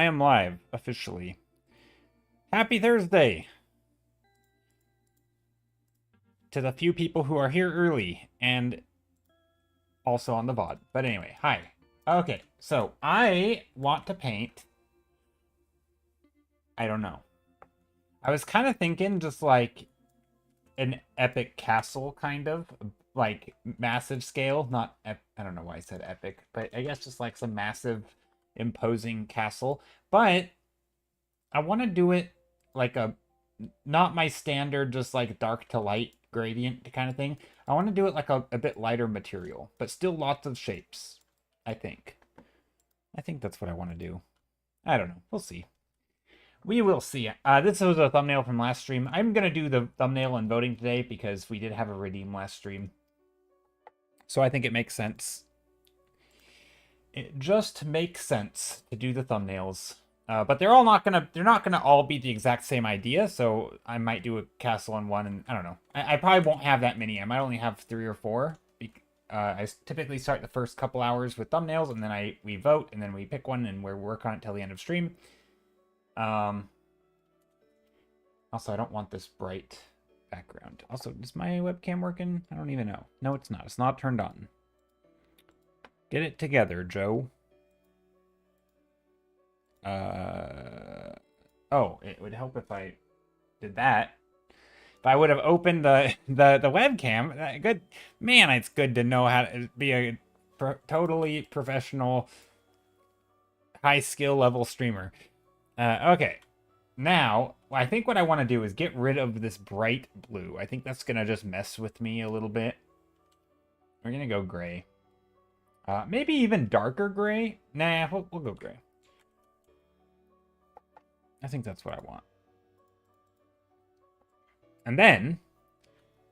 I am live, officially. Happy Thursday to the few people who are here early and also on the VOD. But anyway, hi. Okay, so I want to paint. I don't know. I was kind of thinking just like an epic castle, kind of. Like massive scale. Not, I don't know why I said epic, but I guess just like some massive, imposing castle. But I want to do it like a not my standard just like dark to light gradient kind of thing. I want to do it like a bit lighter material, but still lots of shapes. I think. I think that's what I want to do. I don't know. We'll see. We will see. This was a thumbnail from last stream. I'm gonna do the thumbnail and voting today because we did have a redeem last stream. So I think it makes sense. It just makes sense to do the thumbnails. But they're not gonna all be the exact same idea, so I might do a castle on one, and I don't know. I probably won't have that many. I might only have 3 or 4. I typically start the first couple hours with thumbnails, and then we vote, and then we pick one, and we work on it till the end of stream. Also, I don't want this bright background. Also, is my webcam working? I don't even know. No, it's not. It's not turned on. Get it together, Joe. Oh, it would help if I did that. If I would have opened the webcam, good man. It's good to know how to be a totally professional, high skill level streamer. Okay, now I think what I want to do is get rid of this bright blue. I think that's gonna just mess with me a little bit. We're gonna go gray. Maybe even darker gray. Nah, we'll go gray. I think that's what I want. And then,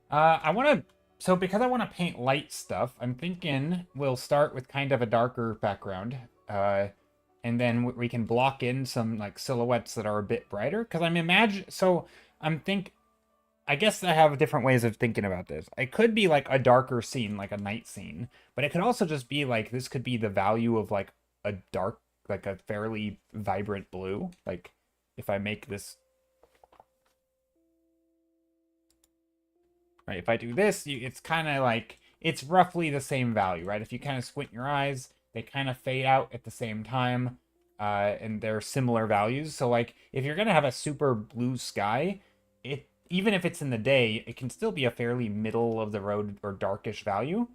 I want to, so because I want to paint light stuff, I'm thinking we'll start with kind of a darker background. And then we can block in some like silhouettes that are a bit brighter. Because I guess I have different ways of thinking about this. It could be like a darker scene, like a night scene. But it could also just be like, this could be the value of like a dark, like a fairly vibrant blue. Like if I make this, right, if I do this, it's kind of like, it's roughly the same value, right? If you kind of squint your eyes, they kind of fade out at the same time, and they're similar values. So like, if you're gonna have a super blue sky, even if it's in the day, it can still be a fairly middle of the road or darkish value.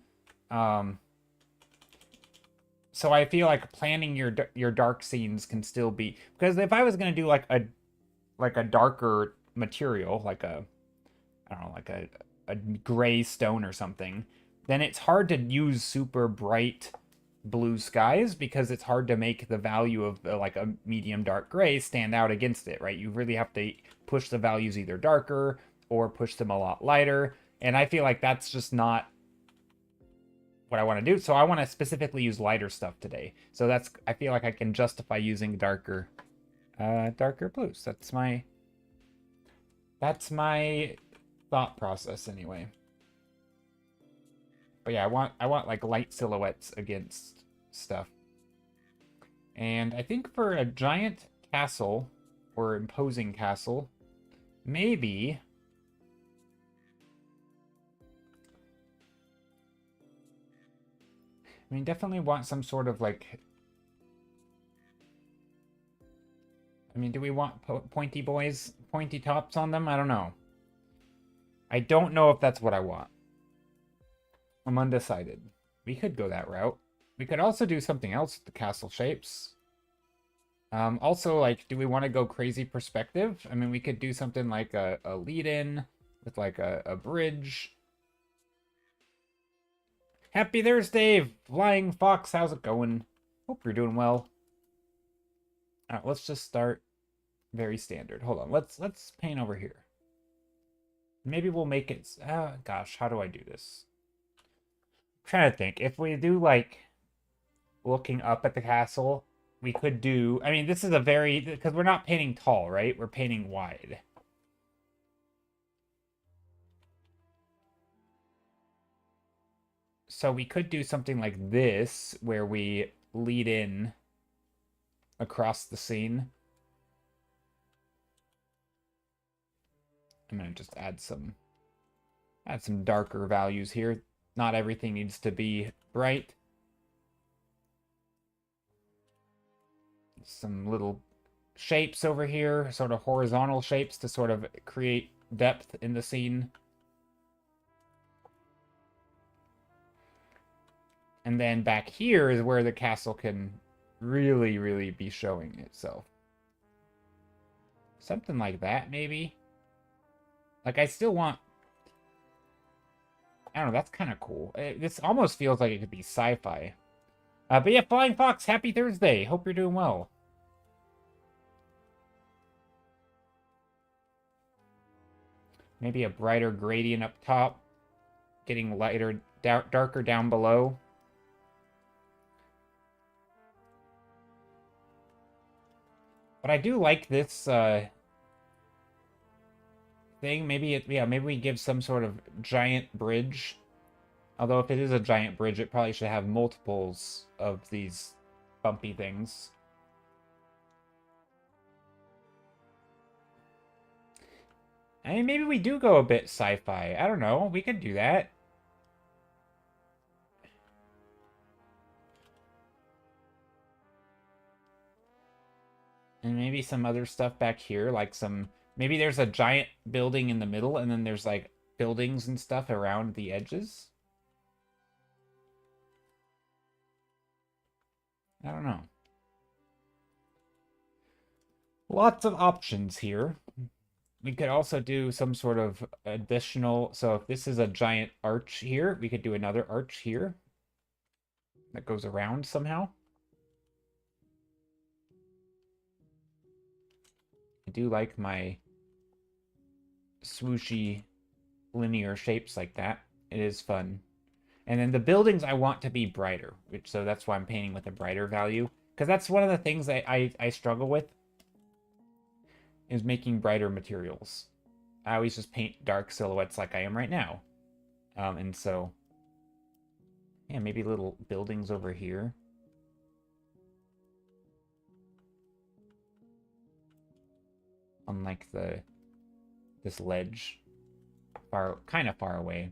So I feel like planning your dark scenes can still be, because if I was gonna do like a darker material, like a, I don't know, like a gray stone or something, then it's hard to use super bright blue skies because it's hard to make the value of like a medium dark gray stand out against it, right? You really have to push the values either darker or push them a lot lighter. And I feel like that's just not what I want to do. So I want to specifically use lighter stuff today. So I feel like I can justify using darker blues. That's my thought process anyway. But yeah, I want like light silhouettes against stuff. And I think for a giant castle or imposing castle, maybe I mean definitely want some sort of like, I mean, do we want pointy boys, pointy tops on them? I don't know. I don't know if that's what I want. I'm undecided. We could go that route. We could also do something else with the castle shapes. Also, like, do we want to go crazy perspective? I mean, we could do something like a lead-in with like a bridge. Happy Thursday, Flying Fox. How's it going? Hope you're doing well. All right, let's just start very standard. Hold on, let's paint over here. Maybe we'll make it. Gosh, how do I do this? I'm trying to think. If we do like looking up at the castle, we could do. I mean, this is a very because we're not painting tall, right? We're painting wide. So we could do something like this, where we lead in across the scene. I'm gonna just add some darker values here. Not everything needs to be bright. Some little shapes over here, sort of horizontal shapes to sort of create depth in the scene. And then back here is where the castle can really, really be showing itself. Something like that, maybe? Like, I still want... I don't know, that's kind of cool. This almost feels like it could be sci-fi. But yeah, Flying Fox, happy Thursday. Hope you're doing well. Maybe a brighter gradient up top. Getting lighter, darker down below. But I do like this thing. Maybe maybe we give some sort of giant bridge. Although if it is a giant bridge, it probably should have multiples of these bumpy things. I mean, maybe we do go a bit sci-fi. I don't know. We could do that. And maybe some other stuff back here, like some... Maybe there's a giant building in the middle, and then there's, like, buildings and stuff around the edges. I don't know. Lots of options here. We could also do some sort of additional... So if this is a giant arch here, we could do another arch here that goes around somehow. I do like my swooshy linear shapes like that. It is fun. And then the buildings I want to be brighter, so that's why I'm painting with a brighter value. Because that's one of the things I struggle with, is making brighter materials. I always just paint dark silhouettes like I am right now. And so, yeah, maybe little buildings over here. On like this ledge, kind of far away.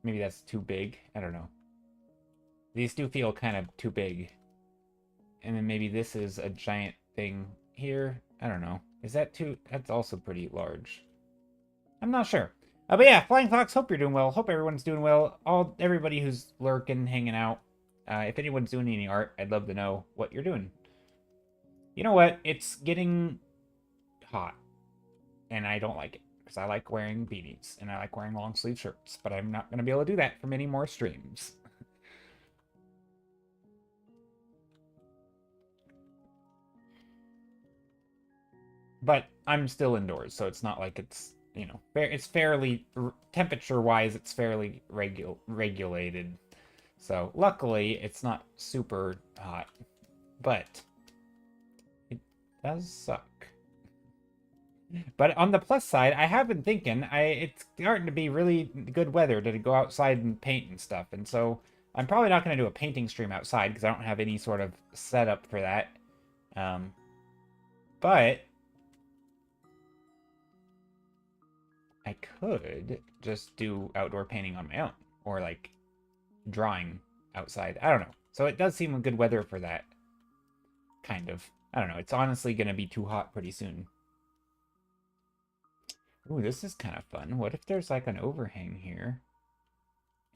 Maybe that's too big. I don't know. These do feel kind of too big. And then maybe this is a giant thing here. I don't know. Is that too... That's also pretty large. I'm not sure. But yeah, Flying Fox, hope you're doing well. Hope everyone's doing well. Everybody who's lurking, hanging out. If anyone's doing any art, I'd love to know what you're doing. You know what? It's getting hot. And I don't like it. Because I like wearing beanies. And I like wearing long sleeve shirts. But I'm not going to be able to do that for many more streams. But I'm still indoors, so it's not like it's, you know, it's fairly, temperature-wise, it's fairly regulated. So, luckily, it's not super hot. But it does suck. But on the plus side, I have been thinking, it's starting to be really good weather to go outside and paint and stuff. And so, I'm probably not going to do a painting stream outside, because I don't have any sort of setup for that. But I could just do outdoor painting on my own, or like drawing outside. I don't know. So it does seem good weather for that. Kind of. I don't know. It's honestly going to be too hot pretty soon. Ooh, this is kind of fun. What if there's like an overhang here,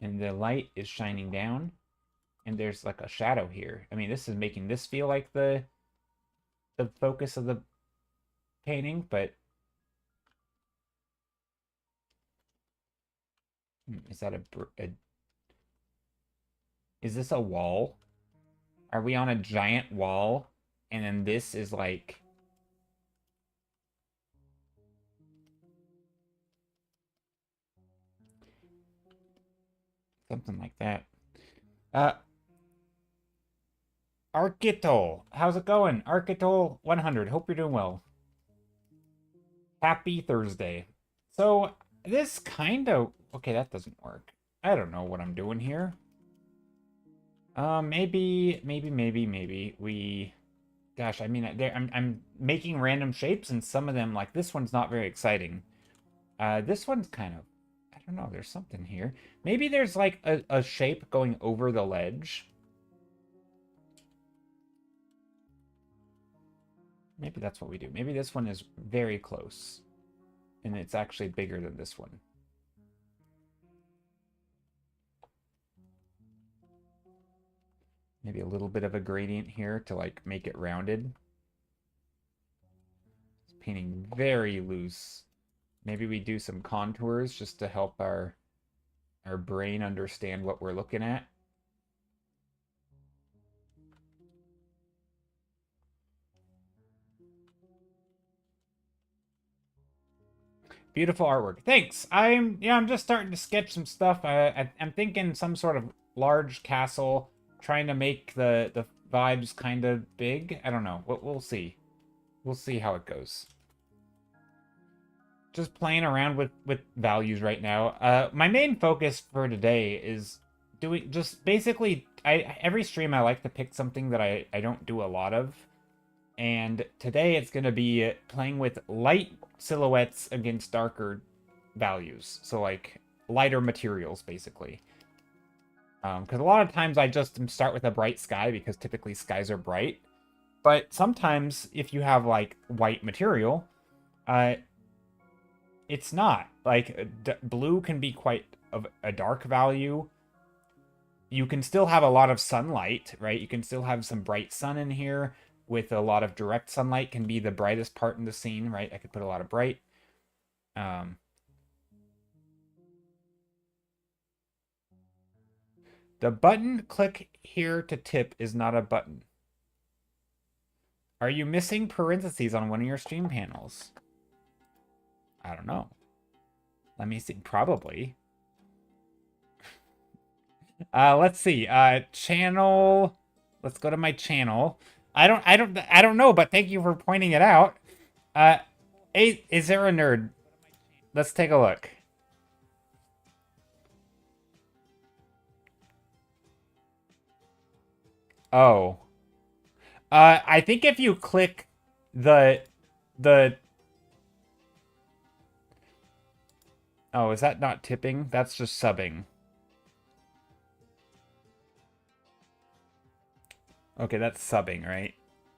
and the light is shining down, and there's like a shadow here? I mean, this is making this feel like the focus of the painting, but is that is this a wall? Are we on a giant wall? And then this is like... something like that. Arkitol, how's it going? Arkitol 100, hope you're doing well. Happy Thursday. So, this kind of... Okay, that doesn't work. I don't know what I'm doing here. Maybe we. Gosh, I mean, I'm making random shapes, and some of them, like this one's not very exciting. This one's kind of, I don't know. There's something here. Maybe there's like a shape going over the ledge. Maybe that's what we do. Maybe this one is very close, and it's actually bigger than this one. Maybe a little bit of a gradient here to like make it rounded. It's painting very loose. Maybe we do some contours just to help our brain understand what we're looking at. Beautiful artwork. Thanks. I'm just starting to sketch some stuff. I'm thinking some sort of large castle, trying to make the vibes kind of big. I don't know. We'll see. We'll see how it goes. Just playing around with values right now. My main focus for today is doing just basically every stream I like to pick something that I don't do a lot of. And today it's going to be playing with light silhouettes against darker values. So like lighter materials, basically. Because a lot of times I just start with a bright sky because typically skies are bright. But sometimes if you have like white material, it's not. Like blue can be quite of a dark value. You can still have a lot of sunlight, right? You can still have some bright sun in here with a lot of direct sunlight can be the brightest part in the scene, right? I could put a lot of bright. The button click here to tip is not a button. Are you missing parentheses on one of your stream panels? I don't know. Let me see. Probably. Let's see. Channel. Let's go to my channel. I don't know, but thank you for pointing it out. Hey, is there a nerd? Let's take a look. Oh. I think if you click the Oh, is that not tipping? That's just subbing. Okay, that's subbing, right?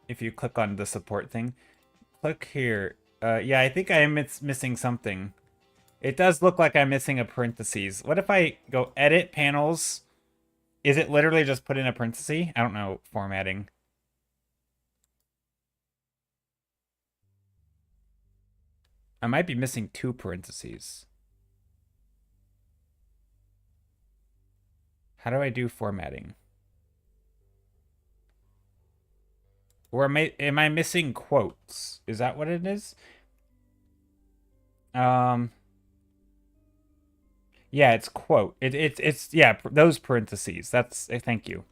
If you click on the support thing. Click here. Yeah, I think I am missing something. It does look like I'm missing a parentheses. What if I go edit panels? Is it literally just put in a parenthesis? I don't know formatting. I might be missing two parentheses. How do I do formatting? Or am I missing quotes? Is that what it is? Yeah, it's quote. It's yeah, those parentheses. That's thank you.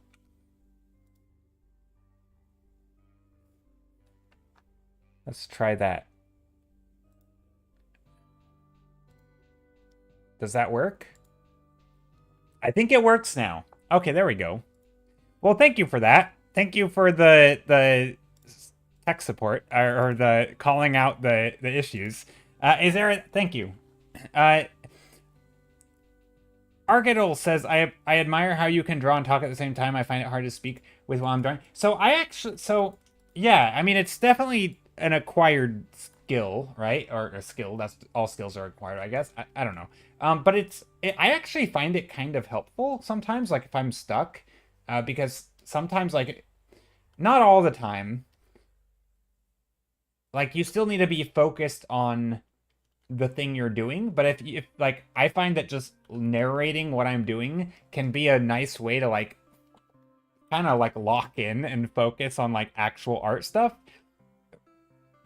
Let's try that. Does that work? I think it works now. Okay, there we go. Well, thank you for that. Thank you for the tech support or the calling out the issues. Is there a thank you? Argadol says, I admire how you can draw and talk at the same time. I find it hard to speak with while I'm drawing. Yeah, I mean, it's definitely an acquired skill, right? Or a skill. That's all skills are acquired, I guess. I don't know. But I actually find it kind of helpful sometimes, like if I'm stuck, because sometimes, like, not all the time, like you still need to be focused on the thing you're doing, but if like I find that just narrating what I'm doing can be a nice way to like kind of like lock in and focus on like actual art stuff.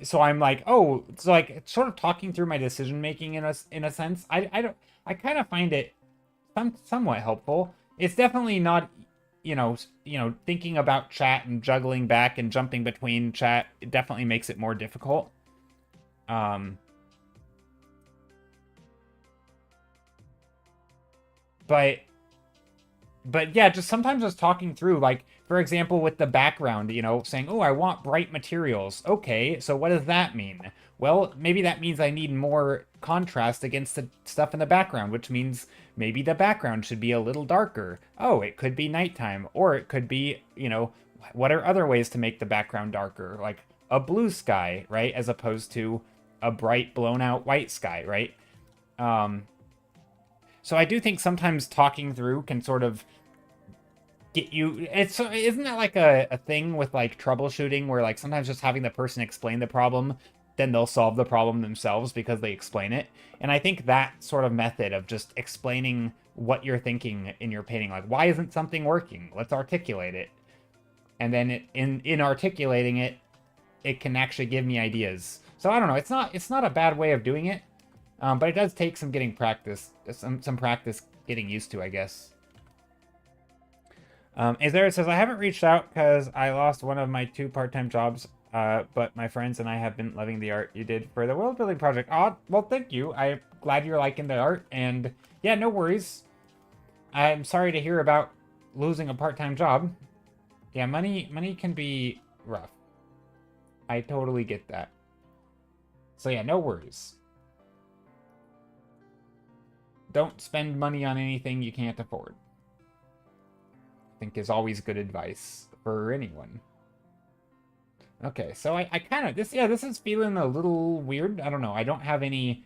So I'm like, oh, it's like sort of talking through my decision making in a sense. I kind of find it somewhat helpful. It's definitely not, thinking about chat and juggling back and jumping between chat. It definitely makes it more difficult. But but yeah, just sometimes just talking through, like, for example, with the background, saying, oh, I want bright materials. Okay, so what does that mean? Well, maybe that means I need more contrast against the stuff in the background, which means maybe the background should be a little darker. Oh, it could be nighttime, or it could be, what are other ways to make the background darker? Like a blue sky, right? As opposed to a bright, blown out white sky, right? Um, so I do think sometimes talking through can sort of get you. Isn't that like a thing with like troubleshooting where like sometimes just having the person explain the problem, then they'll solve the problem themselves because they explain it. And I think that sort of method of just explaining what you're thinking in your painting, like why isn't something working? Let's articulate it. And then in articulating it, it can actually give me ideas. So I don't know. It's not a bad way of doing it, but it does take some getting practice, some practice getting used to, I guess. Azera says, I haven't reached out because I lost one of my 2 part-time jobs, but my friends and I have been loving the art you did for the world building project. Oh, well, thank you. I'm glad you're liking the art, and yeah, no worries. I'm sorry to hear about losing a part-time job. Yeah, money can be rough. I totally get that. So yeah, no worries. Don't spend money on anything you can't afford. I think is always good advice for anyone. Okay, so I kind of, this is feeling a little weird. I don't know. I don't have any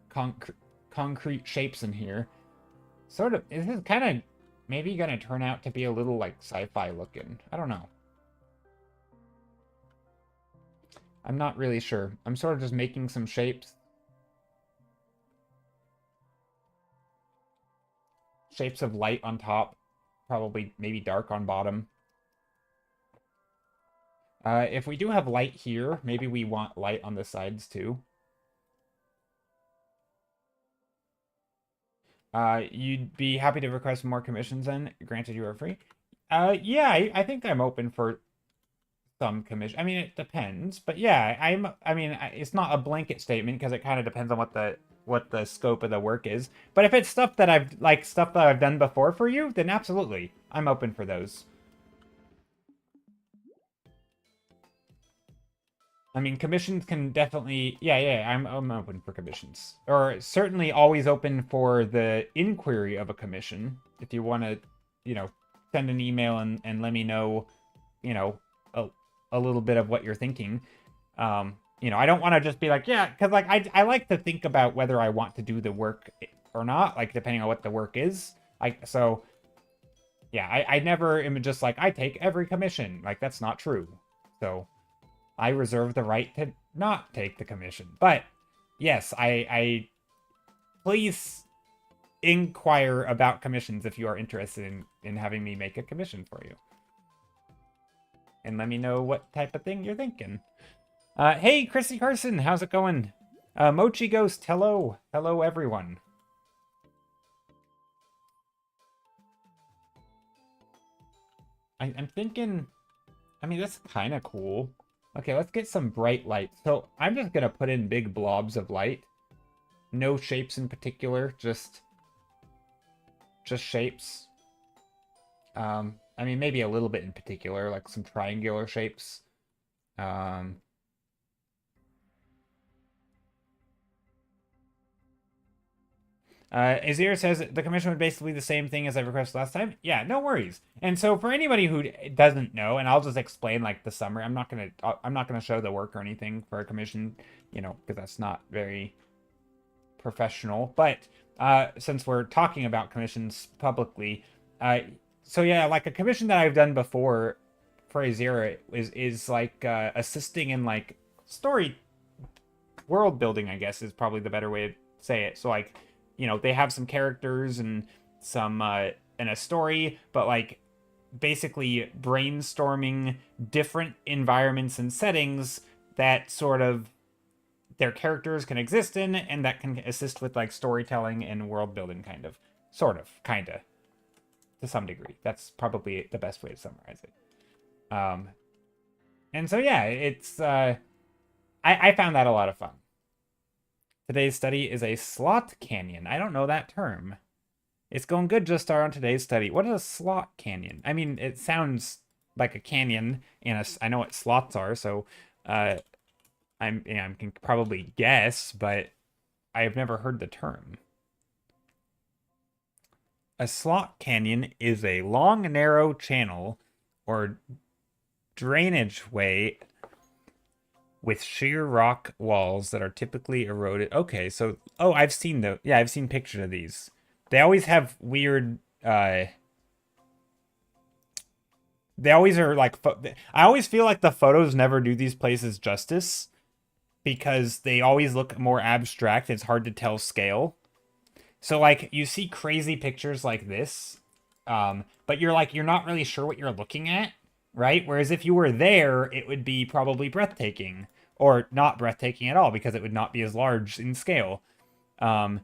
concrete shapes in here. Sort of, this is kind of maybe gonna turn out to be a little like sci-fi looking. I don't know. I'm not really sure. I'm sort of just making some shapes. Shapes of light on top. Probably maybe dark on bottom. If we do have light here, maybe we want light on the sides too. You'd be happy to request more commissions then, granted you are free. Yeah, I think I'm open for some commission. I mean, it depends, but yeah, it's not a blanket statement because it kind of depends on what the scope of the work is. But if it's stuff that I've done before for you, then absolutely, I'm open for those. I mean, commissions can definitely, yeah, I'm open for commissions, or certainly always open for the inquiry of a commission. If you want to, send an email and let me know, you know, a little bit of what you're thinking. I don't want to just be like, yeah, because like I like to think about whether I want to do the work or not, like depending on what the work is. I never am just like I take every commission. Like that's not true. So I reserve the right to not take the commission. But yes, I please inquire about commissions if you are interested in having me make a commission for you. And let me know what type of thing you're thinking. Hey, Chrissy Carson, how's it going? Mochi Ghost, hello. Hello, everyone. I'm thinking, I mean, that's kind of cool. Okay, let's get some bright light. So I'm just going to put in big blobs of light. No shapes in particular, just shapes. I mean, maybe a little bit in particular, like some triangular shapes. Azir says the commission would basically be the same thing as I requested last time. Yeah, no worries. And so for anybody who doesn't know, and I'll just explain like the summary. I'm not gonna show the work or anything for a commission, because that's not very professional. But since we're talking about commissions publicly, so yeah, like a commission that I've done before for Azira is like assisting in like story world building, I guess is probably the better way to say it. So like, they have some characters and some and a story, but like basically brainstorming different environments and settings that sort of their characters can exist in and that can assist with like storytelling and world building kind of to some degree. That's probably the best way to summarize it. And so yeah, it's I found that a lot of fun. Today's study is a slot canyon. I don't know that term. It's going good. Just start on today's study. What is a slot canyon? I mean, it sounds like a canyon, and I know what slots are, so I can probably guess, but I have never heard the term. A slot canyon is a long, narrow channel or drainage way with sheer rock walls that are typically eroded. Okay, so I've seen I've seen pictures of these. They always have weird they always are like I always feel like the photos never do these places justice because they always look more abstract. It's hard to tell scale. So like you see crazy pictures like this, but you're not really sure what you're looking at, right? Whereas if you were there, it would be probably breathtaking, or not breathtaking at all because it would not be as large in scale. But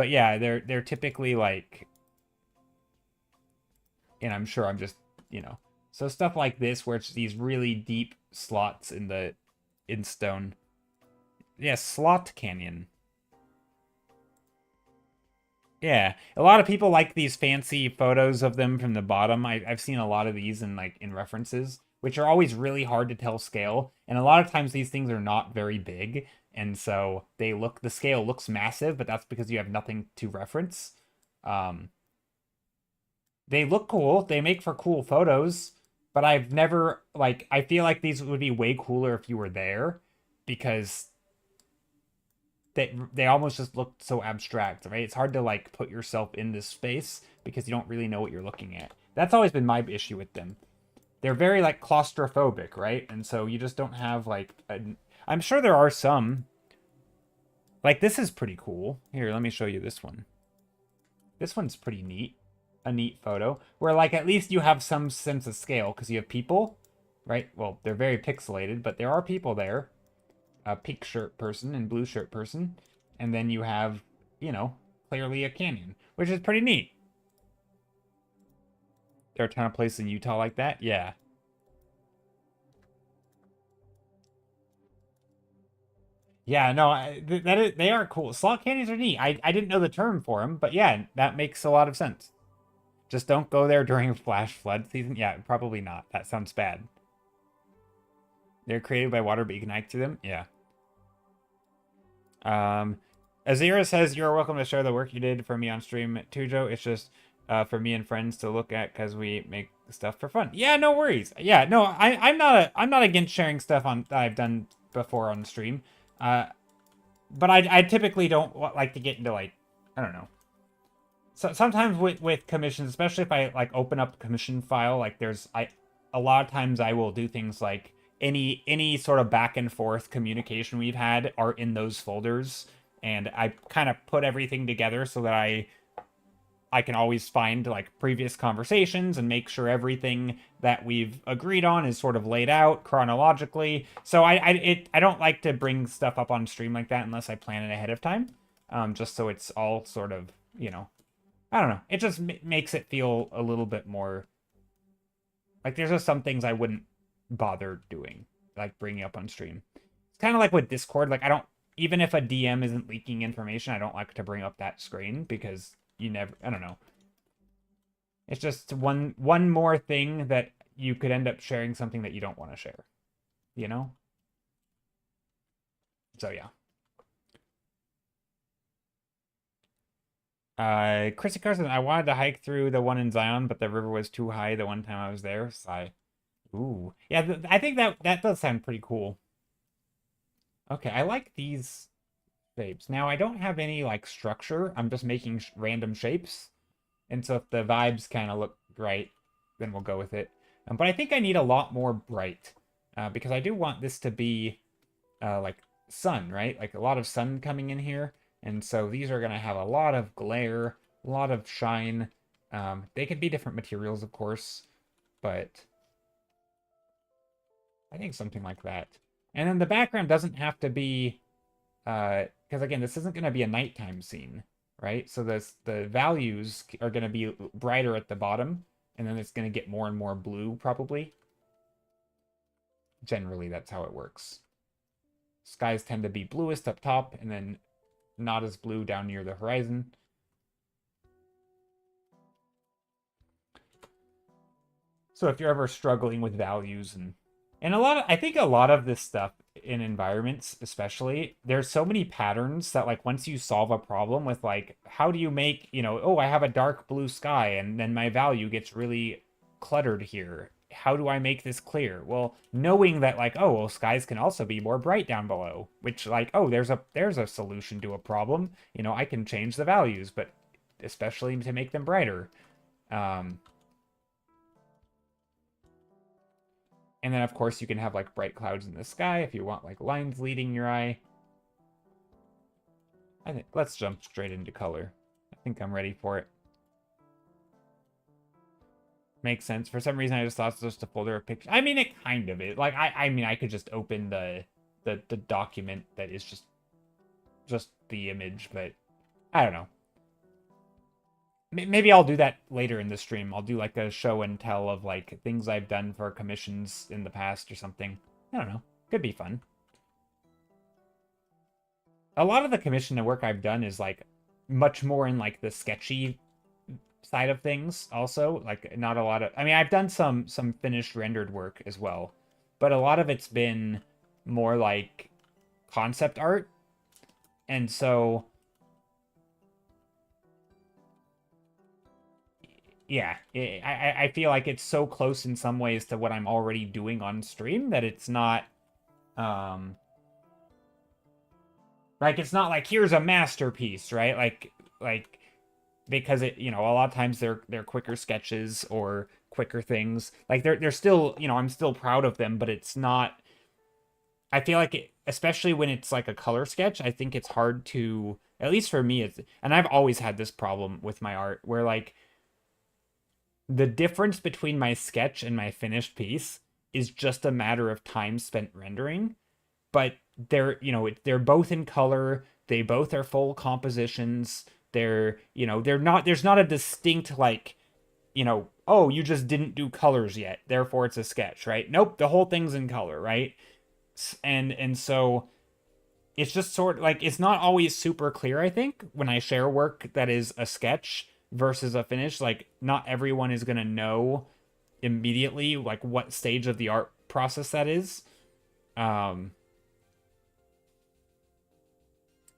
yeah, they're typically like, and I'm sure I'm just so stuff like this where it's these really deep slots in stone. Yeah, slot canyon. Yeah, a lot of people like these fancy photos of them from the bottom. I've seen a lot of these in references, which are always really hard to tell scale. And a lot of times these things are not very big, and so the scale looks massive, but that's because you have nothing to reference. Um, they look cool. They make for cool photos, but I've never like I feel like these would be way cooler if you were there because they almost just look so abstract, right? It's hard to like put yourself in this space because you don't really know what you're looking at. That's always been my issue with them. They're very like claustrophobic, right? And so you just don't have like I'm sure there are some. Like this is pretty cool. Here, let me show you this one. This one's pretty neat. A neat photo where like at least you have some sense of scale because you have people, right? Well, they're very pixelated, but there are people there. A pink shirt person and blue shirt person, and then you have, clearly a canyon, which is pretty neat. There are a ton of places in Utah like that. Yeah. Yeah, no, they are cool. Slot canyons are neat. I didn't know the term for them, but yeah, that makes a lot of sense. Just don't go there during flash flood season. Yeah, probably not. That sounds bad. They're created by water, but you can hike through them. Yeah. Azira says, you're welcome to share the work you did for me on stream too, Joe. It's just for me and friends to look at because we make stuff for fun. Yeah, no worries. Yeah, no, I'm not against sharing stuff that I've done before on the stream. But I typically don't like to get into like, I don't know. So sometimes with commissions, especially if I like open up a commission file, like a lot of times I will do things like any sort of back and forth communication we've had are in those folders, and I kind of put everything together so that I can always find like previous conversations and make sure everything that we've agreed on is sort of laid out chronologically. So I don't like to bring stuff up on stream like that unless I plan it ahead of time, just so it's all sort of I don't know. It just makes it feel a little bit more like there's just some things I wouldn't bother doing, like bringing up on stream. It's kind of like with Discord. Like I don't, even if a DM isn't leaking information, I don't like to bring up that screen because I don't know. It's just one more thing that you could end up sharing something that you don't want to share, you know? So yeah. Chrissy Carson, I wanted to hike through the one in Zion, but the river was too high the one time I was there. So ooh. Yeah, I think that does sound pretty cool. Okay, I like these shapes. Now, I don't have any, like, structure. I'm just making random shapes. And so if the vibes kind of look right, then we'll go with it. But I think I need a lot more bright. Because I do want this to be, like, sun, right? Like, a lot of sun coming in here. And so these are going to have a lot of glare, a lot of shine. They could be different materials, of course. But I think something like that. And then the background doesn't have to be, because again, this isn't going to be a nighttime scene, right? So the values are going to be brighter at the bottom, and then it's going to get more and more blue, probably. Generally, that's how it works. Skies tend to be bluest up top, and then not as blue down near the horizon. So if you're ever struggling with values and I think a lot of this stuff in environments especially, there's so many patterns that like once you solve a problem with like how do you make, oh, I have a dark blue sky and then my value gets really cluttered here. How do I make this clear? Well, knowing that like, oh, well, skies can also be more bright down below, which like, oh, there's a solution to a problem. I can change the values, but especially to make them brighter. Um, And then, of course, you can have like bright clouds in the sky if you want like lines leading your eye. I think let's jump straight into color. I think I'm ready for it. Makes sense. For some reason, I just thought it was just a folder of pictures. I mean, it kind of is. Like, I mean, I could just open the document that is just the image, but I don't know. Maybe I'll do that later in the stream. I'll do like a show and tell of like things I've done for commissions in the past or something. I don't know. Could be fun. A lot of the commission work I've done is like much more in like the sketchy side of things also. Like not a lot of I mean I've done some finished rendered work as well, but a lot of it's been more like concept art. And so yeah, I feel like it's so close in some ways to what I'm already doing on stream that it's not like it's not like here's a masterpiece, right? Like because it, a lot of times they're quicker sketches or quicker things. Like they're still, I'm still proud of them, but it's not I feel like especially when it's like a color sketch, I think it's hard to at least for me and I've always had this problem with my art where like the difference between my sketch and my finished piece is just a matter of time spent rendering, but they're both in color, they both are full compositions, they're not there's not a distinct like, oh, you just didn't do colors yet, therefore it's a sketch, right? Nope, the whole thing's in color, right? And so it's just sort of like it's not always super clear, I think, when I share work that is a sketch versus a finish. Like not everyone is going to know immediately like what stage of the art process that is. And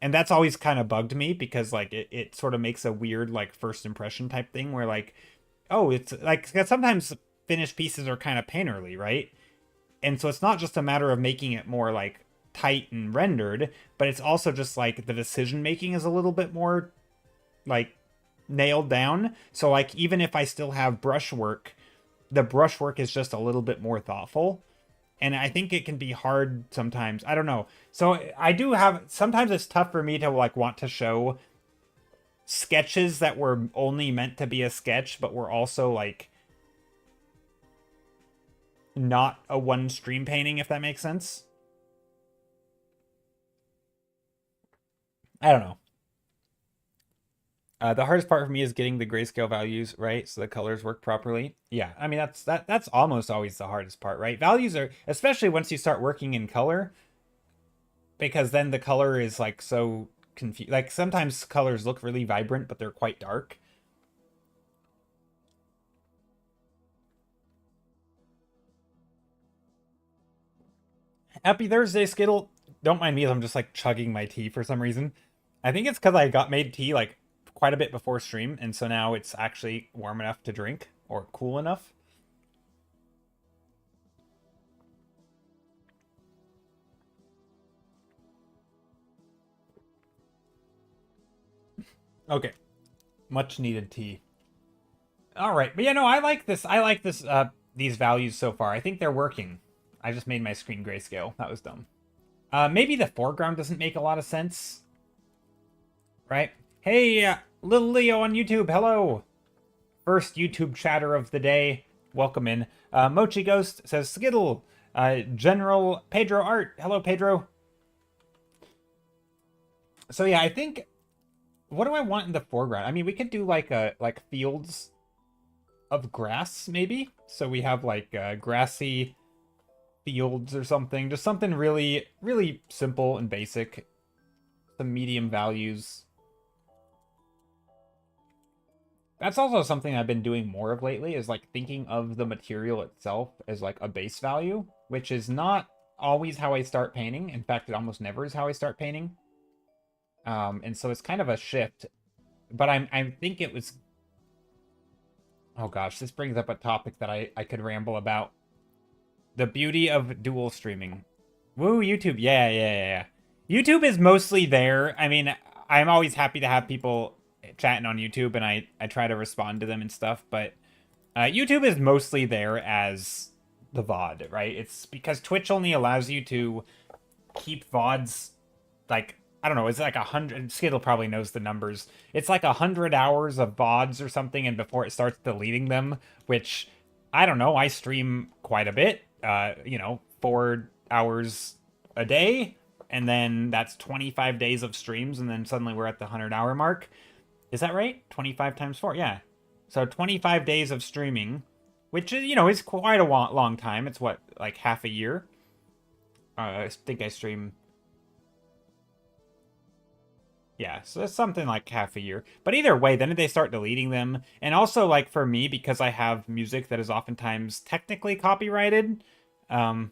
that's always kind of bugged me because like it sort of makes a weird like first impression type thing where like, oh, it's like sometimes finished pieces are kind of painterly, right? And so it's not just a matter of making it more like tight and rendered, but it's also just like the decision making is a little bit more like nailed down. So like even if I still have brushwork, the brushwork is just a little bit more thoughtful. And I think it can be hard sometimes. I don't know. So I do have sometimes it's tough for me to like want to show sketches that were only meant to be a sketch, but were also like not a one stream painting, if that makes sense. I don't know. The hardest part for me is getting the grayscale values right so the colors work properly. Yeah, I mean that's almost always the hardest part, right? Values are especially once you start working in color, because then the color is like so confused. Like sometimes colors look really vibrant, but they're quite dark. Happy Thursday, Skittle. Don't mind me as I'm just like chugging my tea for some reason. I think it's because I got made tea like quite a bit before stream, and so now it's actually warm enough to drink or cool enough. Okay, much needed tea. All right, but yeah, no, I like this. I like this. These values so far. I think they're working. I just made my screen grayscale. That was dumb. Maybe the foreground doesn't make a lot of sense, right? Hey, little Leo on YouTube. Hello. First YouTube chatter of the day. Welcome in. Mochi Ghost says Skittle. General Pedro Art. Hello, Pedro. So yeah, I think what do I want in the foreground? I mean, we could do like fields of grass, maybe. So we have like grassy fields or something. Just something really, really simple and basic. some medium values. That's also something I've been doing more of lately, is like thinking of the material itself as like a base value, which is not always how I start painting. In fact, it almost never is how I start painting. And so it's kind of a shift, but I think it was, oh gosh, this brings up a topic that I could ramble about. The beauty of dual streaming. Woo, YouTube. Yeah. YouTube is mostly there. I mean, I'm always happy to have people chatting on YouTube, and I try to respond to them and stuff, but YouTube is mostly there as the VOD, right? It's because Twitch only allows you to keep VODs, like, I don't know, it's like 100, Skittle probably knows the numbers. It's like 100 hours of VODs or something, and before it starts deleting them, which, I don't know, I stream quite a bit, 4 hours a day, and then that's 25 days of streams, and then suddenly we're at the 100-hour mark. Is that right? 25 times 4, yeah. So 25 days of streaming, which is, is quite a long time. It's what, like half a year? I think I stream... Yeah, so it's something like half a year. But either way, then they start deleting them. And also, like, for me, because I have music that is oftentimes technically copyrighted, at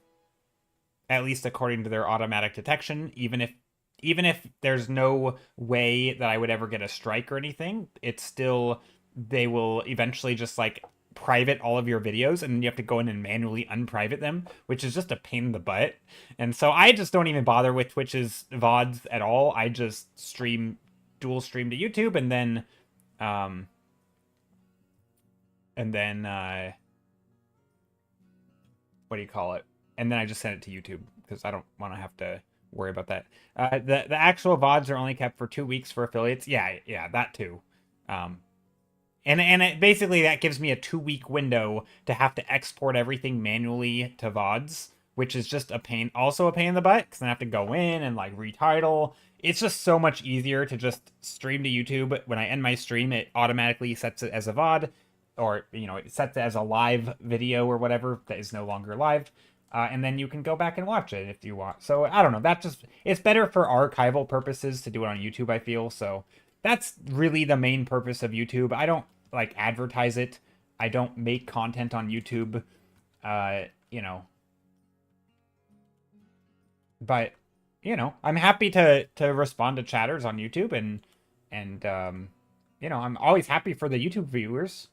least according to their automatic detection, even if there's no way that I would ever get a strike or anything, it's still, they will eventually just, like, private all of your videos, and you have to go in and manually unprivate them, which is just a pain in the butt. And so I just don't even bother with Twitch's VODs at all. I just dual stream to YouTube, and then what do you call it? And then I just send it to YouTube, because I don't want to have to worry about that. The actual VODs are only kept for 2 weeks for affiliates. Yeah, that too. And it basically, that gives me a 2-week window to have to export everything manually to VODs, which is just a pain, also a pain in the butt, because I have to go in and like retitle. It's just so much easier to just stream to YouTube. When I end my stream, it automatically sets it as a VOD, or, it sets it as a live video or whatever that is no longer live. And then you can go back and watch it if you want. So I don't know, it's better for archival purposes to do it on YouTube, I feel. So that's really the main purpose of YouTube. I don't like advertise it. I don't make content on YouTube, but I'm happy to respond to chatters on YouTube, and I'm always happy for the YouTube viewers.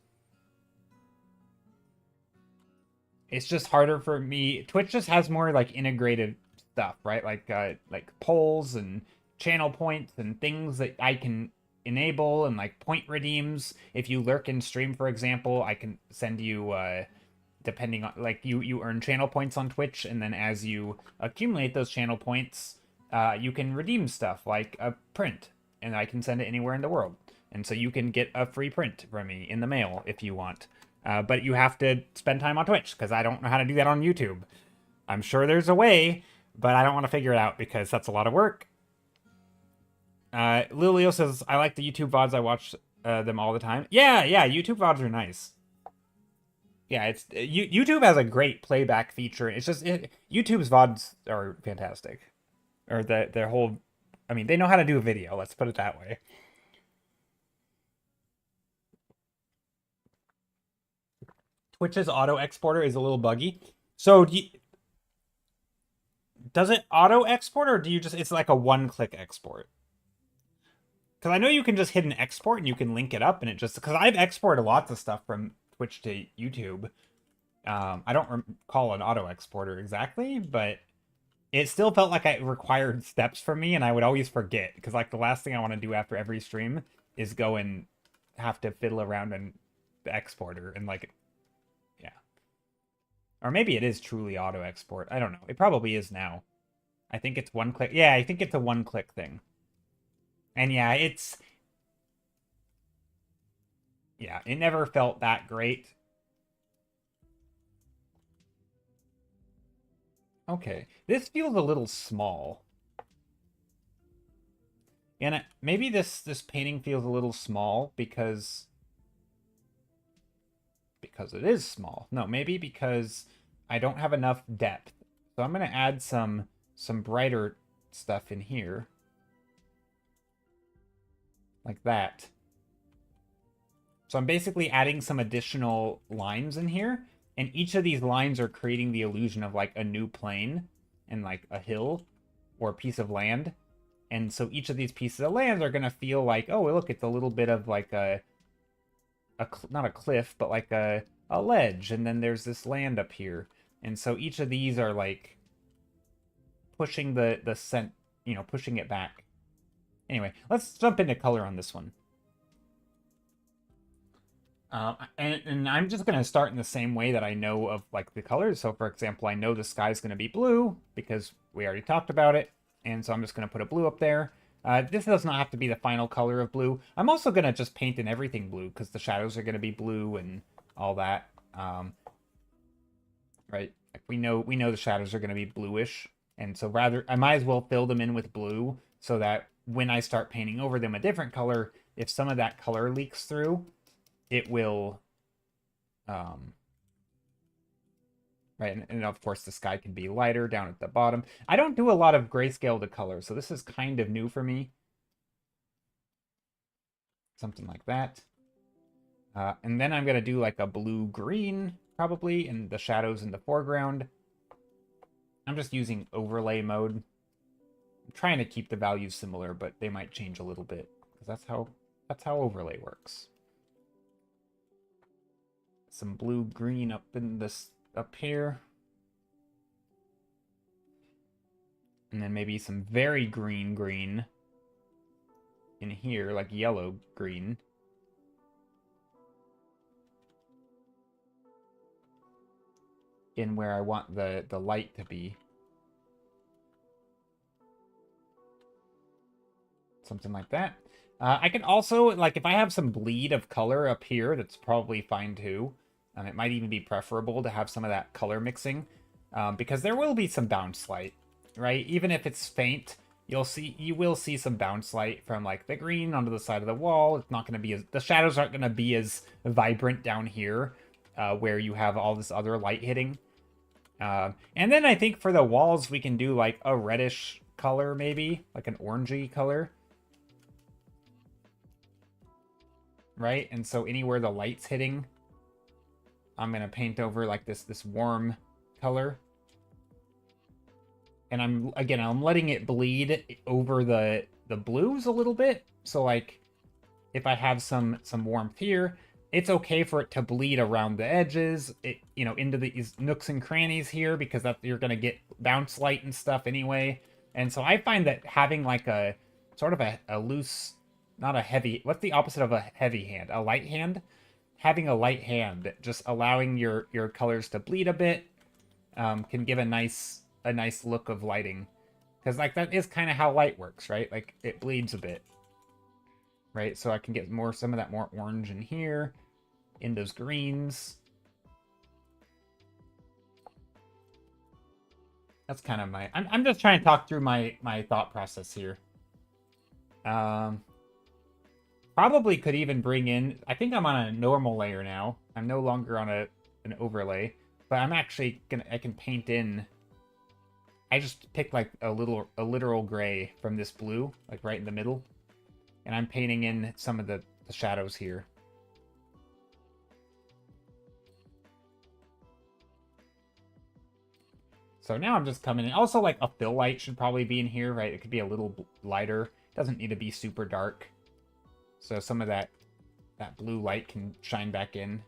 It's just harder for me. Twitch just has more like integrated stuff, right? Like polls and channel points and things that I can enable, and like point redeems. If you lurk in stream, for example, I can send you depending on, like, you earn channel points on Twitch, and then as you accumulate those channel points, you can redeem stuff like a print, and I can send it anywhere in the world. And so you can get a free print from me in the mail if you want. But you have to spend time on Twitch, because I don't know how to do that on YouTube. I'm sure there's a way, but I don't want to figure it out because that's a lot of work. Lilio says, I like the YouTube VODs. I watch them all the time. Yeah, YouTube VODs are nice. Yeah, YouTube has a great playback feature. It's just, YouTube's VODs are fantastic. Or their whole, I mean, they know how to do a video, let's put it that way. Twitch's auto exporter is a little buggy. So does it auto export, or do you just, it's like a one-click export? Because I know you can just hit an export and you can link it up, and it just, because I've exported lots of stuff from Twitch to YouTube. I don't recall an auto exporter exactly, but it still felt like it required steps from me, and I would always forget, because like the last thing I want to do after every stream is go and have to fiddle around in the exporter and like, yeah. Or maybe it is truly auto export. I don't know. It probably is now. I think it's one click. Yeah, I think it's a one-click thing. And yeah, it never felt that great. Okay, this feels a little small. And maybe this painting feels a little small because it is small. No, maybe because I don't have enough depth. So I'm going to add some brighter stuff in here. like that. So I'm basically adding some additional lines in here, and each of these lines are creating the illusion of like a new plane and like a hill or a piece of land. And so each of these pieces of land are going to feel like, oh, look, it's a little bit of like not a cliff, but like a ledge. And then there's this land up here. And so each of these are like pushing the scent, pushing it back. Anyway, let's jump into color on this one. And I'm just going to start in the same way that I know of like the colors. So for example, I know the sky's going to be blue because we already talked about it. And so I'm just going to put a blue up there. This does not have to be the final color of blue. I'm also going to just paint in everything blue because the shadows are going to be blue and all that. Right? Like we know the shadows are going to be bluish. And so I might as well fill them in with blue so that when I start painting over them a different color, if some of that color leaks through, it will, right, and of course the sky can be lighter down at the bottom. I don't do a lot of grayscale to color, so this is kind of new for me. Something like that. And then I'm going to do like a blue-green, probably, and the shadows in the foreground. I'm just using overlay mode. I'm trying to keep the values similar, but they might change a little bit, because that's how overlay works. Some blue-green up here. And then maybe some very green in here, like yellow-green. In where I want the light to be. Something like that. I can also, like, if I have some bleed of color up here, that's probably fine too. It might even be preferable to have some of that color mixing, because there will be some bounce light, right? Even if it's faint, you will see some bounce light from like the green onto the side of the wall. It's not going to be the shadows aren't going to be as vibrant down here, where you have all this other light hitting. And then I think for the walls, we can do like a reddish color, maybe like an orangey color. Right? And so anywhere the light's hitting, I'm going to paint over like this warm color. And I'm letting it bleed over the blues a little bit. So like if I have some warmth here, it's okay for it to bleed around the edges, into these nooks and crannies here, because you're going to get bounce light and stuff anyway. And so I find that having like a sort of a loose, not a heavy, what's the opposite of a heavy hand? A light hand? Having a light hand, just allowing your colors to bleed a bit, can give a nice look of lighting. Because like that is kind of how light works, right? Like it bleeds a bit. Right? So I can get some of that more orange in here, in those greens. That's kind of I'm just trying to talk through my thought process here. Probably could even bring in, I think I'm on a normal layer now. I'm no longer on an overlay, but I'm actually I can paint in. I just picked like a literal gray from this blue, like right in the middle. And I'm painting in some of the shadows here. So now I'm just coming in. Also, like a fill light should probably be in here, right? It could be a little lighter. It doesn't need to be super dark. So some of that blue light can shine back in.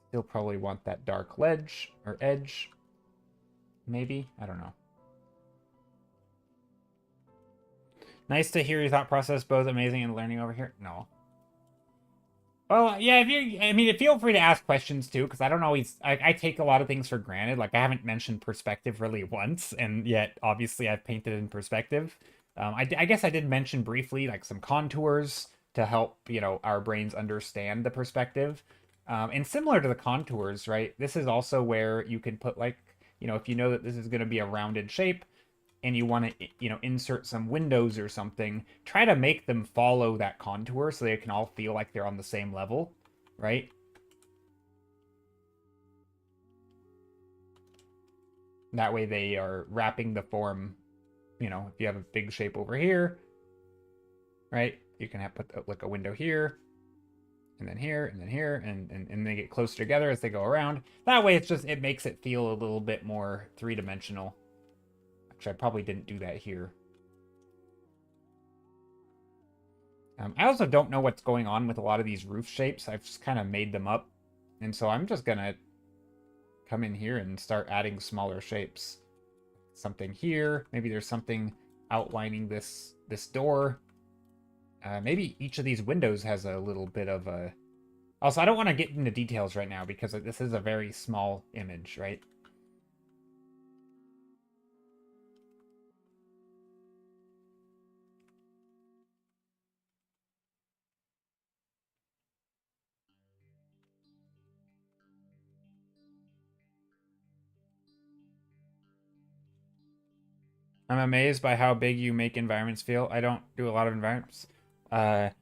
Still probably want that dark ledge or edge. Maybe? I don't know. Nice to hear your thought process, both amazing and learning over here. No. Well, yeah, feel free to ask questions too, because I don't always, I take a lot of things for granted. Like, I haven't mentioned perspective really once, and yet, obviously, I've painted in perspective. I guess I did mention briefly, like, some contours to help, our brains understand the perspective. And similar to the contours, right, this is also where you can put, like, if you know that this is going to be a rounded shape, and you want to, insert some windows or something, try to make them follow that contour so they can all feel like they're on the same level, right? That way they are wrapping the form, you know, if you have a big shape over here, right? You can have put like a window here, and then here, and then here, and they get closer together as they go around. That way it's just, it makes it feel a little bit more three-dimensional. Actually, I probably didn't do that here. I also don't know what's going on with a lot of these roof shapes. I've just kind of made them up. And so I'm just going to come in here and start adding smaller shapes. Something here. Maybe there's something outlining this door. Maybe each of these windows has a little bit of a... Also, I don't want to get into details right now because this is a very small image, right? I'm amazed by how big you make environments feel. I don't do a lot of environments. But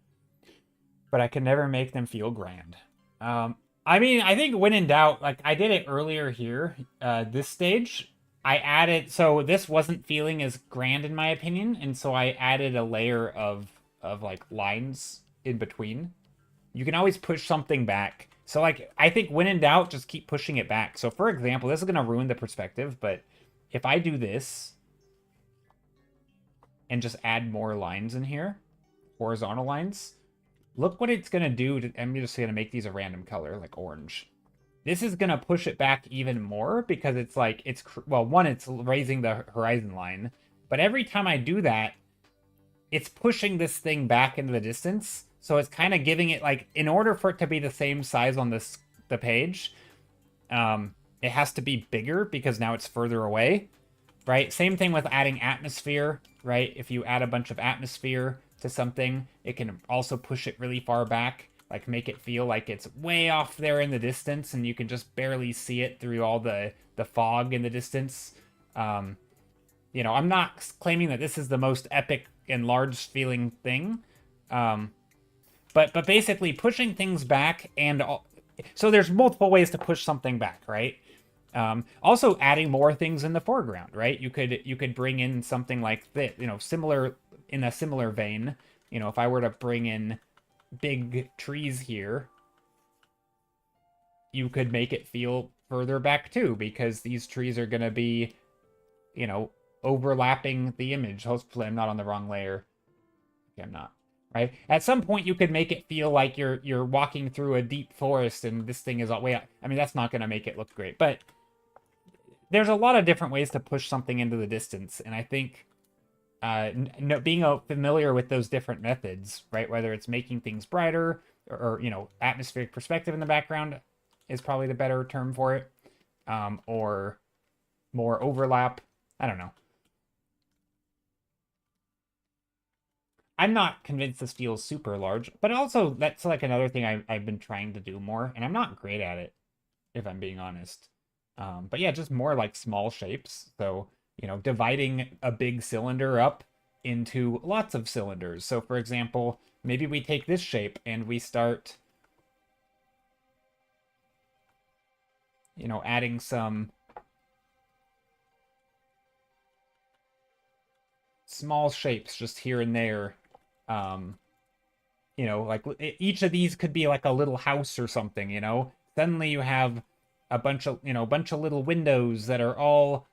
I can never make them feel grand. I mean, I think when in doubt, like I did it earlier here, this stage, I added, so this wasn't feeling as grand in my opinion, and so I added a layer of like lines in between. You can always push something back. So like, I think when in doubt, just keep pushing it back. So for example, this is going to ruin the perspective, but if I do this and just add more lines in here, horizontal lines, look what it's going to do. I'm just going to make these a random color, like orange. This is going to push it back even more because it's like, well, one, it's raising the horizon line. But every time I do that, it's pushing this thing back into the distance. So it's kind of giving it, like, in order for it to be the same size on the page, it has to be bigger because now it's further away, right? Same thing with adding atmosphere, right? If you add a bunch of atmosphere to something, it can also push it really far back, like make it feel like it's way off there in the distance and you can just barely see it through all the fog in the distance. You know, I'm not claiming that this is the most epic and large feeling thing, but basically pushing things back so there's multiple ways to push something back, right? Also adding more things in the foreground, right? You could bring in something like this, you know, in a similar vein. You know, if I were to bring in big trees here, you could make it feel further back too, because these trees are going to be, you know, overlapping the image. Hopefully I'm not on the wrong layer. Okay, I'm not. Right? At some point you could make it feel like you're walking through a deep forest and this thing is all way up. I mean, that's not going to make it look great, but there's a lot of different ways to push something into the distance, and I think being familiar with those different methods, right? Whether it's making things brighter or you know, atmospheric perspective in the background is probably the better term for it, or more overlap. I don't know. I'm not convinced this feels super large, but also that's like another thing I've been trying to do more, and I'm not great at it, if I'm being honest. But yeah, just more like small shapes. So, you know, dividing a big cylinder up into lots of cylinders. So for example, maybe we take this shape and we start, you know, adding some small shapes just here and there. You know, like each of these could be like a little house or something, you know? Suddenly you have a bunch of, you know, a bunch of little windows that are all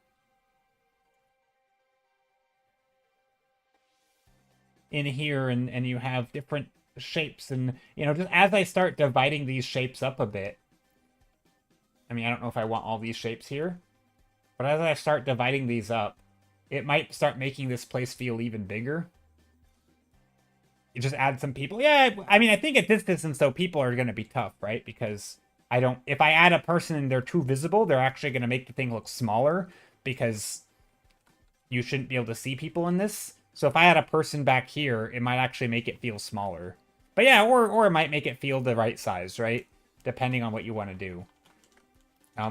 in here, and you have different shapes, and, you know, just as I start dividing these shapes up a bit, I mean, I don't know if I want all these shapes here, but as I start dividing these up, it might start making this place feel even bigger. You just add some people. Yeah, I mean, I think at this distance, though, people are going to be tough, right? Because if I add a person and they're too visible, they're actually going to make the thing look smaller because you shouldn't be able to see people in this. So if I had a person back here, it might actually make it feel smaller. But yeah, or it might make it feel the right size, right? Depending on what you want to do.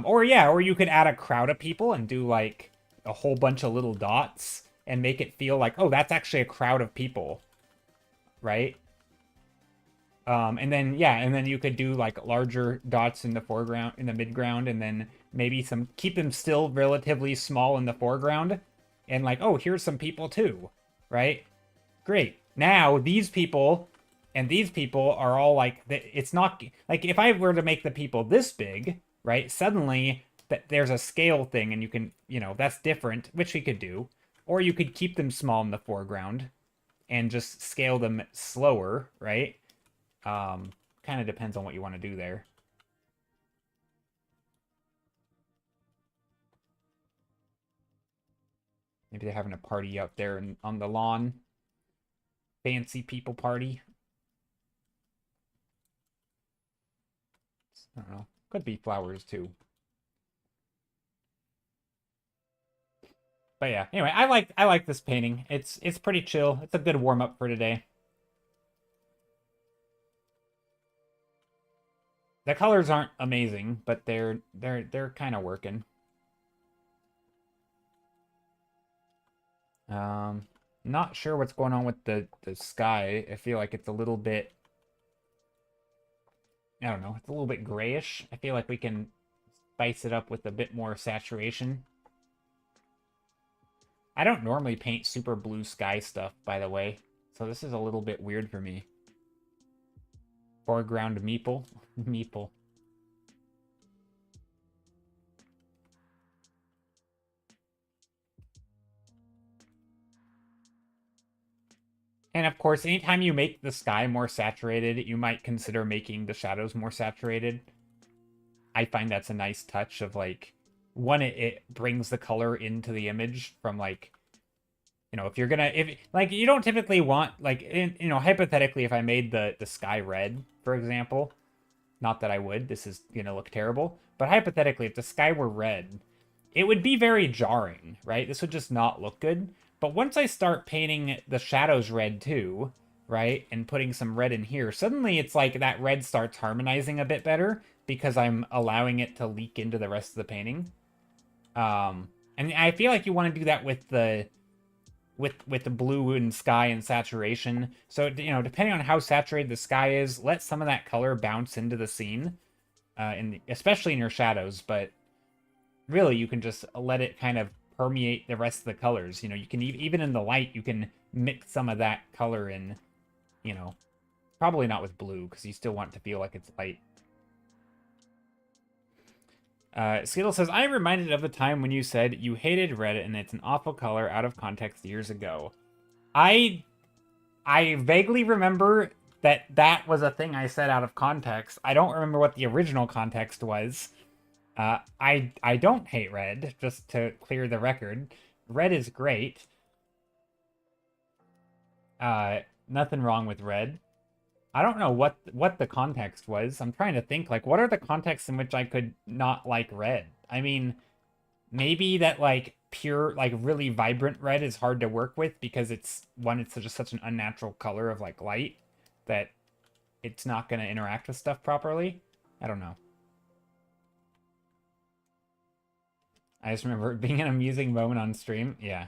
Or you could add a crowd of people and do like a whole bunch of little dots and make it feel like, oh, that's actually a crowd of people, right? And then, yeah, and then you could do like larger dots in the foreground, in the midground, and then maybe keep them still relatively small in the foreground. And like, oh, here's some people too, right? Great. Now these people and these people are all like, it's not like if I were to make the people this big, right? Suddenly there's a scale thing and you can, that's different, which we could do. Or you could keep them small in the foreground and just scale them slower, right? Kind of depends on what you want to do there. Maybe they're having a party out there on the lawn. Fancy people party. I don't know. Could be flowers too. But yeah, anyway, I like this painting. It's pretty chill. It's a good warm up for today. The colors aren't amazing, but they're kind of working. Not sure what's going on with the sky. I feel like it's a little bit, I don't know, it's a little bit grayish. I feel like we can spice it up with a bit more saturation. I don't normally paint super blue sky stuff, by the way, so this is a little bit weird for me. Foreground meeple. Meeple. And of course, anytime you make the sky more saturated, you might consider making the shadows more saturated. I find that's a nice touch of like, one, it brings the color into the image from like, if you're gonna, if like, you don't typically want like, hypothetically, if I made the sky red, for example, not that I would, this is gonna look terrible, but hypothetically, if the sky were red, it would be very jarring, right? This would just not look good. But once I start painting the shadows red too, right, and putting some red in here, suddenly it's like that red starts harmonizing a bit better because I'm allowing it to leak into the rest of the painting. And I feel like you want to do that with the blue and sky and saturation. So, depending on how saturated the sky is, let some of that color bounce into the scene, especially in your shadows, but really you can just let it kind of permeate the rest of the colors. You can even in the light, you can mix some of that color in, probably not with blue because you still want it to feel like it's light. Skittle says, I am reminded of the time when you said you hated red and it's an awful color out of context years ago. I vaguely remember that was a thing I said out of context. I don't remember what the original context was. I don't hate red, just to clear the record. Red is great. Nothing wrong with red. I don't know what the context was. I'm trying to think, like, what are the contexts in which I could not like red? I mean, maybe that, like, pure, like, really vibrant red is hard to work with because it's just such an unnatural color of, like, light that it's not going to interact with stuff properly. I don't know. I just remember it being an amusing moment on stream. Yeah.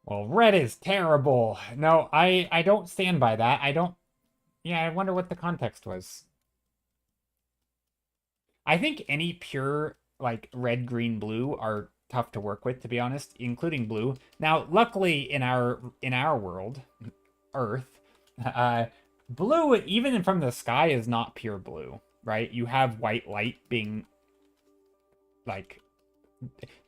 Well, red is terrible. No, I don't stand by that. I don't. Yeah, I wonder what the context was. I think any pure like red, green, blue are tough to work with, to be honest, including blue. Now, luckily in our world, Earth, blue even from the sky is not pure blue, right? You have white light being like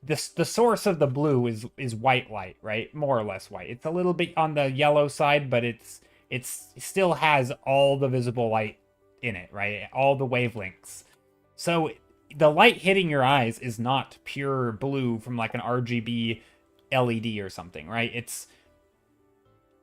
the source of the blue is white light, right? More or less white. It's a little bit on the yellow side, but it still has all the visible light in it, right? All the wavelengths. So the light hitting your eyes is not pure blue from like an RGB LED or something, right?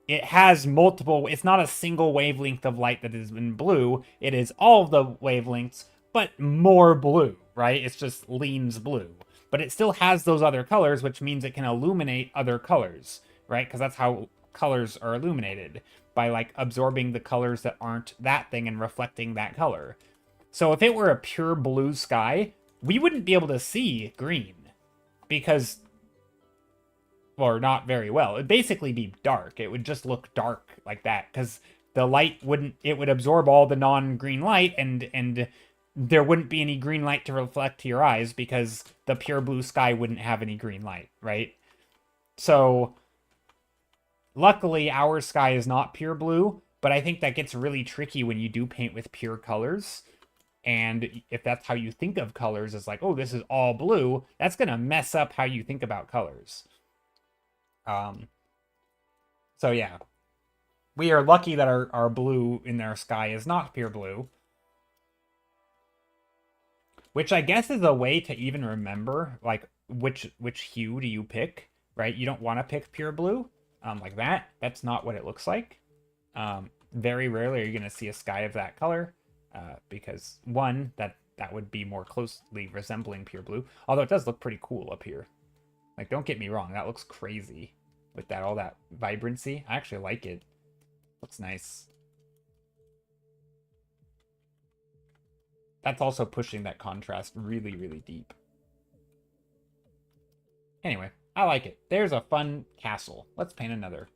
It has multiple, it's not a single wavelength of light that is in blue. It is all the wavelengths, but more blue, right? It's just leans blue. But it still has those other colors, which means it can illuminate other colors, right? Because that's how colors are illuminated, by like absorbing the colors that aren't that thing and reflecting that color. So if it were a pure blue sky, we wouldn't be able to see green because or not very well. It'd basically be dark. It would just look dark like that because the light wouldn't, it would absorb all the non-green light, and there wouldn't be any green light to reflect to your eyes because the pure blue sky wouldn't have any green light, right? So luckily our sky is not pure blue, but I think that gets really tricky when you do paint with pure colors. And if that's how you think of colors, as like, oh, this is all blue, that's gonna mess up how you think about colors. So yeah, we are lucky that our blue in our sky is not pure blue, which I guess is a way to even remember like which hue do you pick, right? You don't want to pick pure blue, like that. That's not what it looks like. Very rarely are you gonna see a sky of that color, because one, that would be more closely resembling pure blue. Although it does look pretty cool up here. Like, don't get me wrong, that looks crazy with that all that vibrancy. I actually like it. Looks nice. That's also pushing that contrast really, really deep. Anyway, I like it. There's a fun castle. Let's paint another.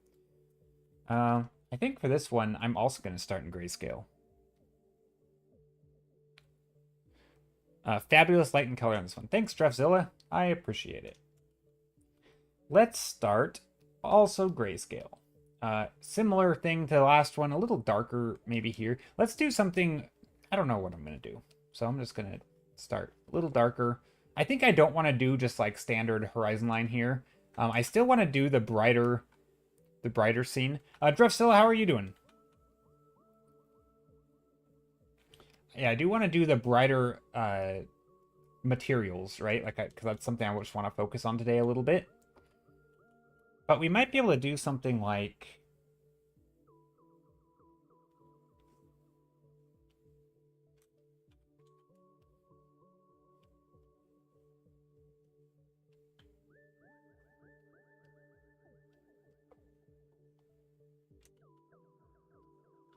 I think for this one, I'm also going to start in grayscale. Fabulous light and color on this one. Thanks, Drefzilla. I appreciate it. Let's start also grayscale. Similar thing to the last one, a little darker maybe here. Let's do something, I don't know what I'm going to do. So I'm just going to start a little darker. I think I don't want to do just like standard horizon line here. I still want to do the brighter scene. Drefzilla, how are you doing? Yeah, I do want to do the brighter materials, right? Like, because that's something I just want to focus on today a little bit. But we might be able to do something like...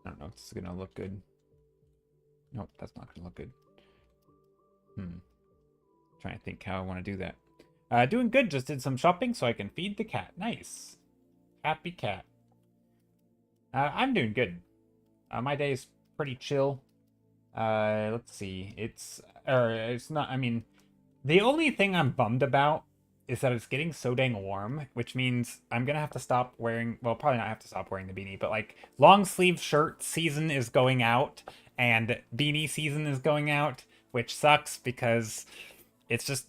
I don't know if this is going to look good. Nope, that's not going to look good. Trying to think how I want to do that. Doing good. Just did some shopping so I can feed the cat. Nice. Happy cat. I'm doing good. My day is pretty chill. Let's see. It's not, I mean, the only thing I'm bummed about is that it's getting so dang warm, which means I'm gonna have to stop wearing, well, probably not have to stop wearing the beanie, but like long sleeve shirt season is going out and beanie season is going out, which sucks because it's just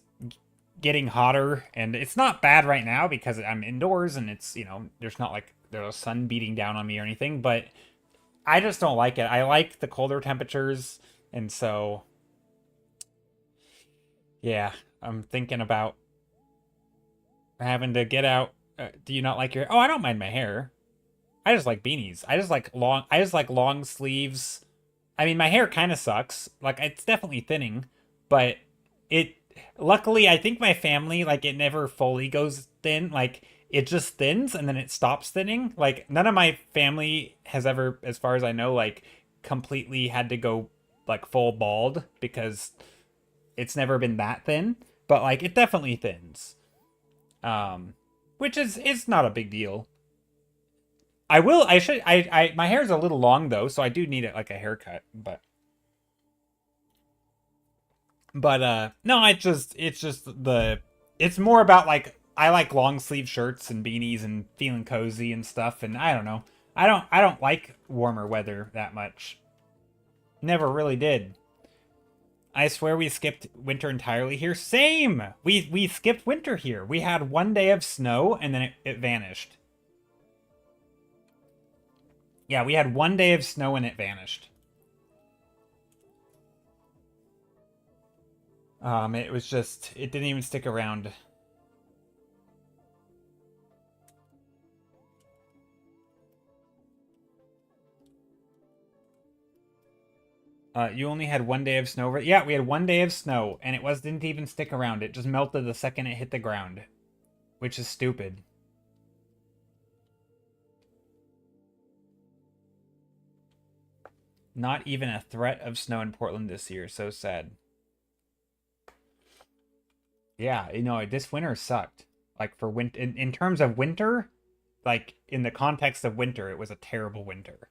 getting hotter, and it's not bad right now because I'm indoors and it's, you know, there's not like there's sun beating down on me or anything, but I just don't like it. I like the colder temperatures, and so yeah, I'm thinking about having to get out. Do you not like your? Oh, I don't mind my hair. I just like beanies. I just like long. I just like long sleeves. I mean, my hair kind of sucks. Like, it's definitely thinning, but it. Luckily, I think my family, like, it never fully goes thin. Like, it just thins and then it stops thinning. Like, none of my family has ever, as far as I know, like, completely had to go like full bald because it's never been that thin. But like, it definitely thins. Which is it's not a big deal. My hair is a little long though, so I do need it like a haircut, but no, it's more about like I like long sleeve shirts and beanies and feeling cozy and stuff, and I don't know. I don't like warmer weather that much. Never really did. I swear we skipped winter entirely here. Same! We skipped winter here. We had one day of snow and then it vanished. Yeah, we had one day of snow and it vanished. It was just, it didn't even stick around. You only had one day of snow. Yeah, we had one day of snow, and didn't even stick around. It just melted the second it hit the ground, which is stupid. Not even a threat of snow in Portland this year. So sad. Yeah, you know, this winter sucked. Like for winter, in terms of winter, like in the context of winter, it was a terrible winter.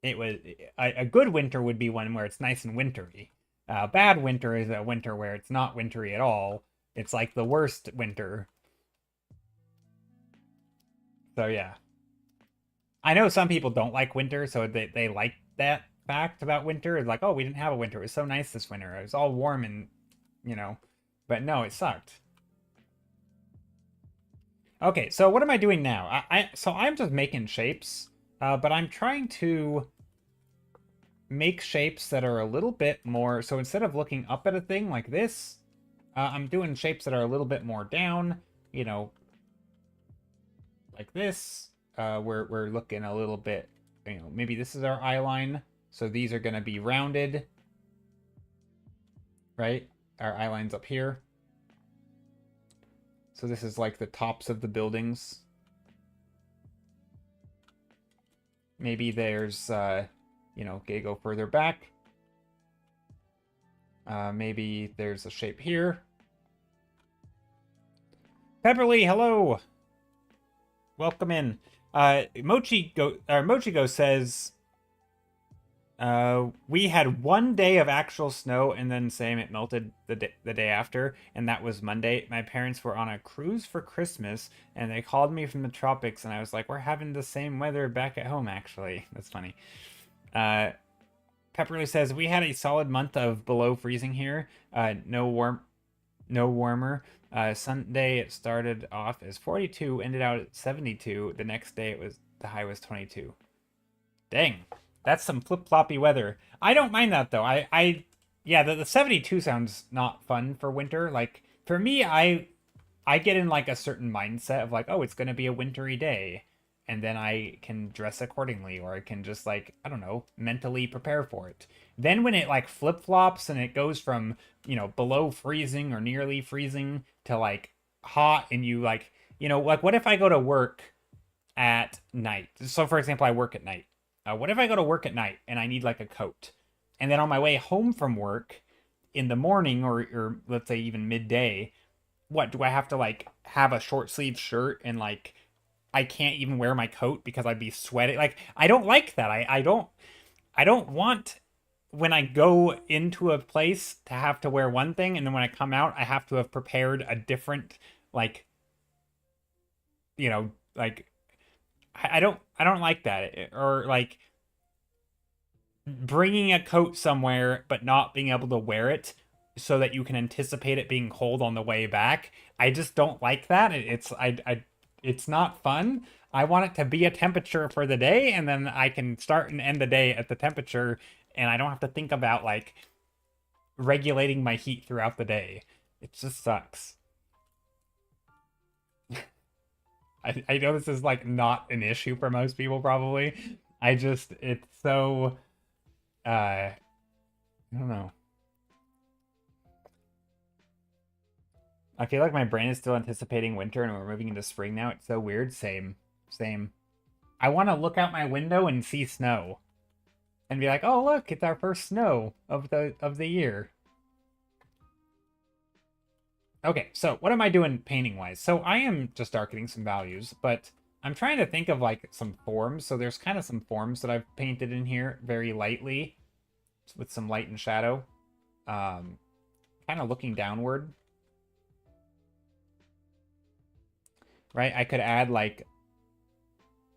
It was a good winter would be one where it's nice and wintry. A bad winter is a winter where it's not wintry at all. It's like the worst winter. So yeah. I know some people don't like winter, so they like that fact about winter. It's like, oh, we didn't have a winter. It was so nice this winter. It was all warm and, you know, but no, it sucked. Okay, so what am I doing now? So I'm just making shapes, but I'm trying to make shapes that are a little bit more. So instead of looking up at a thing like this, I'm doing shapes that are a little bit more down. You know, like this. We're looking a little bit. You know, maybe this is our eye line. So these are going to be rounded, right? Our eye line's up here. So this is like the tops of the buildings. Maybe there's, you know, go further back. Maybe there's a shape here. Pepperly, hello. Welcome in. Mochigo says, we had 1 day of actual snow and then same it melted the day after, and that was Monday. My parents were on a cruise for Christmas and they called me from the tropics and I was like, we're having the same weather back at home actually. That's funny. Pepperly says, we had a solid month of below freezing here. No warmer. Sunday it started off as 42, ended out at 72. The next day the high was 22. Dang. That's some flip-floppy weather. I don't mind that though. Yeah, the 72 sounds not fun for winter. Like for me, I get in like a certain mindset of like, oh, it's gonna be a wintry day, and then I can dress accordingly, or I can just like, I don't know, mentally prepare for it. Then when it like flip-flops and it goes from, you know, below freezing or nearly freezing to like hot, and you like, you know, like what if I go to work at night? So for example, I work at night. What if I go to work at night and I need like a coat? And then on my way home from work in the morning, or let's say even midday, what do I have to like have a short sleeve shirt and like I can't even wear my coat because I'd be sweating? Like I don't like that. I don't want when I go into a place to have to wear one thing and then when I come out I have to have prepared a different like, you know, like I don't like that. Or like bringing a coat somewhere but not being able to wear it so that you can anticipate it being cold on the way back. I just don't like that. It's not fun. I want it to be a temperature for the day and then I can start and end the day at the temperature and I don't have to think about like regulating my heat throughout the day. It just sucks. I know this is like not an issue for most people probably. It's so I don't know. I feel like my brain is still anticipating winter and we're moving into spring now. It's so weird. Same. Same. I want to look out my window and see snow and be like, "Oh, look, it's our first snow of the year." Okay, so what am I doing painting wise? So I am just darkening some values, but I'm trying to think of like some forms. So there's kind of some forms that I've painted in here very lightly with some light and shadow. Kind of looking downward. Right? I could add like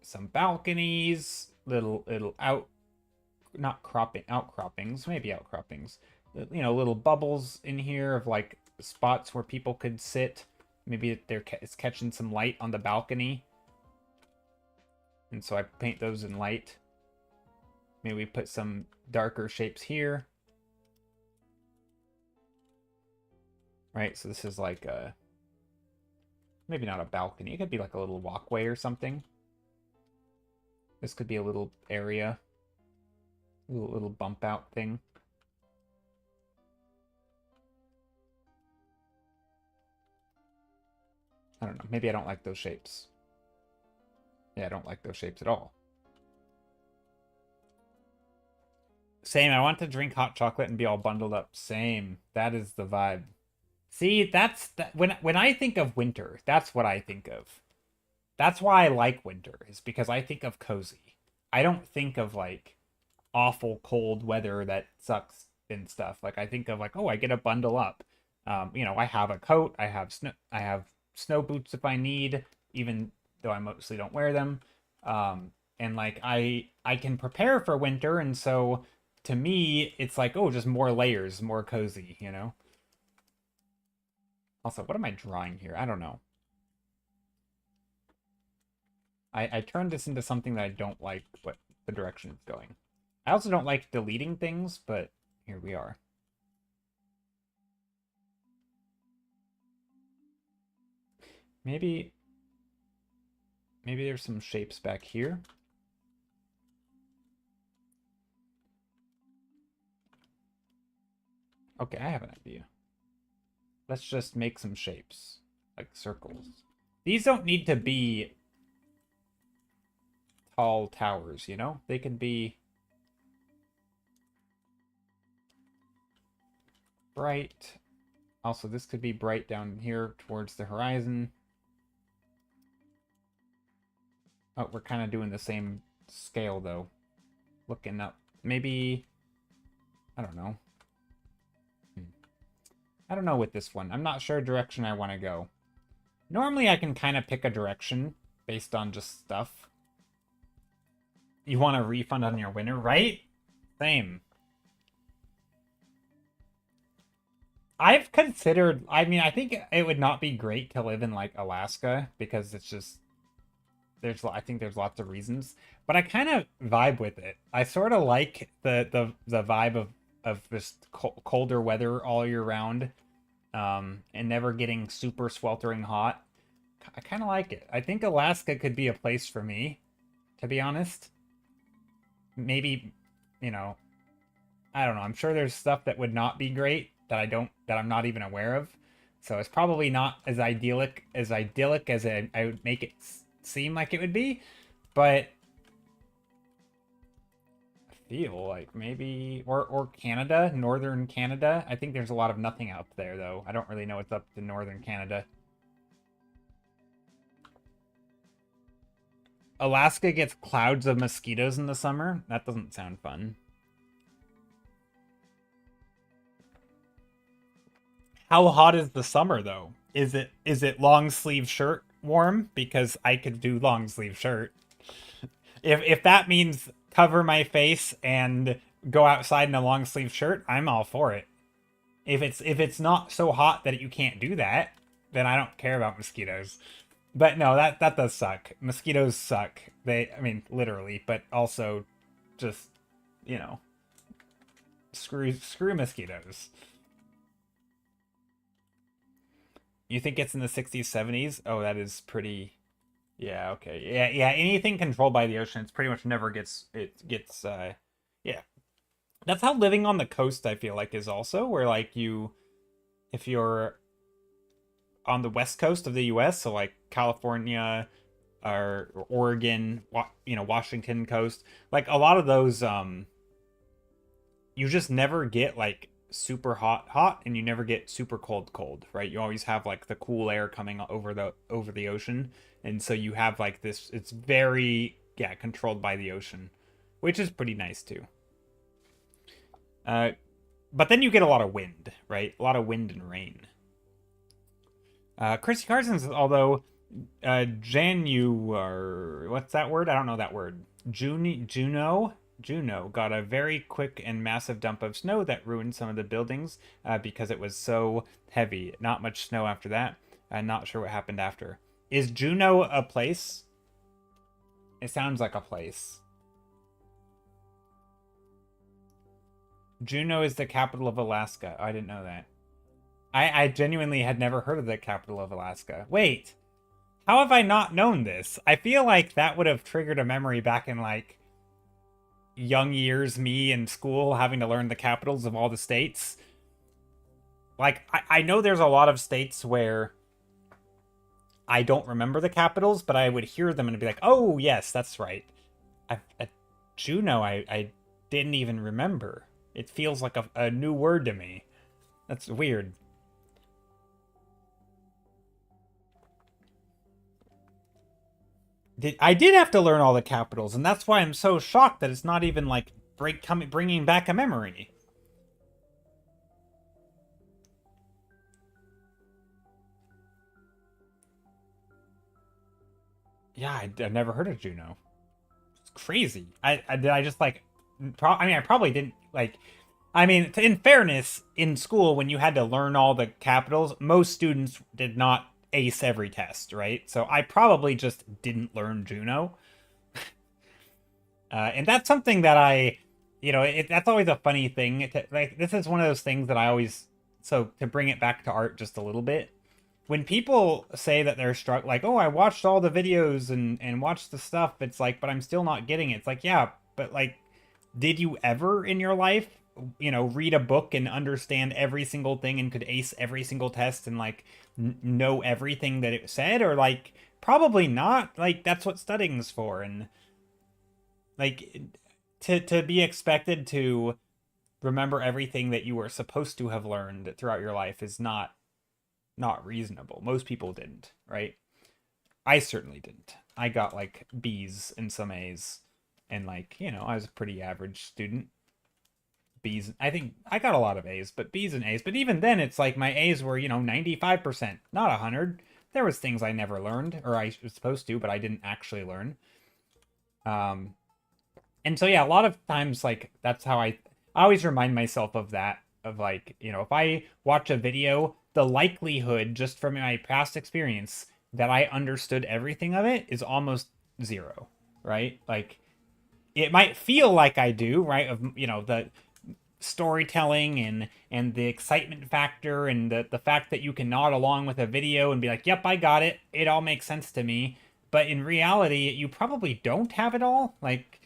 some balconies, little outcroppings, maybe outcroppings. You know, little bubbles in here of like spots where people could sit. Maybe it's catching some light on the balcony. And so I paint those in light. Maybe we put some darker shapes here. Right, so this is like a, maybe not a balcony. It could be like a little walkway or something. This could be a little area. Little bump out thing. I don't know. Maybe I don't like those shapes. Yeah, I don't like those shapes at all. Same. I want to drink hot chocolate and be all bundled up. Same. That is the vibe. See, that's when I think of winter, that's what I think of. That's why I like winter, is because I think of cozy. I don't think of like awful cold weather that sucks and stuff. Like I think of like, oh, I get a bundle up. I have a coat, I have snow boots if I need, even though I mostly don't wear them. And like I can prepare for winter, and so to me, it's like, oh, just more layers, more cozy. Also, what am I drawing here? I don't know. I turned this into something that I don't like what the direction it's going. I also don't like deleting things, but here we are. Maybe there's some shapes back here. Okay, I have an idea. Let's just make some shapes, like circles. These don't need to be tall towers. They can be bright. Also, this could be bright down here towards the horizon. Oh, we're kind of doing the same scale, though. Looking up. Maybe... I don't know. I don't know with this one. I'm not sure direction I want to go. Normally, I can kind of pick a direction based on just stuff. You want a refund on your winner, right? Same. I've considered, I mean, I think it would not be great to live in like Alaska because it's just I think there's lots of reasons, but I kind of vibe with it. I sort of like the vibe of just colder weather all year round, and never getting super sweltering hot. I kind of like it. I think Alaska could be a place for me, to be honest. Maybe, you know, I don't know. I'm sure there's stuff that would not be great that I'm not even aware of. So it's probably not as idyllic as I would make it seem like it would be, but I feel like maybe or Canada, northern Canada. I think there's a lot of nothing up there though. I don't really know what's up to northern Canada. Alaska gets clouds of mosquitoes in the summer. That doesn't sound fun. How hot is the summer though? Is it long sleeve shirt warm? Because I could do long sleeve shirt. If that means cover my face and go outside in a long sleeve shirt, I'm all for it. If it's not so hot that you can't do that, then I don't care about mosquitoes. But no, that does suck. Mosquitoes suck. I mean, literally, but also just, you know, screw mosquitoes. You think it's in the 60s, 70s? Oh, that is pretty. Yeah, okay. Yeah. Anything controlled by the ocean, it's pretty much never gets. Yeah. That's how living on the coast I feel like is also, where like if you're on the west coast of the US, so like California or Oregon, Washington coast, like a lot of those you just never get like super hot and you never get super cold, right? You always have like the cool air coming over the ocean, and so you have like this, it's very, yeah, controlled by the ocean, which is pretty nice too. uh but then you get a lot of wind, right? A lot of wind and rain. Chrissy Carson's, although January, what's that word? I don't know that word. Juneau got a very quick and massive dump of snow that ruined some of the buildings because it was so heavy. Not much snow after that. I'm not sure what happened after. Is Juneau a place? It sounds like a place. Juneau is the capital of Alaska. I didn't know that. I genuinely had never heard of the capital of Alaska. Wait, how have I not known this? I feel like that would have triggered a memory back in like young years, me in school having to learn the capitals of all the states. Like, I know there's a lot of states where I don't remember the capitals, but I would hear them and be like, oh, yes, that's right. Juneau, I didn't even remember. It feels like a new word to me. That's weird. I did have to learn all the capitals, and that's why I'm so shocked that it's not even like bringing back a memory. Yeah, I've never heard of Juno. It's crazy. I just like. I mean, I probably didn't like. I mean, in fairness, in school when you had to learn all the capitals, most students did not ace every test, right? So I probably just didn't learn Juno. And that's something that that's always a funny thing. Like, this is one of those things that I always, so to bring it back to art just a little bit, when people say that they're struck, like, oh, I watched all the videos and watched the stuff, it's like, but I'm still not getting it. It's like, yeah, but like, did you ever in your life, read a book and understand every single thing and could ace every single test and like know everything that it said? Or like, probably not. Like, that's what studying's for. And like, to be expected to remember everything that you were supposed to have learned throughout your life is not reasonable. Most people didn't, right? I certainly didn't. I got like B's and some A's, and like, I was a pretty average student. B's, I think I got a lot of A's, but B's and A's. But even then, it's like my A's were, 95%, not 100. There was things I never learned, or I was supposed to, but I didn't actually learn. Um, and so yeah, a lot of times like that's how I always remind myself of that, of like, if I watch a video, the likelihood just from my past experience that I understood everything of it is almost zero, right? Like, it might feel like I do, right? Of, the storytelling and the excitement factor and the fact that you can nod along with a video and be like, "Yep, I got it. It all makes sense to me." But in reality, you probably don't have it all. Like,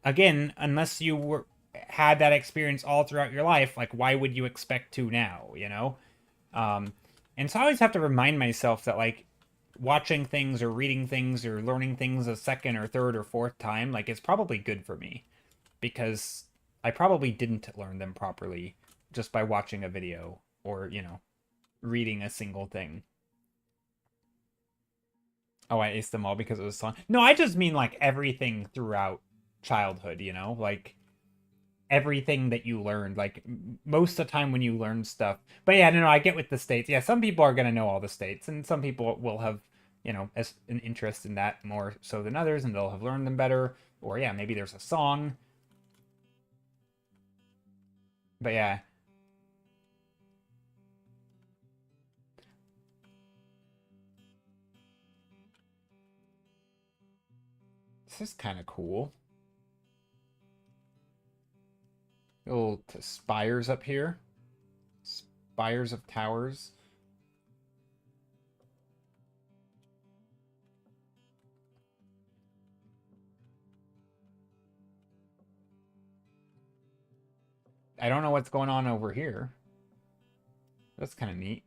again, unless you had that experience all throughout your life, like, why would you expect to now, um and so I always have to remind myself that, like, watching things or reading things or learning things a second or third or fourth time, like, it's probably good for me, because I probably didn't learn them properly just by watching a video or, reading a single thing. Oh, I aced them all because it was fun. No, I just mean like everything throughout childhood, like everything that you learned, like most of the time when you learn stuff. But yeah, no, I get with the states. Yeah, some people are going to know all the states, and some people will have, as an interest in that more so than others, and they'll have learned them better. Or yeah, maybe there's a song. But yeah, this is kind of cool. Little spires up here, spires of towers. I don't know what's going on over here. That's kind of neat.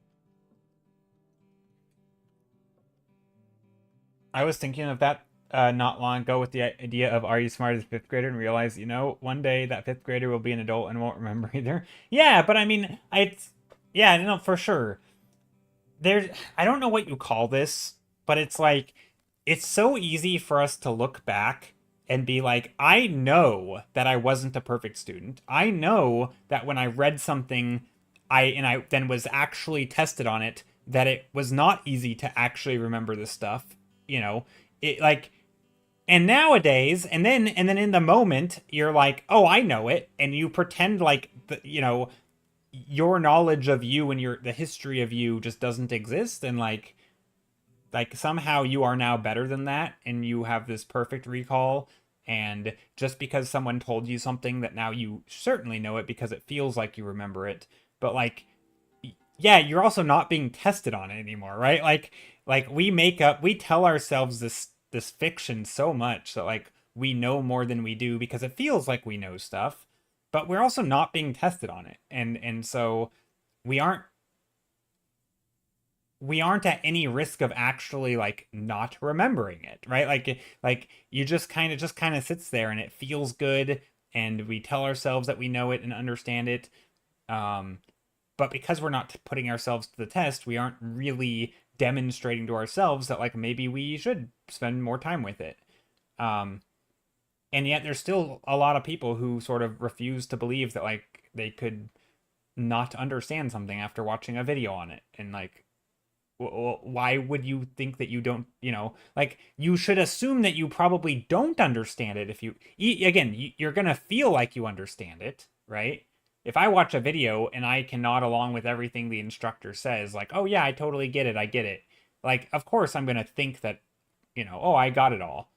I was thinking of that not long ago with the idea of, are you smart as a fifth grader, and realize, one day that fifth grader will be an adult and won't remember either. Yeah, but I mean, yeah, no, for sure. I don't know what you call this, but it's like, it's so easy for us to look back and be like, I know that I wasn't a perfect student. I know that when I read something, I then was actually tested on it, that it was not easy to actually remember this stuff. You know, it like, and nowadays, and then in the moment, you're like, oh, I know it, and you pretend like your knowledge of you and the history of you just doesn't exist, and like somehow you are now better than that, and you have this perfect recall, and just because someone told you something, that now you certainly know it because it feels like you remember it. But like, yeah, you're also not being tested on it anymore, right? Like we tell ourselves this fiction so much that like we know more than we do because it feels like we know stuff, but we're also not being tested on it. And so we aren't we aren't at any risk of actually like not remembering it, right? Like you just kind of sits there and it feels good, and we tell ourselves that we know it and understand it. um but because we're not putting ourselves to the test, we aren't really demonstrating to ourselves that like maybe we should spend more time with it. Um, and yet there's still a lot of people who sort of refuse to believe that like they could not understand something after watching a video on it. And like, why would you think that you don't, like you should assume that you probably don't understand it if you, again, you're going to feel like you understand it, right? If I watch a video and I can nod along with everything the instructor says, like, oh yeah, I totally get it, I get it. Like, of course I'm going to think that, oh, I got it all.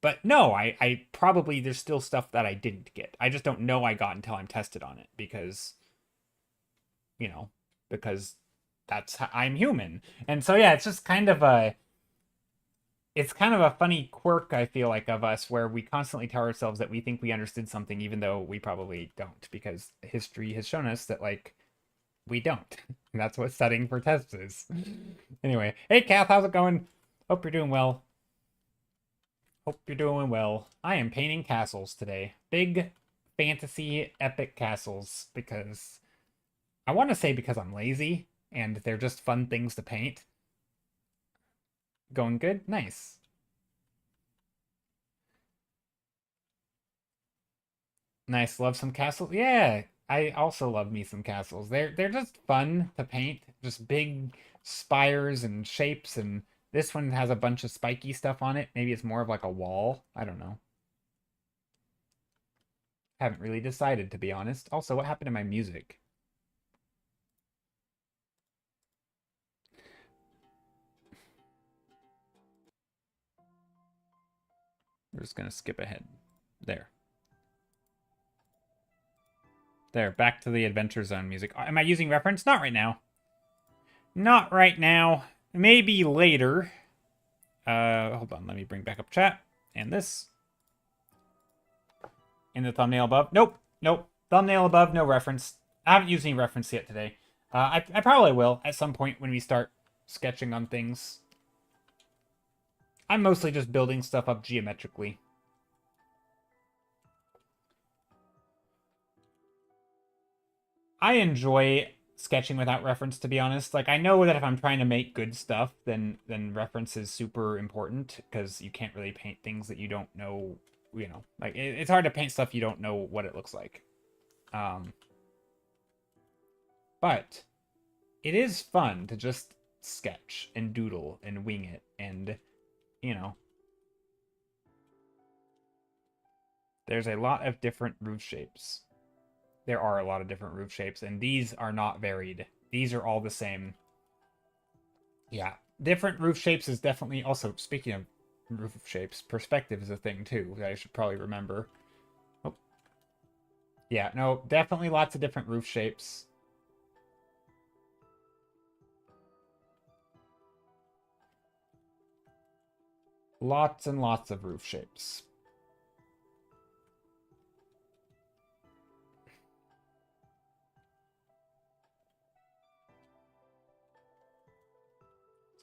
But no, I probably, there's still stuff that I didn't get. I just don't know I got until I'm tested on it because, you know, because that's how I'm human. And so yeah, it's just kind of a funny quirk, I feel like, of us where we constantly tell ourselves that we think we understood something even though we probably don't, because history has shown us that like we don't. And that's what studying for tests is. Anyway, hey Kath, how's it going? Hope you're doing well. Hope you're doing well. I am painting castles today. Big fantasy epic castles because I want to say because I'm lazy and they're just fun things to paint. Going good? Nice. Nice. Love some castles? Yeah, I also love me some castles. They're just fun to paint. Just big spires and shapes, and this one has a bunch of spiky stuff on it. Maybe it's more of like a wall. I don't know. Haven't really decided, to be honest. Also, what happened to my music? We're just gonna skip ahead. There. There, back to the Adventure Zone music. Am I using reference? Not right now. Not right now. Maybe later. Hold on, let me bring back up chat. And this. In the thumbnail above. Nope. Thumbnail above, no reference. I haven't used any reference yet today. I probably will at some point when we start sketching on things. I'm mostly just building stuff up geometrically. I enjoy sketching without reference, to be honest. Like, I know that if I'm trying to make good stuff, then reference is super important, because you can't really paint things that you don't know, Like, it's hard to paint stuff you don't know what it looks like. But it is fun to just sketch and doodle and wing it and, There's a lot of different roof shapes. There are a lot of different roof shapes, and these are not varied. These are all the same. Yeah, different roof shapes is definitely... Also, speaking of roof shapes, perspective is a thing, too, that I should probably remember. Oh. Yeah, no, definitely lots of different roof shapes. Lots and lots of roof shapes.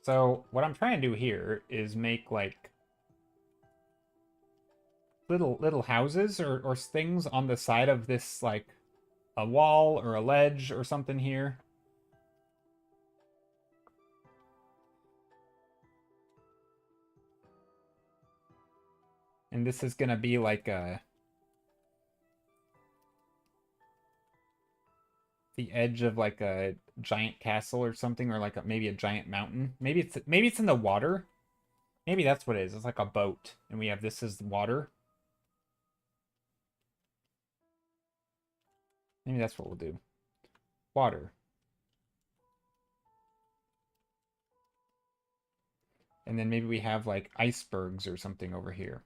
So what I'm trying to do here is make like little houses or things on the side of this, like a wall or a ledge or something here. And this is gonna be like the edge of like a giant castle or something, or like maybe a giant mountain. Maybe it's in the water. Maybe that's what it is. It's like a boat, and we have this as water. Maybe that's what we'll do. Water. And then maybe we have like icebergs or something over here.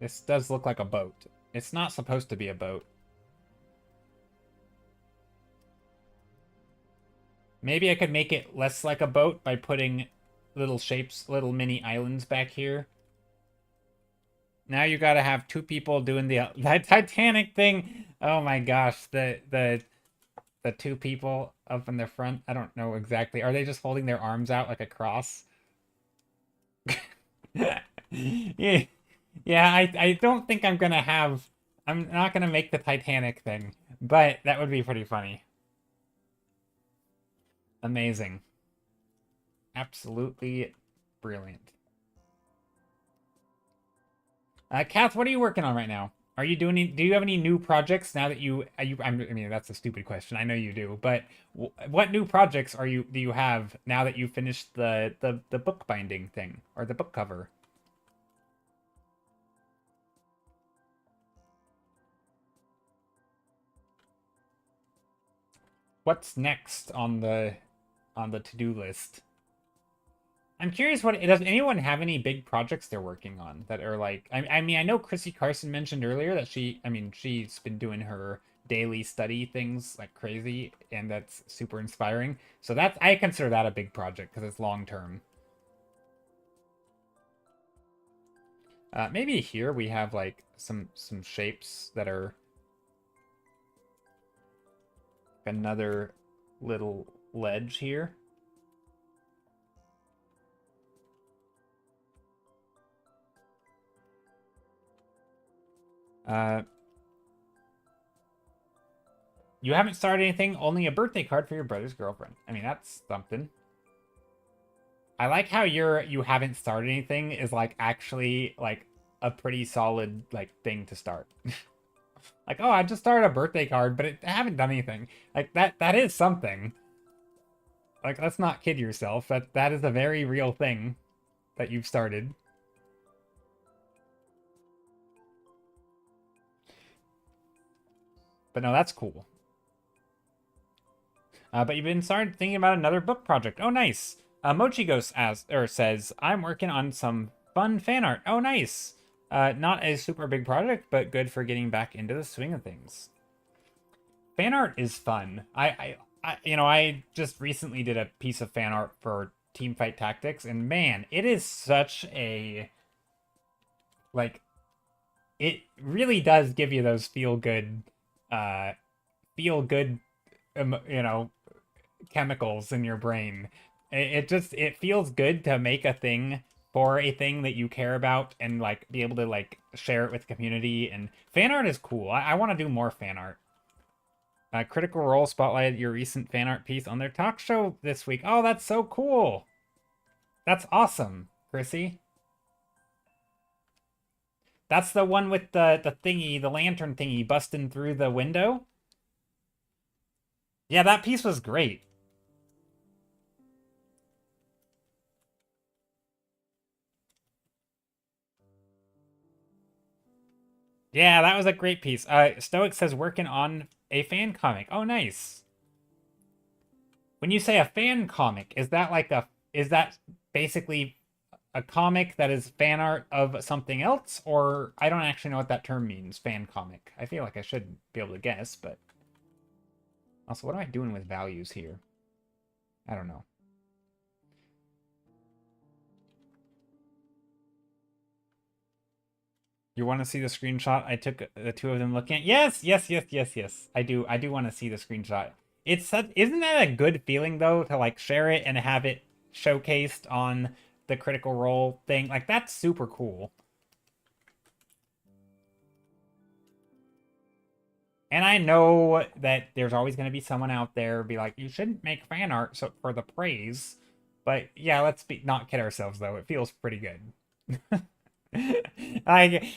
This does look like a boat. It's not supposed to be a boat. Maybe I could make it less like a boat by putting little shapes, little mini islands back here. Now you gotta have two people doing the Titanic thing. Oh my gosh, the the two people up in the front. I don't know exactly. Are they just holding their arms out like a cross? Yeah. Yeah, I don't think I'm not gonna make the Titanic thing, but that would be pretty funny. Amazing. Absolutely brilliant. Kath, what are you working on right now? Are you doing do you have any new projects now that I mean, that's a stupid question. I know you do, but what new projects do you have now that you finished the book binding thing or the book cover? What's next on the to-do list? I'm curious, what does anyone have any big projects they're working on that are like, I mean, I know Chrissy Carson mentioned earlier that she's been doing her daily study things like crazy, and that's super inspiring. So that's, I consider that a big project because it's long term. Maybe here we have like some shapes that are another little ledge here. Uh, you haven't started anything, only a birthday card for your brother's girlfriend. I mean, that's something. I like how you haven't started anything is like actually like a pretty solid like thing to start. Like, oh, I just started a birthday card, but I haven't done anything. Like that is something. Like, let's not kid yourself. That is a very real thing that you've started. But no, that's cool. But you've been started thinking about another book project. Oh, nice. Mochi Ghost says, I'm working on some fun fan art. Oh, nice. Not a super big project, but good for getting back into the swing of things. Fan art is fun. I just recently did a piece of fan art for Teamfight Tactics, and man, it is such a like it really does give you those uh feel good you know chemicals in your brain. It feels good to make a thing for a thing that you care about and like be able to like share it with the community. And fan art is cool. I want to do more fan art. Critical Role spotlighted your recent fan art piece on their talk show this week. Oh, that's so cool. That's awesome, Chrissy. That's the one with the thingy, the lantern thingy busting through the window. Yeah, that piece was great. Yeah, that was a great piece. Stoic says working on a fan comic. Oh, nice. When you say a fan comic, is that basically a comic that is fan art of something else? Or I don't actually know what that term means, fan comic. I feel like I should be able to guess, but also, what am I doing with values here? I don't know. You want to see the screenshot I took the two of them looking at? Yes, yes, yes, yes, yes. I do want to see the screenshot. Isn't that a good feeling though to like share it and have it showcased on the Critical Role thing? Like that's super cool. And I know that there's always going to be someone out there be like, you shouldn't make fan art so for the praise. But yeah, let's be not kid ourselves though. It feels pretty good. I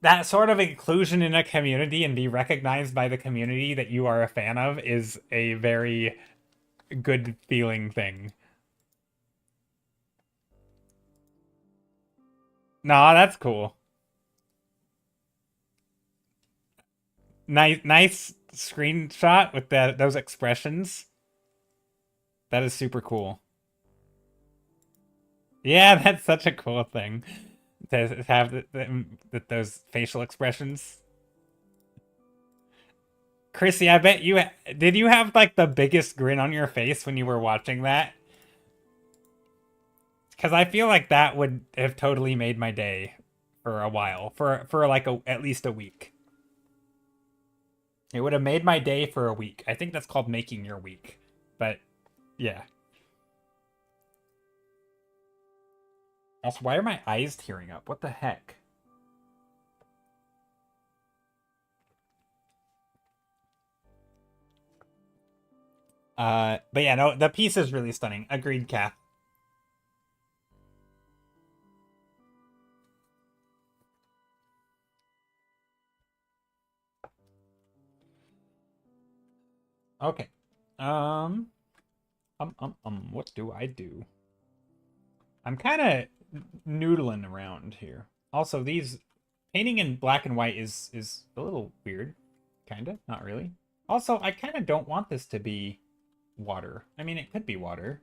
that sort of inclusion in a community and be recognized by the community that you are a fan of is a very good feeling thing. Nah, that's cool. Nice screenshot with those expressions. That is super cool. Yeah, that's such a cool thing to have those facial expressions. Chrissy, I bet did you have like the biggest grin on your face when you were watching that? Because I feel like that would have totally made my day for a while, for like at least a week. It would have made my day for a week. I think that's called making your week. But yeah. Also, why are my eyes tearing up? What the heck? But yeah, no, the piece is really stunning. Agreed, Kath. Okay. Um, what do I do? I'm kind of noodling around here. Also, these painting in black and white is a little weird. Kind of, not really. Also, I kind of don't want this to be water. I mean, it could be water.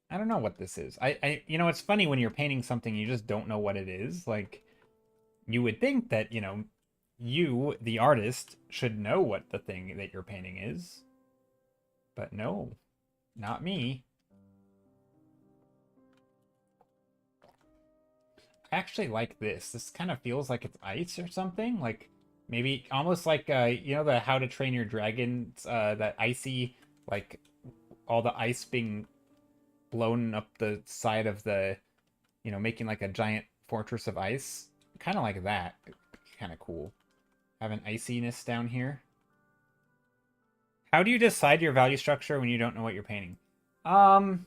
I don't know what this is. You know, it's funny when you're painting something, you just don't know what it is. Like, you would think that, you know, you, the artist, should know what the thing that you're painting is. But no, not me. I actually like this. This kind of feels like it's ice or something. Like, maybe almost like, you know, the How to Train Your Dragon, that icy, like, all the ice being blown up the side of the, you know, making like a giant fortress of ice. Kind of like that. Kind of cool. Have an iciness down here. How do you decide your value structure when you don't know what you're painting? Um,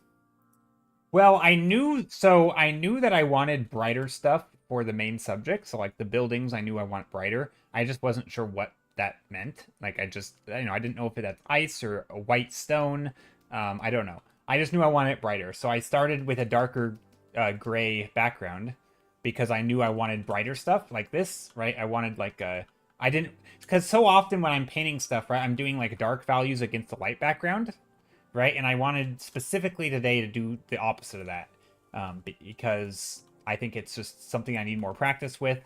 well, I knew that I wanted brighter stuff for the main subject. So like the buildings, I knew I want brighter. I just wasn't sure what that meant. Like I just, you know, I didn't know if that's ice or a white stone. I don't know. I just knew I wanted it brighter. So I started with a darker gray background because I knew I wanted brighter stuff like this, right? I wanted like a, I didn't, because so often when I'm painting stuff, right, I'm doing like dark values against the light background, right? And I wanted specifically today to do the opposite of that, because I think it's just something I need more practice with.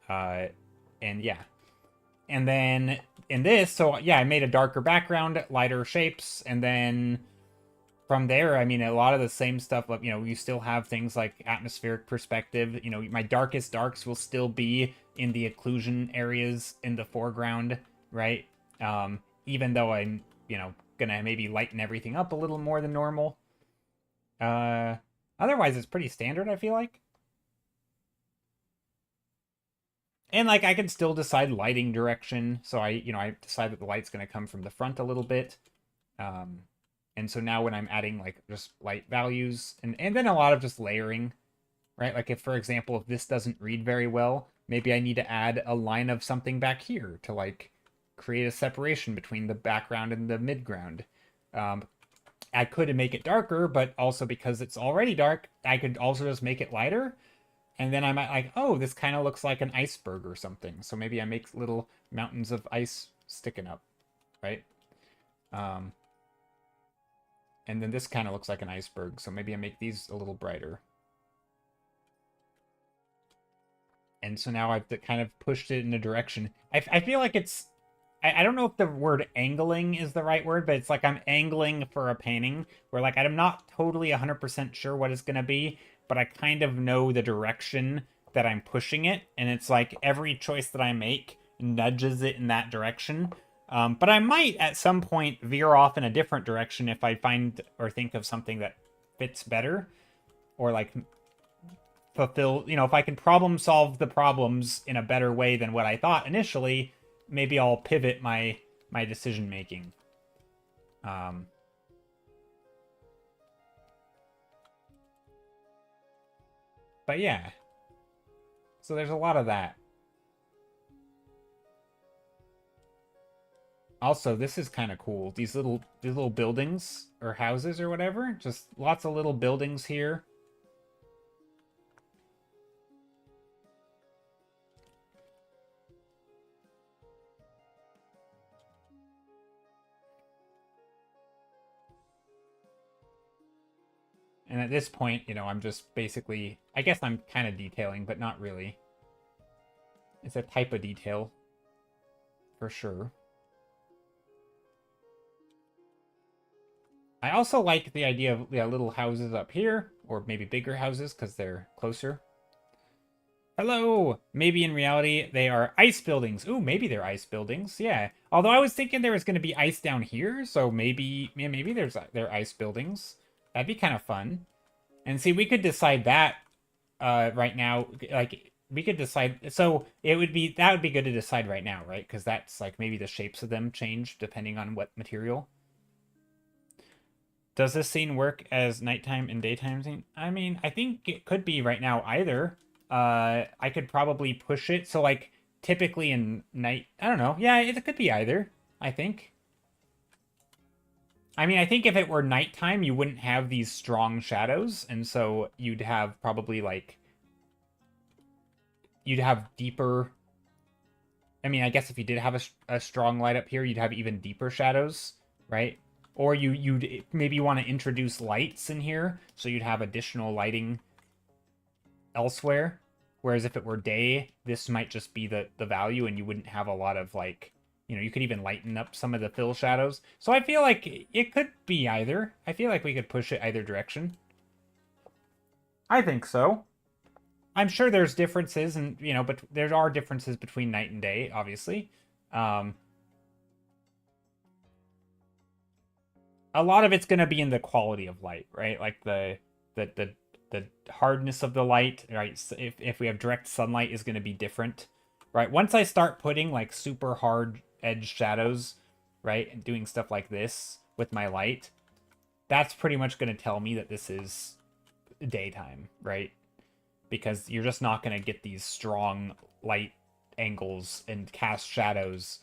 Uh, and yeah. And then in this, so yeah, I made a darker background, lighter shapes, and then from there, I mean, a lot of the same stuff, you know, you still have things like atmospheric perspective. You know, my darkest darks will still be in the occlusion areas in the foreground, right? Even though I'm, you know, gonna maybe lighten everything up a little more than normal. Uh, Otherwise, it's pretty standard, I feel like. And like I can still decide lighting direction. So you know, I decide that the light's gonna come from the front a little bit. Um, and so now when I'm adding like just light values and then a lot of just layering, right? Like if, for example, if this doesn't read very well, maybe I need to add a line of something back here to like create a separation between the background and the midground. Um, I could make it darker, but also because it's already dark, I could also just make it lighter. And then I might like, oh, this kind of looks like an iceberg or something. So maybe I make little mountains of ice sticking up, right? Um, and then this kind of looks like an iceberg. So maybe I make these a little brighter. And so now I've kind of pushed it in a direction. I feel like it's, I don't know if the word angling is the right word, but it's like I'm angling for a painting where like I'm not totally 100% sure what it's going to be, but I kind of know the direction that I'm pushing it. And it's like every choice that I make nudges it in that direction. But I might at some point veer off in a different direction if I find or think of something that fits better or like fulfill, you know, if I can problem solve the problems in a better way than what I thought initially, maybe I'll pivot my decision making. Um, but yeah, so there's a lot of that. Also, this is kind of cool. These little buildings or houses or whatever, just lots of little buildings here. And at this point, you know, I'm just basically, I guess I'm kind of detailing, but not really. It's a type of detail for sure. I also like the idea of, yeah, little houses up here, or maybe bigger houses because they're closer. Hello! Maybe in reality they are ice buildings. Ooh, maybe they're ice buildings. Yeah. Although I was thinking there was going to be ice down here, so maybe yeah, maybe they're ice buildings. That'd be kind of fun. And see, we could decide that right now. Like we could decide. So it would be that would be good to decide right now, right? Because that's like maybe the shapes of them change depending on what material. Does this scene work as nighttime and daytime scene? I mean, I think it could be right now either. I could probably push it. So like typically in night, I don't know. Yeah, it could be either, I think. I mean, I think if it were nighttime, you wouldn't have these strong shadows, and so you'd have probably like you'd have deeper. I mean, I guess if you did have a strong light up here, you'd have even deeper shadows, right? Or you'd maybe want to introduce lights in here, so you'd have additional lighting elsewhere. Whereas if it were day, this might just be the value, and you wouldn't have a lot of like, you could even lighten up some of the fill shadows. So I feel like it could be either. I feel like we could push it either direction. I think so. I'm sure there's differences, and but there are differences between night and day, obviously. Um, a lot of it's going to be in the quality of light, right? Like the hardness of the light, right? So if we have direct sunlight is going to be different, right? Once I start putting like super hard edge shadows, right, and doing stuff like this with my light, that's pretty much going to tell me that this is daytime, right? Because you're just not going to get these strong light angles and cast shadows.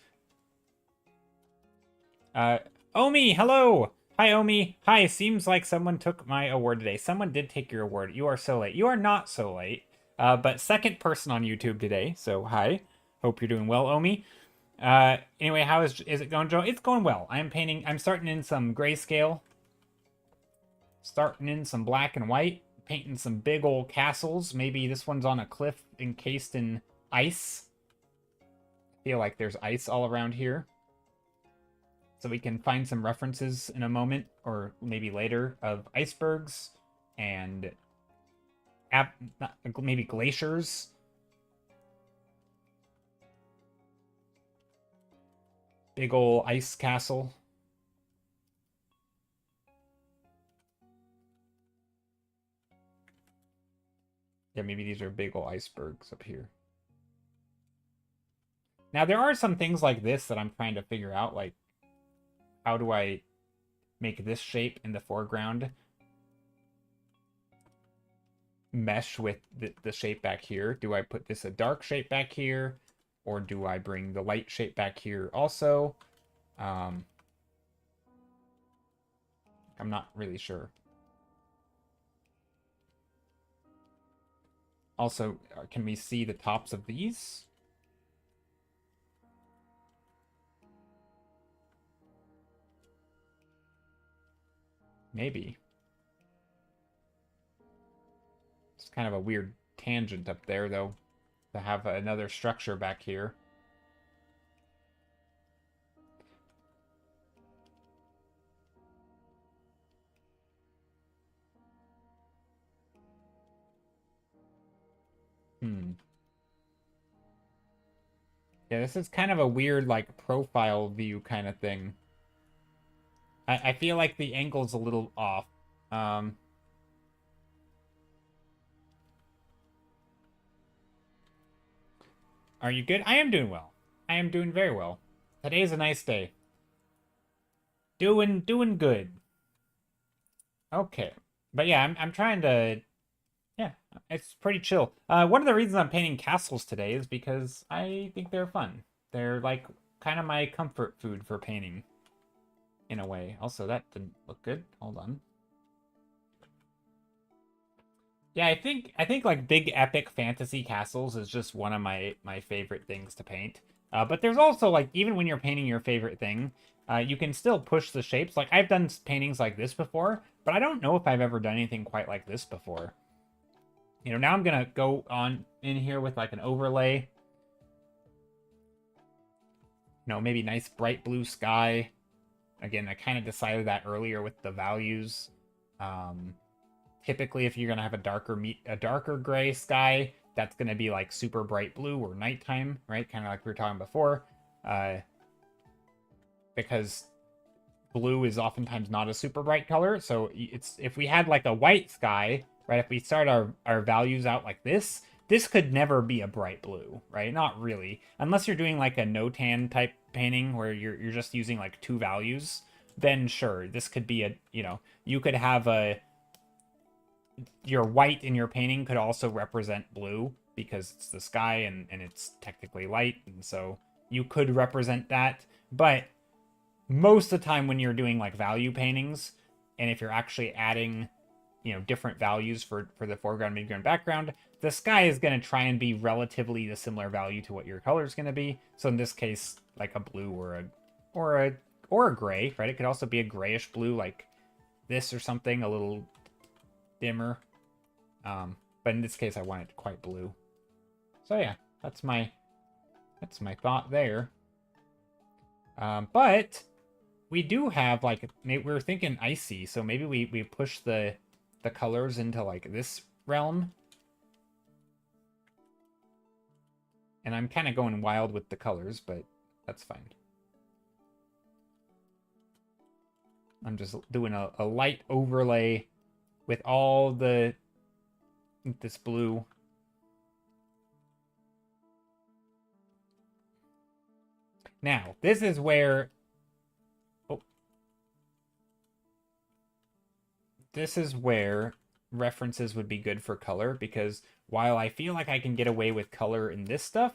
Uh, Omi, hello! Hi, Omi. Hi, seems like someone took my award today. Someone did take your award. You are so late. You are not so late. But second person on YouTube today, so hi. Hope you're doing well, Omi. Anyway, how is it going, Joe? It's going well. I'm starting in some grayscale. Starting in some black and white. Painting some big old castles. Maybe this one's on a cliff encased in ice. I feel like there's ice all around here. So we can find some references in a moment, or maybe later, of icebergs and maybe glaciers. Big ol' ice castle. Yeah, maybe these are big ol' icebergs up here. Now, there are some things like this that I'm trying to figure out, like, how do I make this shape in the foreground mesh with the shape back here? Do I put this a dark shape back here? Or do I bring the light shape back here also? I'm not really sure. Also, can we see the tops of these? Maybe. It's kind of a weird tangent up there, though, to have another structure back here. Hmm. Yeah, this is kind of a weird, like, profile view kind of thing. I feel like the angle's a little off. Um, are you good? I am doing well. I am doing very well. Today's a nice day. Doing good. Okay. But yeah, I'm trying to yeah, it's pretty chill. One of the reasons I'm painting castles today is because I think they're fun. They're like kind of my comfort food for painting in a way. Also, that didn't look good. Hold on. Yeah, I think like big epic fantasy castles is just one of my favorite things to paint. But there's also like even when you're painting your favorite thing, you can still push the shapes. Like I've done paintings like this before, but I don't know if I've ever done anything quite like this before. Now I'm gonna go on in here with like an overlay. Maybe nice bright blue sky. Again, I kind of decided that earlier with the values. Um, Typically, if you're gonna have a darker gray sky, that's going to be like super bright blue or nighttime, right? Kind of like we were talking before. Because blue is oftentimes not a super bright color. So it's, if we had like a white sky, right? If we start our values out like this could never be a bright blue, right? Not really. Unless you're doing like a no-tan type painting where you're just using like 2 values, then sure, this could be a, you know, you could have your white in your painting could also represent blue because it's the sky and it's technically light. And so you could represent that. But most of the time when you're doing like value paintings, and if you're actually adding, you know, different values for the foreground, midground, background, the sky is going to try and be relatively the similar value to what your color is going to be. So in this case, like a blue or a gray, right? It could also be a grayish blue like this or something, a little dimmer. But in this case, I want it quite blue. So yeah, that's my thought there. But we do have like, we're thinking icy, so maybe we push the colors into like this realm. And I'm kind of going wild with the colors, but that's fine. I'm just doing a light overlay with all this blue. Now, this is where... Oh. This is where references would be good for color, because while I feel like I can get away with color in this stuff,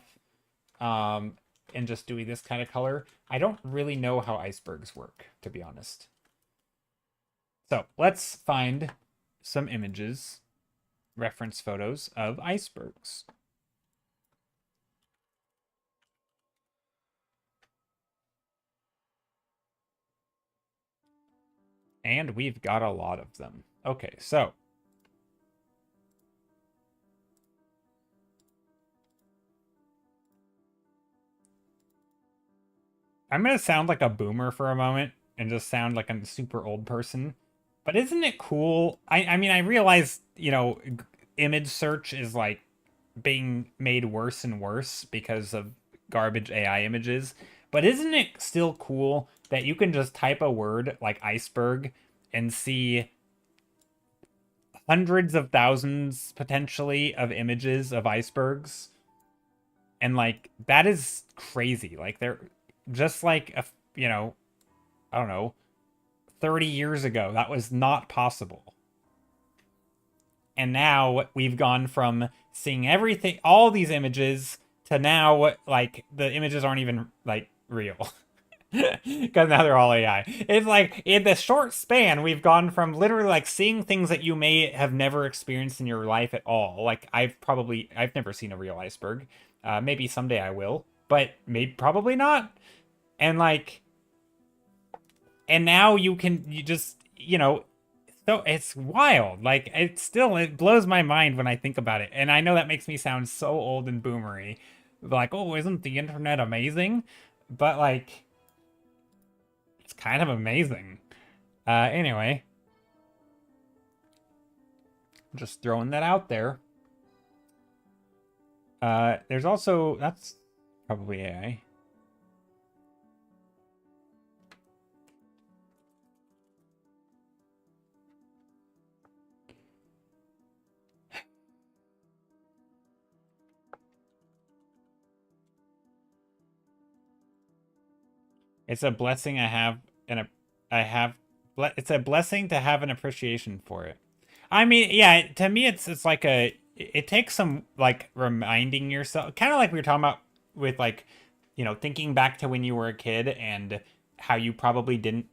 and just doing this kind of color, I don't really know how icebergs work, to be honest. So let's find some images, reference photos of icebergs. And we've got a lot of them. Okay, so I'm going to sound like a boomer for a moment and just sound like I'm a super old person. But isn't it cool? I mean, I realize, you know, image search is like being made worse and worse because of garbage AI images. But isn't it still cool that you can just type a word like iceberg and see hundreds of thousands potentially of images of icebergs? And like, that is crazy. Like, they're just like, you know, I don't know, 30 years ago, that was not possible. And now we've gone from seeing everything, all these images, to now, like, the images aren't even, like, real. Because now they're all AI. It's like, in the short span, we've gone from literally, like, seeing things that you may have never experienced in your life at all. Like, I've never seen a real iceberg. Maybe someday I will, but probably not. And, like, and now you just, you know, so it's wild. Like, it blows my mind when I think about it. And I know that makes me sound so old and boomery. Like, oh, isn't the internet amazing? But like, it's kind of amazing. Anyway, just throwing that out there. There's also, that's probably AI. It's a blessing it's a blessing to have an appreciation for it. I mean, yeah, to me it's like it takes some like reminding yourself, kind of like we were talking about with like, you know, thinking back to when you were a kid and how you probably didn't,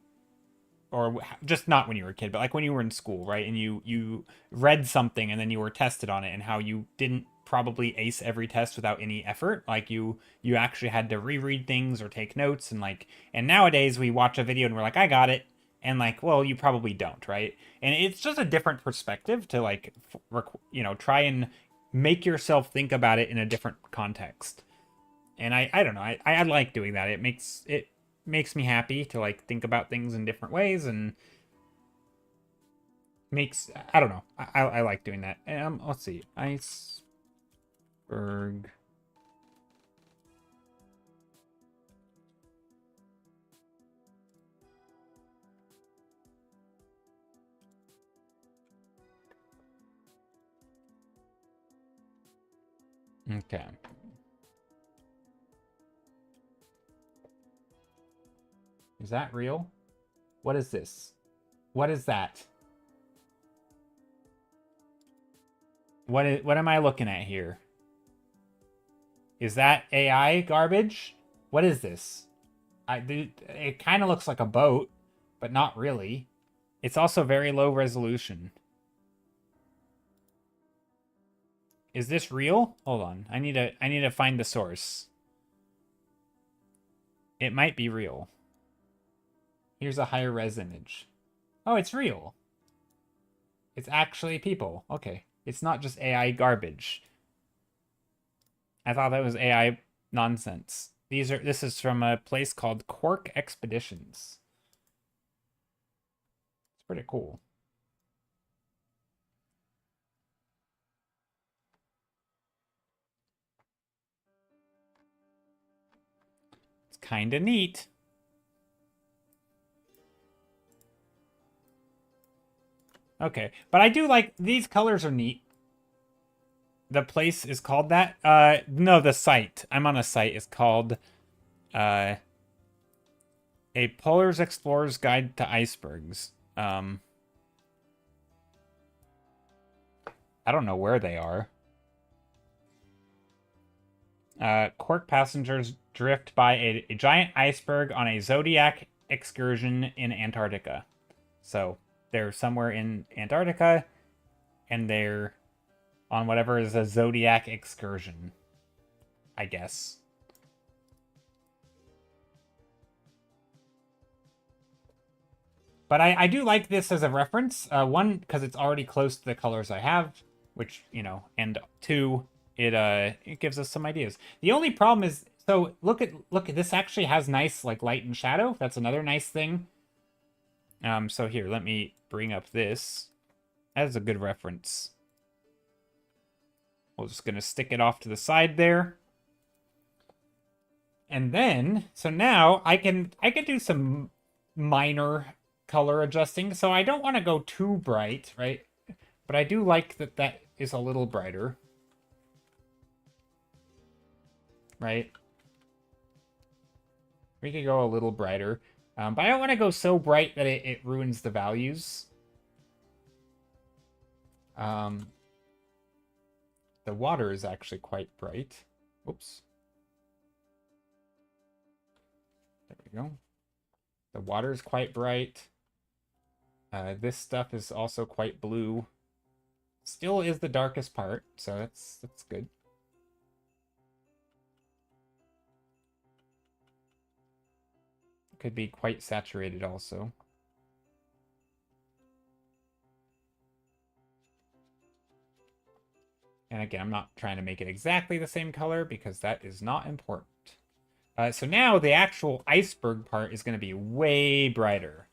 or just not when you were a kid, but like when you were in school, right? And you read something and then you were tested on it, and how you didn't probably ace every test without any effort. Like you actually had to reread things or take notes, and like, and nowadays we watch a video and we're like, I got it. And like, well, you probably don't, right? And it's just a different perspective to like, you know, try and make yourself think about it in a different context. And I don't know, I like doing that. It makes me happy to like think about things in different ways, and makes, I don't know, I like doing that. Let's see, ice iceberg. Okay. Is that real? What is this? What is that? What am I looking at here? Is that AI garbage? What is this? It kind of looks like a boat, but not really. It's also very low resolution. Is this real? Hold on. I need to find the source. It might be real. Here's a higher res image. Oh, it's real. It's actually people. Okay. It's not just AI garbage. I thought that was AI nonsense. This is from a place called Quark Expeditions. It's pretty cool. It's kind of neat. Okay, but I do like these colors are neat. The place is called that? No, the site. I'm on a site. It's called A Polar's Explorer's Guide to Icebergs. I don't know where they are. Quark passengers drift by a giant iceberg on a Zodiac excursion in Antarctica. So they're somewhere in Antarctica, and they're on whatever is a Zodiac excursion, I guess. But I do like this as a reference. One, because it's already close to the colors I have, which, you know, and two, it gives us some ideas. The only problem is, so look at this actually has nice like light and shadow. That's another nice thing. So here, let me bring up this. That is a good reference. We're just gonna stick it off to the side there. And then, so now I can do some minor color adjusting. So I don't want to go too bright, right? But I do like that that is a little brighter. Right? We could go a little brighter. But I don't want to go so bright that it ruins the values. The water is actually quite bright. Oops. There we go. The water is quite bright. This stuff is also quite blue. Still is the darkest part, so that's good. Could be quite saturated also. And again, I'm not trying to make it exactly the same color because that is not important. So now the actual iceberg part is going to be way brighter.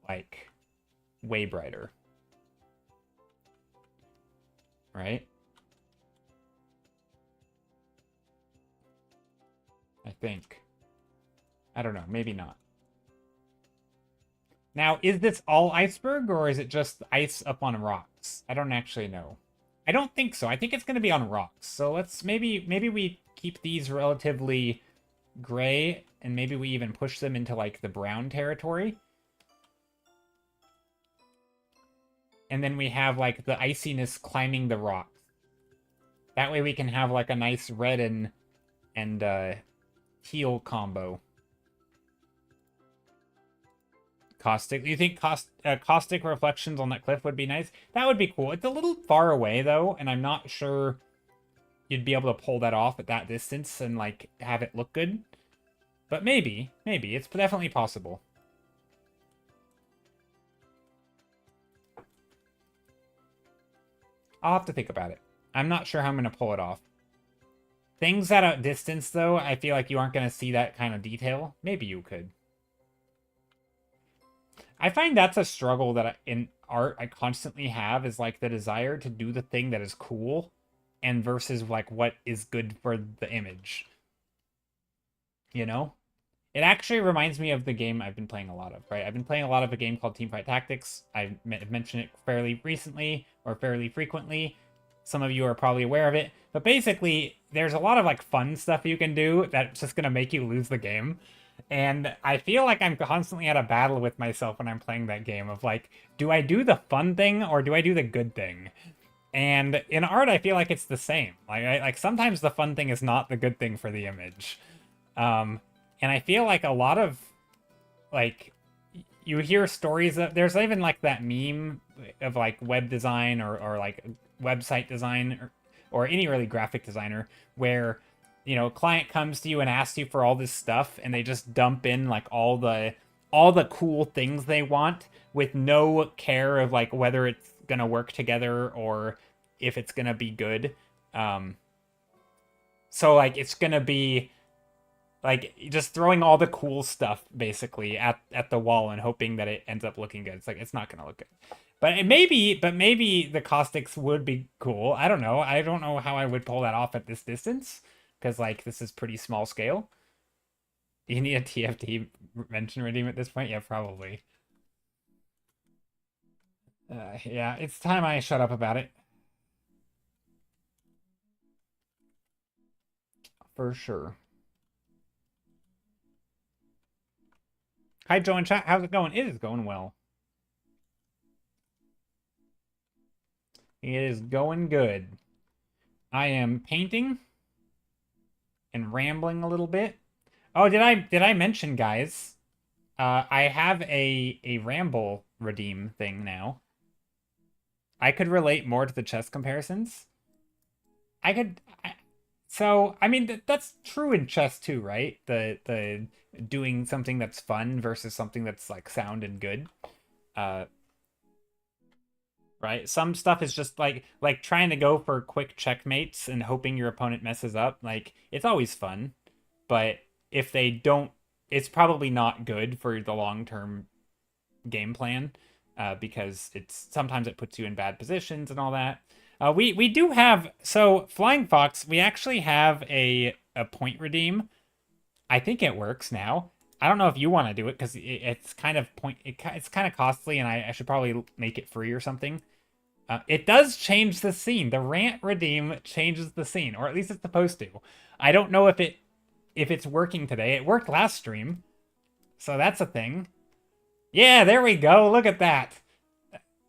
Like, way brighter. Right? I think. I don't know. Maybe not. Now, is this all iceberg or is it just ice up on rocks? I don't actually know. I don't think so. I think it's going to be on rocks. So let's maybe we keep these relatively gray and maybe we even push them into like the brown territory. And then we have like the iciness climbing the rocks. That way we can have like a nice red and teal combo. Caustic. Do you think caustic reflections on that cliff would be nice? That would be cool. It's a little far away though, and I'm not sure you'd be able to pull that off at that distance and like have it look good. But maybe it's definitely possible. I'll have to think about it. I'm not sure how I'm going to pull it off. Things at a distance though, I feel like you aren't going to see that kind of detail. Maybe you could. I find that's a struggle that in art I constantly have is like the desire to do the thing that is cool and versus like what is good for the image, you know? It actually reminds me of the game I've been playing a lot of, right? I've been playing a lot of a game called Teamfight Tactics. I've mentioned it fairly recently or fairly frequently. Some of you are probably aware of it. But basically, there's a lot of like fun stuff you can do that's just going to make you lose the game. And I feel like I'm constantly at a battle with myself when I'm playing that game of like, do I do the fun thing or do I do the good thing? And in art, I feel like it's the same. Like sometimes the fun thing is not the good thing for the image. Um, and I feel like a lot of like you hear stories of, there's even like that meme of like web design or like website design or any really graphic designer where a client comes to you and asks you for all this stuff and they just dump in like all the cool things they want with no care of like whether it's gonna work together or if it's gonna be good. So like it's gonna be like just throwing all the cool stuff basically at the wall and hoping that it ends up looking good. It's like it's not gonna look good. But maybe the caustics would be cool. I don't know. I don't know how I would pull that off at this distance because like this is pretty small scale. You need a TFT mention redeem at this point? Yeah, probably. Yeah, it's time I shut up about it. For sure. Hi, Joe and chat. How's it going? It is going well. It is going good. I am painting and rambling a little bit. Oh, did I mention, guys? I have a ramble redeem thing now. I could relate more to the chess comparisons. I could. So I mean that's true in chess too, right? The doing something that's fun versus something that's like sound and good. Uh, right? Some stuff is just like trying to go for quick checkmates and hoping your opponent messes up. Like it's always fun, but if they don't, it's probably not good for the long-term game plan because it's sometimes it puts you in bad positions and all that. We do have so Flying Fox. We actually have a point redeem. I think it works now. I don't know if you want to do it because it's kind of it's kind of costly, and I should probably make it free or something. It does change the scene. The rant redeem changes the scene, or at least it's supposed to. I don't know if it's working today. It worked last stream, so that's a thing. Yeah, there we go. Look at that.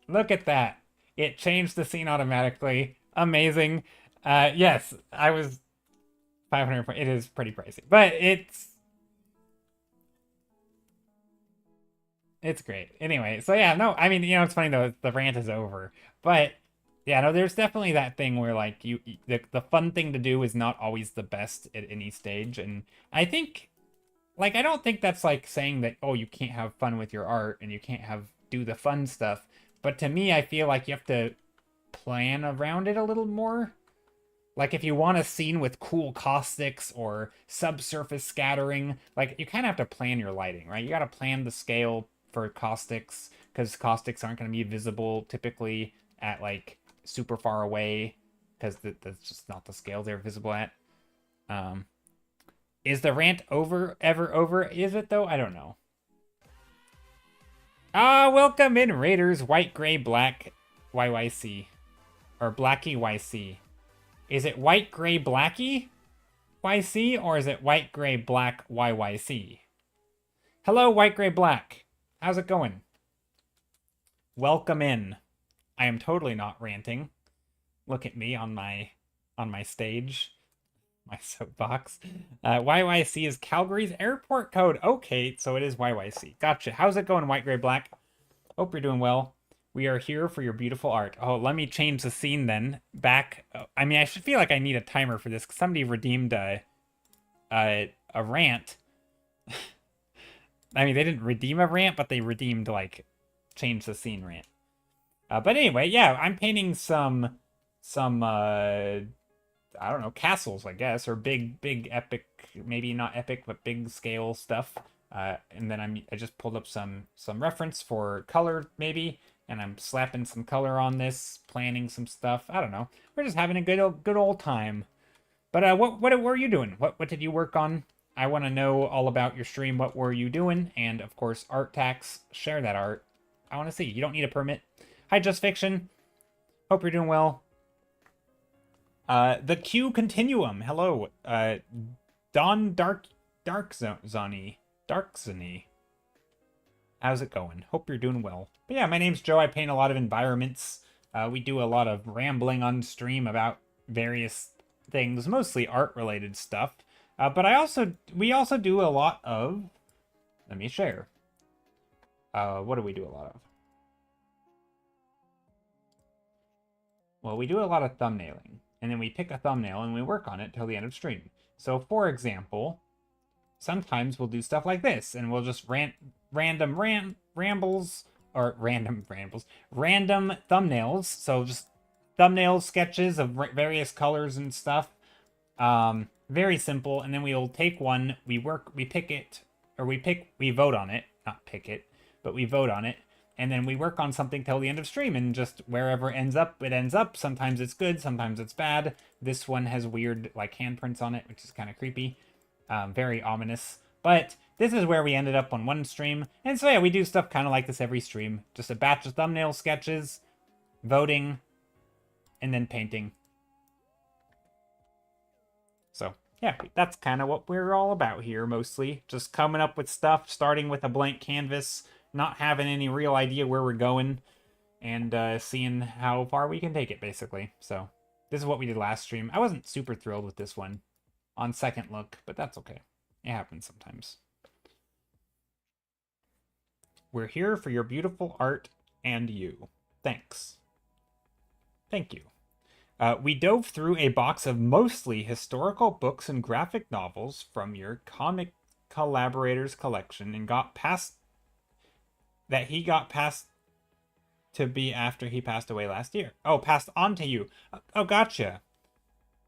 Look at that. It changed the scene automatically. Amazing. Yes, I was 500 points. It is pretty pricey, but it's great. Anyway, so yeah, no, I mean, it's funny though, the rant is over. But yeah, no, there's definitely that thing where like the fun thing to do is not always the best at any stage. And I think like I don't think that's like saying that oh, you can't have fun with your art and you can't do the fun stuff. But to me, I feel like you have to plan around it a little more. Like if you want a scene with cool caustics or subsurface scattering, like you kind of have to plan your lighting, right? You got to plan the scale for caustics because caustics aren't going to be visible typically at like super far away because that's just not the scale they're visible at. Is the rant ever over? Is it though? I don't know. Welcome in Raiders, white, gray, black, YYC. Or Blacky YC. Is it white, gray, blacky YC, or is it white, gray, black, YYC? Hello, white, gray, black. How's it going? Welcome in. I am totally not ranting. Look at me on my stage. My soapbox. YYC is Calgary's airport code. Okay, so it is YYC. Gotcha. How's it going, white, gray, black? Hope you're doing well. We are here for your beautiful art. Oh, let me change the scene then. Back. I mean, I should feel like I need a timer for this. Somebody redeemed a rant. I mean, they didn't redeem a rant, but they redeemed like change the scene rant. But anyway, yeah, I'm painting some I don't know, castles, I guess, or big epic, maybe not epic, but big scale stuff. And then I just pulled up some reference for color maybe, and I'm slapping some color on this, planning some stuff. I don't know. We're just having a good old time. But what were you doing? What did you work on? I want to know all about your stream. What were you doing? And of course, art tax. Share that art. I want to see. You don't need a permit. Hi, Just Fiction. Hope you're doing well. The Q Continuum. Hello. Don Darkzony. How's it going? Hope you're doing well. But yeah, my name's Joe. I paint a lot of environments. We do a lot of rambling on stream about various things, mostly art-related stuff. But we also do a lot of... Let me share. What do we do a lot of? Well, we do a lot of thumbnailing. And then we pick a thumbnail and we work on it till the end of stream. So, for example, sometimes we'll do stuff like this. And we'll just random thumbnails. So just thumbnail sketches of various colors and stuff. Very simple. And then we'll take one, we vote on it, not pick it, but we vote on it. And then we work on something till the end of stream, and just wherever it ends up. Sometimes it's good, sometimes it's bad. This one has weird, like, handprints on it, which is kind of creepy. Very ominous. But this is where we ended up on one stream. And so, yeah, we do stuff kind of like this every stream. Just a batch of thumbnail sketches, voting, and then painting. So, yeah, that's kind of what we're all about here, mostly. Just coming up with stuff, starting with a blank canvas, not having any real idea where we're going, and seeing how far we can take it, basically. So, this is what we did last stream. I wasn't super thrilled with this one on second look, but that's okay. It happens sometimes. We're here for your beautiful art and you. Thanks. Thank you. We dove through a box of mostly historical books and graphic novels from your Comic Collaborators collection and got past to be after he passed away last year. Oh, passed on to you. Oh, gotcha.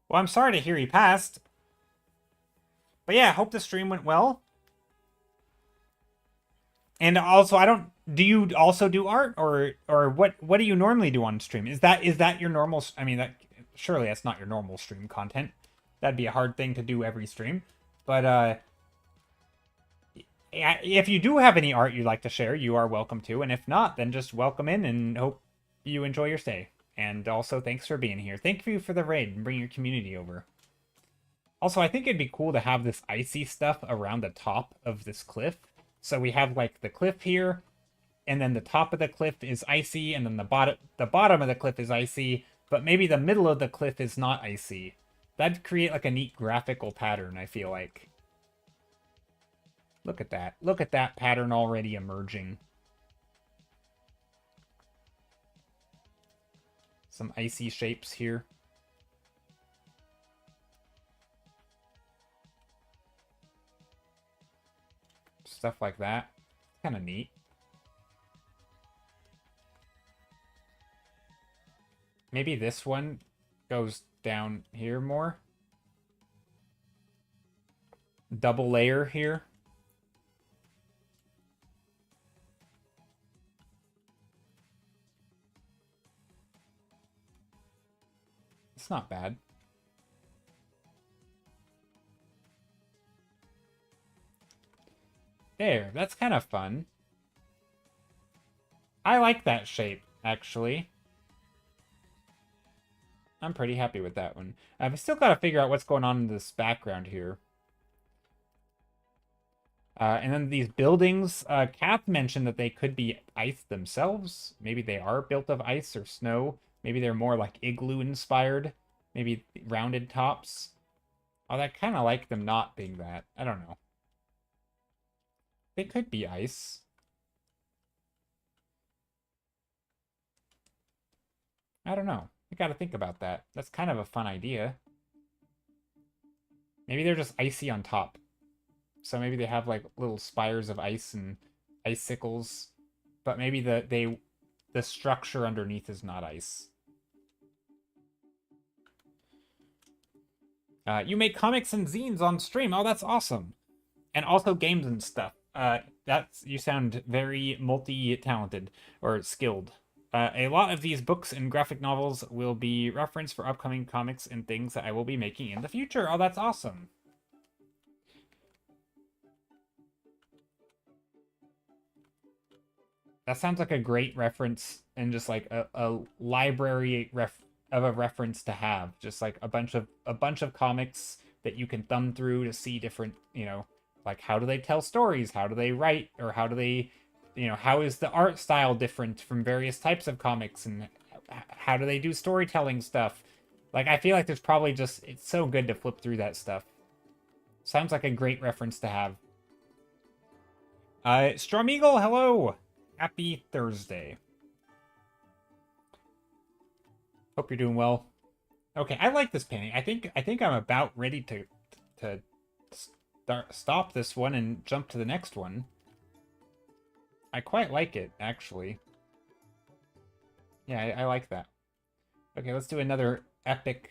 Well, I'm sorry to hear he passed. But yeah, hope the stream went well. And also, do you also do art, or what do you normally do on stream? Is that your normal? I mean, surely that's not your normal stream content. That'd be a hard thing to do every stream. But if you do have any art you'd like to share, you are welcome to. And if not, then just welcome in and hope you enjoy your stay. And also, thanks for being here. Thank you for the raid and bring your community over. Also, I think it'd be cool to have this icy stuff around the top of this cliff. So we have, like, the cliff here, and then the top of the cliff is icy, and then the bottom of the cliff is icy, but maybe the middle of the cliff is not icy. That'd create, like, a neat graphical pattern, I feel like. Look at that. Look at that pattern already emerging. Some icy shapes here. Stuff like that. Kind of neat. Maybe this one goes down here more. Double layer here. It's not bad. There, that's kind of fun. I like that shape, actually. I'm pretty happy with that one. I've still got to figure out what's going on in this background here. And then these buildings, Kath mentioned that they could be ice themselves. Maybe they are built of ice or snow. Maybe they're more like igloo inspired. Maybe rounded tops. Oh, I kind of like them not being that. I don't know. They could be ice. I don't know. I gotta think about that. That's kind of a fun idea. Maybe they're just icy on top. So maybe they have like little spires of ice and icicles. But maybe the structure underneath is not ice. You make comics and zines on stream. Oh, that's awesome. And also games and stuff. You sound very multi-talented or skilled. A lot of these books and graphic novels will be referenced for upcoming comics and things that I will be making in the future. Oh, that's awesome. That sounds like a great reference and just like a library of a reference to have. Just like a bunch of comics that you can thumb through to see different, like how do they tell stories? How do they write? Or how do they, how is the art style different from various types of comics? And how do they do storytelling stuff? Like, I feel like there's probably just, it's so good to flip through that stuff. Sounds like a great reference to have. Storm Eagle, hello! Happy Thursday. Hope you're doing well. Okay, I like this painting. I think I'm about ready to stop this one and jump to the next one. I quite like it, actually. Yeah, I like that. Okay, let's do another epic.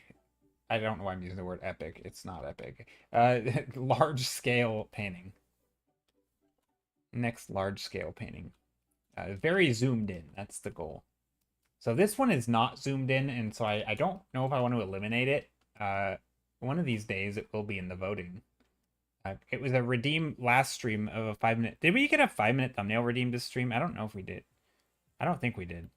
I don't know why I'm using the word epic. It's not epic. Large scale painting. Next large scale painting. Very zoomed in. That's the goal. So this one is not zoomed in, and so I don't know if I want to eliminate it. One of these days it will be in the voting. It was a redeem last stream of a 5-minute. Did we get a 5-minute thumbnail redeem this stream? I don't know if we did. I don't think we did.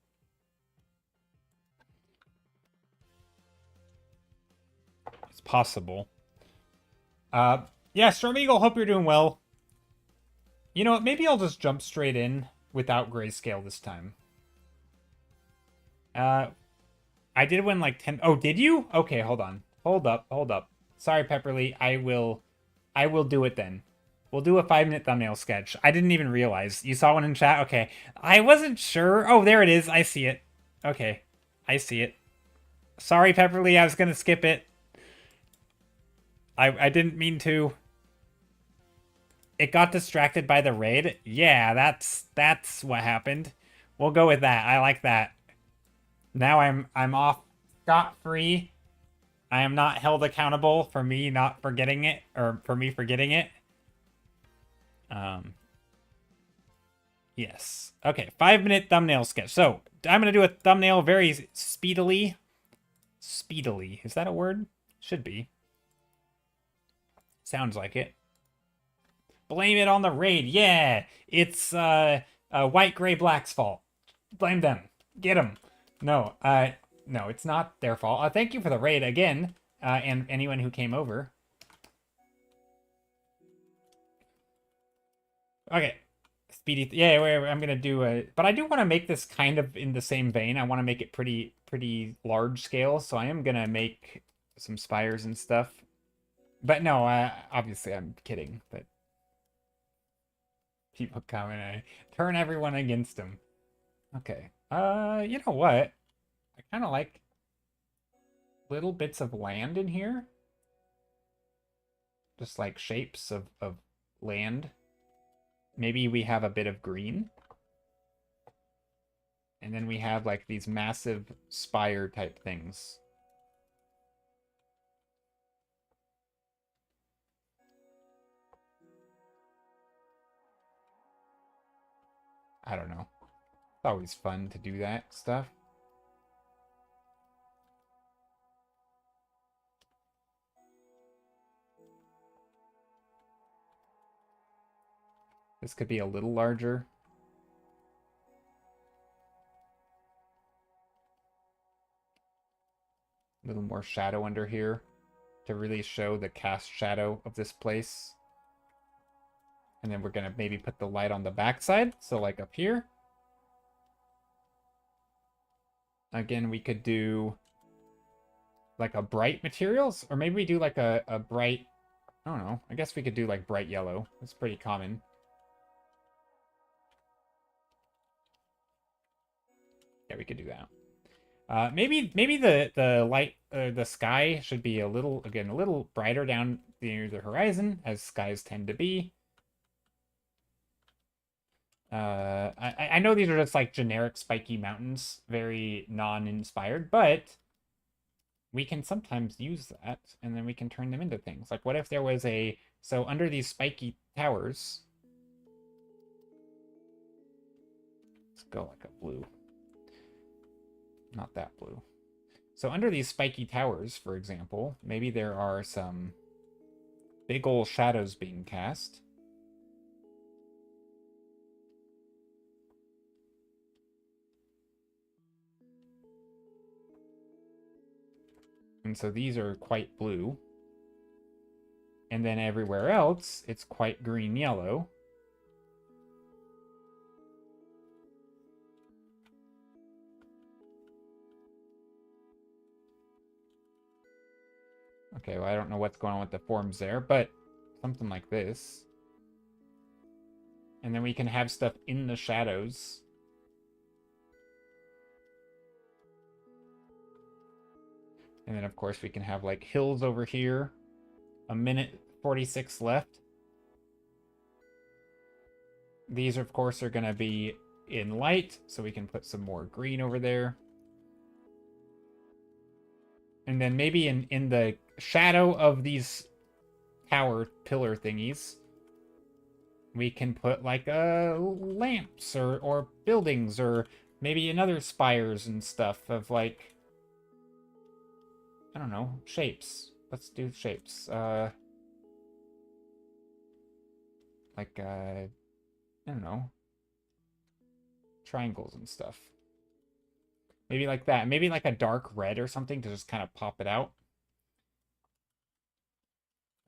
It's possible. Yeah, Storm Eagle, hope you're doing well. You know what? Maybe I'll just jump straight in without grayscale this time. I did win like 10. Oh, did you? Okay, hold on. Hold up. Sorry, Pepperly. I will do it then. We'll do a 5-minute thumbnail sketch. I didn't even realize. You saw one in chat? Okay. I wasn't sure. Oh, there it is. I see it. Okay. I see it. Sorry, Pepperly. I was going to skip it. I didn't mean to. It got distracted by the raid? Yeah, that's what happened. We'll go with that. I like that. Now I'm off scot-free. I am not held accountable for me not forgetting it, or for me forgetting it. Yes. Okay, 5-minute thumbnail sketch. So, I'm going to do a thumbnail very speedily. Speedily. Is that a word? Should be. Sounds like it. Blame it on the raid. Yeah, it's White Gray Black's fault. Blame them. Get them. No, no, it's not their fault. Thank you for the raid again, and anyone who came over. Okay, speedy. Yeah, I'm gonna do a. But I do want to make this kind of in the same vein. I want to make it pretty large scale. So I am gonna make some spires and stuff. But no, obviously I'm kidding. But people come and I turn everyone against them. Okay. You know what? I kind of like little bits of land in here. Just like shapes of land. Maybe we have a bit of green. And then we have like these massive spire type things. I don't know. It's always fun to do that stuff. This could be a little larger. A little more shadow under here to really show the cast shadow of this place. And then we're going to maybe put the light on the backside. So like up here. Again, we could do like a bright materials. Or maybe we do like a bright, I don't know. I guess we could do like bright yellow. That's pretty common. Yeah, we could do that. Maybe the light, the sky should be a little brighter down near the horizon, as skies tend to be. I know these are just like generic spiky mountains, very non-inspired, but we can sometimes use that, and then we can turn them into things. Like, what if there was so under these spiky towers, let's go like a blue. not that blue. So under these spiky towers, for example, maybe there are some big ol' shadows being cast. And so these are quite blue. And then everywhere else, it's quite green-yellow. Okay, well, I don't know what's going on with the forms there, but something like this. And then we can have stuff in the shadows. And then, of course, we can have, like, hills over here. A minute 46 left. These, of course, are going to be in light, so we can put some more green over there. And then maybe in the shadow of these tower pillar thingies, we can put, like, lamps or buildings or maybe another spires and stuff of, like, I don't know, shapes. Let's do shapes. Like, I don't know, triangles and stuff. Maybe like that. Maybe like a dark red or something to just kind of pop it out.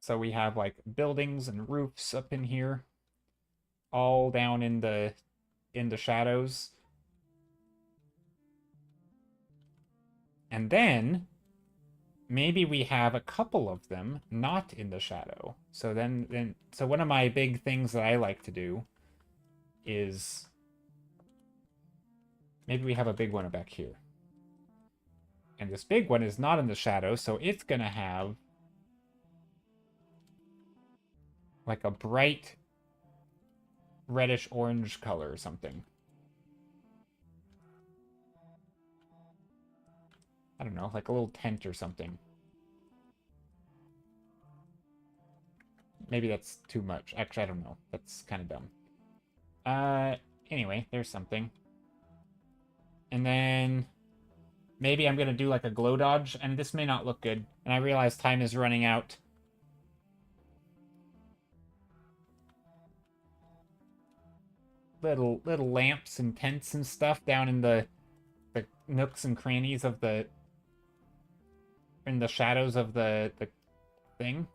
So we have like buildings and roofs up in here, all down in the shadows. And then maybe we have a couple of them not in the shadow. So so one of my big things that I like to do is maybe we have a big one back here. And this big one is not in the shadow, so it's going to have like a bright reddish orange color or something. I don't know, like a little tent or something. Maybe that's too much. Actually, I don't know. That's kind of dumb. Anyway, there's something. And then maybe I'm going to do like a glow dodge, and this may not look good. And I realize time is running out. Little lamps and tents and stuff down in the nooks and crannies of in the shadows of the thing.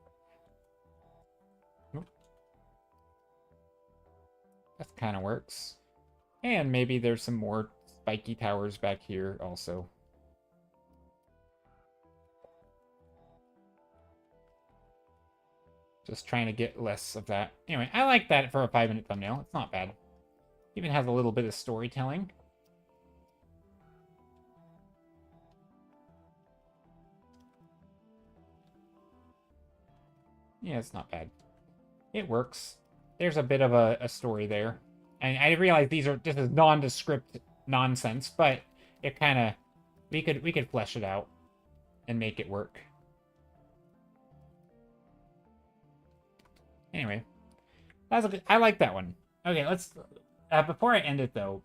That kind of works. And maybe there's some more spiky towers back here also. Just trying to get less of that. Anyway, I like that for a 5-minute thumbnail. It's not bad. Even has a little bit of storytelling. Yeah, it's not bad. It works. There's a bit of a story there. And I realize this is nondescript nonsense, but it kind of we could flesh it out and make it work. Anyway, I like that one. Okay, let's before I end it though,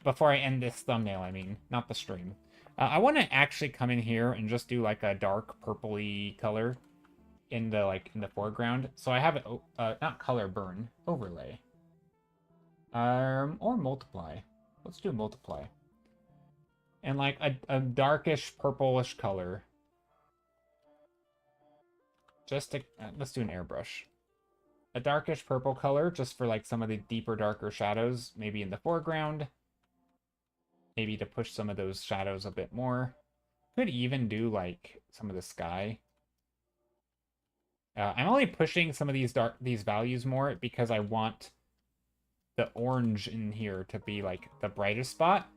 before I end this thumbnail, I mean, not the stream. I want to actually come in here and just do like a dark purpley color in the foreground. So I have it not color burn, overlay. Or multiply. Let's do multiply. And like a darkish purplish color. Just to let's do an airbrush. A darkish purple color just for like some of the deeper darker shadows, maybe in the foreground. Maybe to push some of those shadows a bit more. Could even do like some of the sky. I'm only pushing some of these values more because I want the orange in here to be like the brightest spot.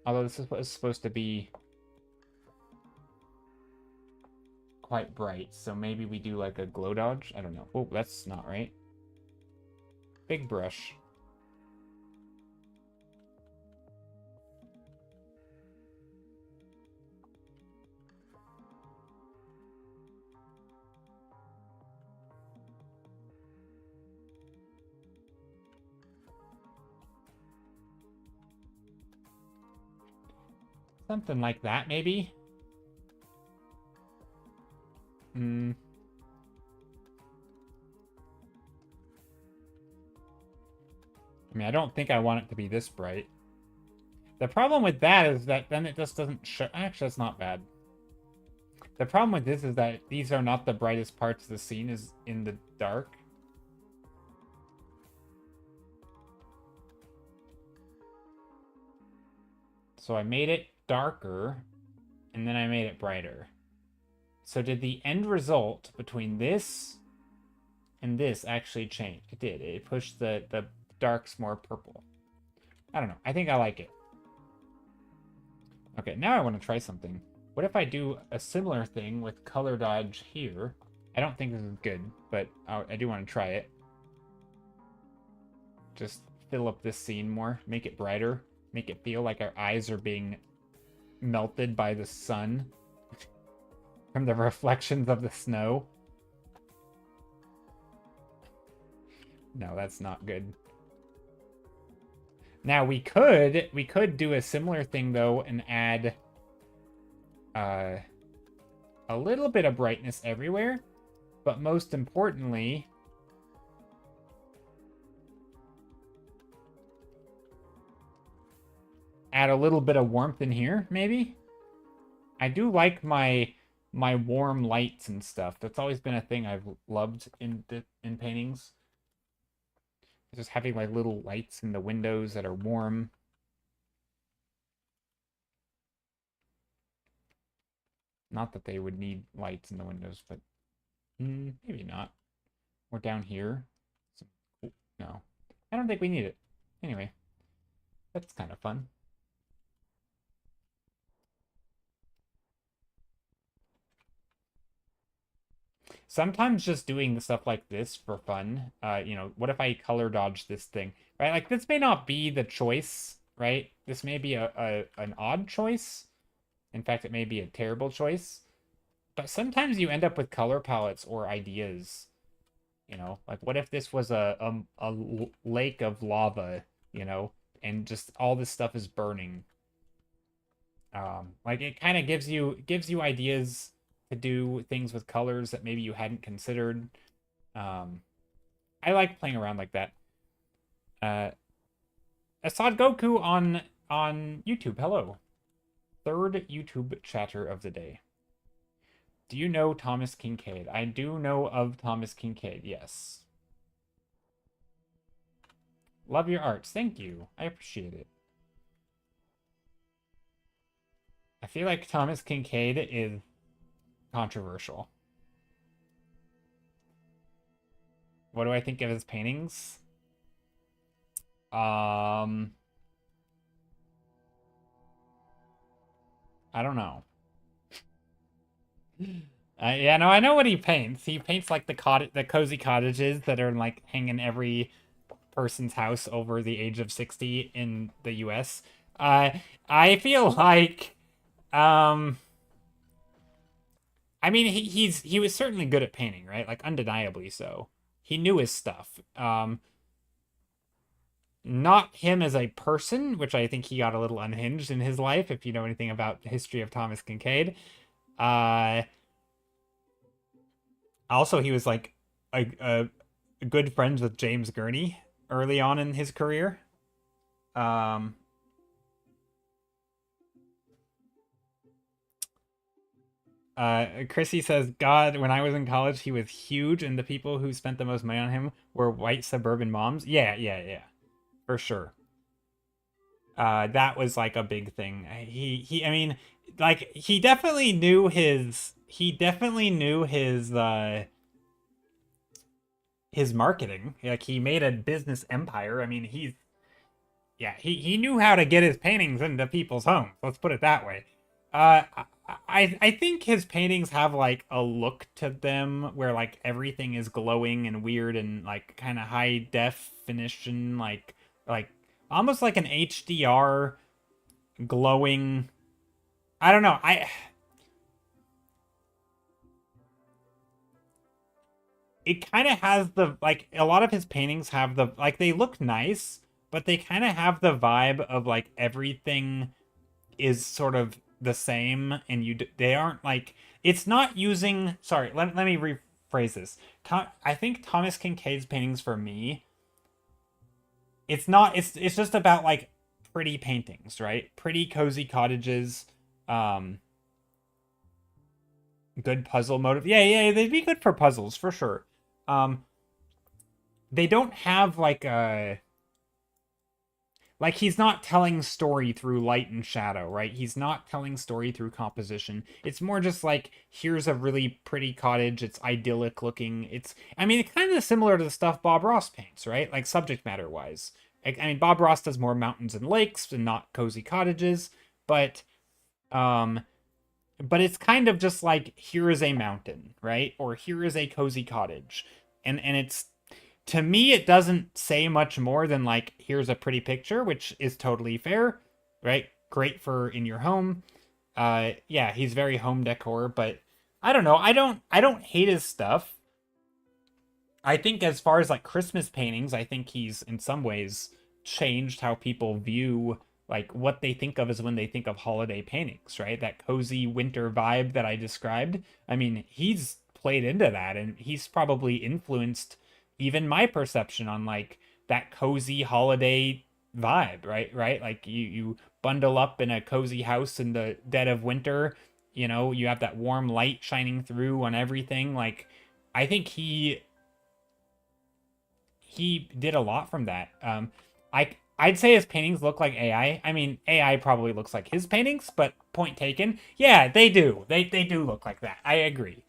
Although this is supposed to be quite bright, so maybe we do like a glow dodge. I don't know. Oh, that's not right. Big brush. Something like that, maybe? Hmm. I mean, I don't think I want it to be this bright. The problem with that is that then it just doesn't show. Actually, that's not bad. The problem with this is that these are not the brightest parts of the scene is in the dark. So I made it darker, and then I made it brighter. So did the end result between this and this actually change? It did. It pushed the darks more purple. I don't know. I think I like it. Okay, now I want to try something. What if I do a similar thing with color dodge here? I don't think this is good, but I do want to try it. Just fill up this scene more, make it brighter, make it feel like our eyes are being melted by the sun from the reflections of the snow. No, that's not good. Now we could do a similar thing though and add a little bit of brightness everywhere, but most importantly, add a little bit of warmth in here, maybe? I do like my warm lights and stuff. That's always been a thing I've loved in paintings. Just having like little lights in the windows that are warm. Not that they would need lights in the windows, but maybe not. Or down here. No. I don't think we need it. Anyway, that's kind of fun. Sometimes just doing stuff like this for fun, you know, what if I color dodge this thing, right? Like, this may not be the choice, right? This may be an odd choice. In fact, it may be a terrible choice. But sometimes you end up with color palettes or ideas, you know? Like, what if this was a lake of lava, you know? And just all this stuff is burning. Like, it kind of gives you ideas to do things with colors that maybe you hadn't considered. I like playing around like that. Assad Goku on YouTube. Hello. Third YouTube chatter of the day. Do you know Thomas Kinkade? I do know of Thomas Kinkade, yes. Love your arts. Thank you. I appreciate it. I feel like Thomas Kinkade is controversial. What do I think of his paintings? I don't know. Yeah, no, I know what he paints. He paints like the cozy cottages that are like hanging every person's house over the age of 60 in the US. I feel like, I mean, he was certainly good at painting, right? Like, undeniably so. He knew his stuff. Not him as a person, which I think he got a little unhinged in his life, if you know anything about the history of Thomas Kinkade. Also, he was like a good friends with James Gurney early on in his career. Chrissy says, God, when I was in college, he was huge, and the people who spent the most money on him were white suburban moms. Yeah. For sure. That was like a big thing. I mean, like, he definitely knew his marketing. Like, he made a business empire. I mean, he knew how to get his paintings into people's homes. Let's put it that way. Uh, I think his paintings have like a look to them where like everything is glowing and weird and like kind of high definition, like almost like an HDR glowing. I don't know. It kind of has the, like, a lot of his paintings have the, like, they look nice, but they kind of have the vibe of like everything is sort of the same, and they aren't like, it's not using, sorry, let me rephrase this. I think Thomas Kincaid's paintings, for me, it's not, it's just about like pretty paintings, right? Pretty cozy cottages, good puzzle motive. Yeah, they'd be good for puzzles for sure. They don't have like he's not telling story through light and shadow, right? He's not telling story through composition. It's more just like, here's a really pretty cottage. It's idyllic looking. I mean, it's kind of similar to the stuff Bob Ross paints, right? Like subject matter wise. I mean, Bob Ross does more mountains and lakes and not cozy cottages, but it's kind of just like, here is a mountain, right? Or here is a cozy cottage. And it's, to me, it doesn't say much more than like, here's a pretty picture, which is totally fair, right? Great for in your home. Yeah, he's very home decor, but I don't know. I don't hate his stuff. I think as far as like Christmas paintings, I think he's in some ways changed how people view like what they think of as when they think of holiday paintings, right? That cozy winter vibe that I described. I mean, he's played into that, and he's probably influenced even my perception on like that cozy holiday vibe, right? Like you bundle up in a cozy house in the dead of winter, you have that warm light shining through on everything. Like, I think he did a lot from that. I'd say his paintings look like AI. I mean, AI probably looks like his paintings, but point taken. Yeah, they do. They do look like that. I agree.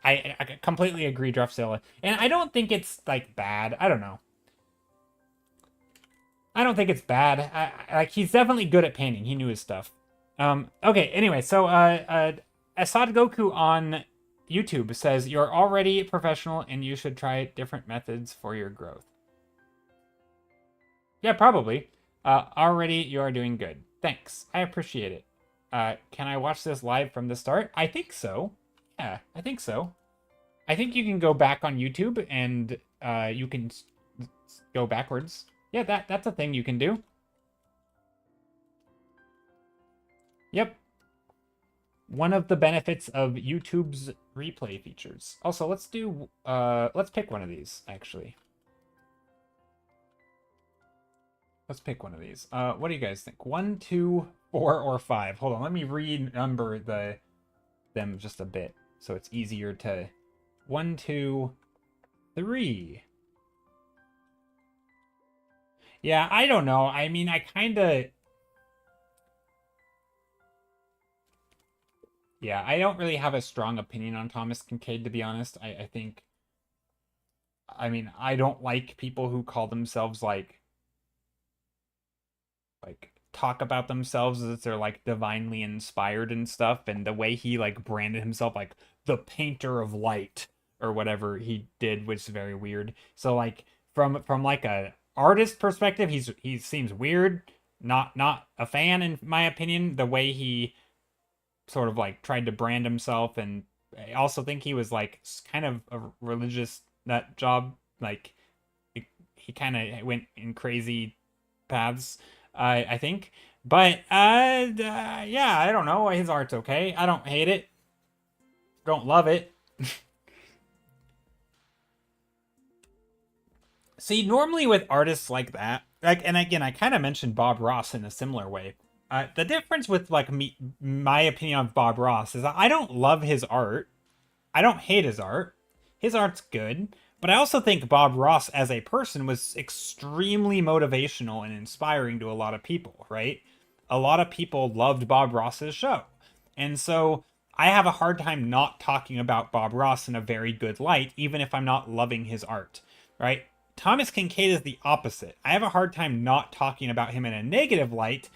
I completely agree, Drufzilla. And I don't think it's, like, bad. I don't know. I don't think it's bad. Like, he's definitely good at painting. He knew his stuff. Okay, anyway, so, Asad Goku on YouTube says, you're already professional and you should try different methods for your growth. Yeah, probably. Already you are doing good. Thanks. I appreciate it. Can I watch this live from the start? I think so. Yeah, I think so. I think you can go back on YouTube and you can go backwards. Yeah, that's a thing you can do. Yep. One of the benefits of YouTube's replay features. Also, let's pick one of these, actually. Let's pick one of these. What do you guys think? 1, 2, 4, or 5? Hold on, let me renumber them just a bit so it's easier to. 1, 2, 3. Yeah, I don't know. I mean, I kind of. Yeah, I don't really have a strong opinion on Thomas Kincaid, to be honest. I think. I mean, I don't like people who call themselves like talk about themselves as if they're like divinely inspired and stuff, and the way he like branded himself like the painter of light or whatever he did was very weird. So like from like a artist perspective, he seems weird, not a fan in my opinion, the way he sort of like tried to brand himself. And I also think he was like kind of a religious nut job, like he kind of went in crazy paths, I think. But yeah, I don't know. His art's okay. I don't hate it. Don't love it. See, normally with artists like that, like, and again, I kind of mentioned Bob Ross in a similar way. The difference with like my opinion of Bob Ross is that I don't love his art. I don't hate his art. His art's good. But I also think Bob Ross as a person was extremely motivational and inspiring to a lot of people, right? A lot of people loved Bob Ross's show. And so I have a hard time not talking about Bob Ross in a very good light, even if I'm not loving his art, right? Thomas Kincaid is the opposite. I have a hard time not talking about him in a negative light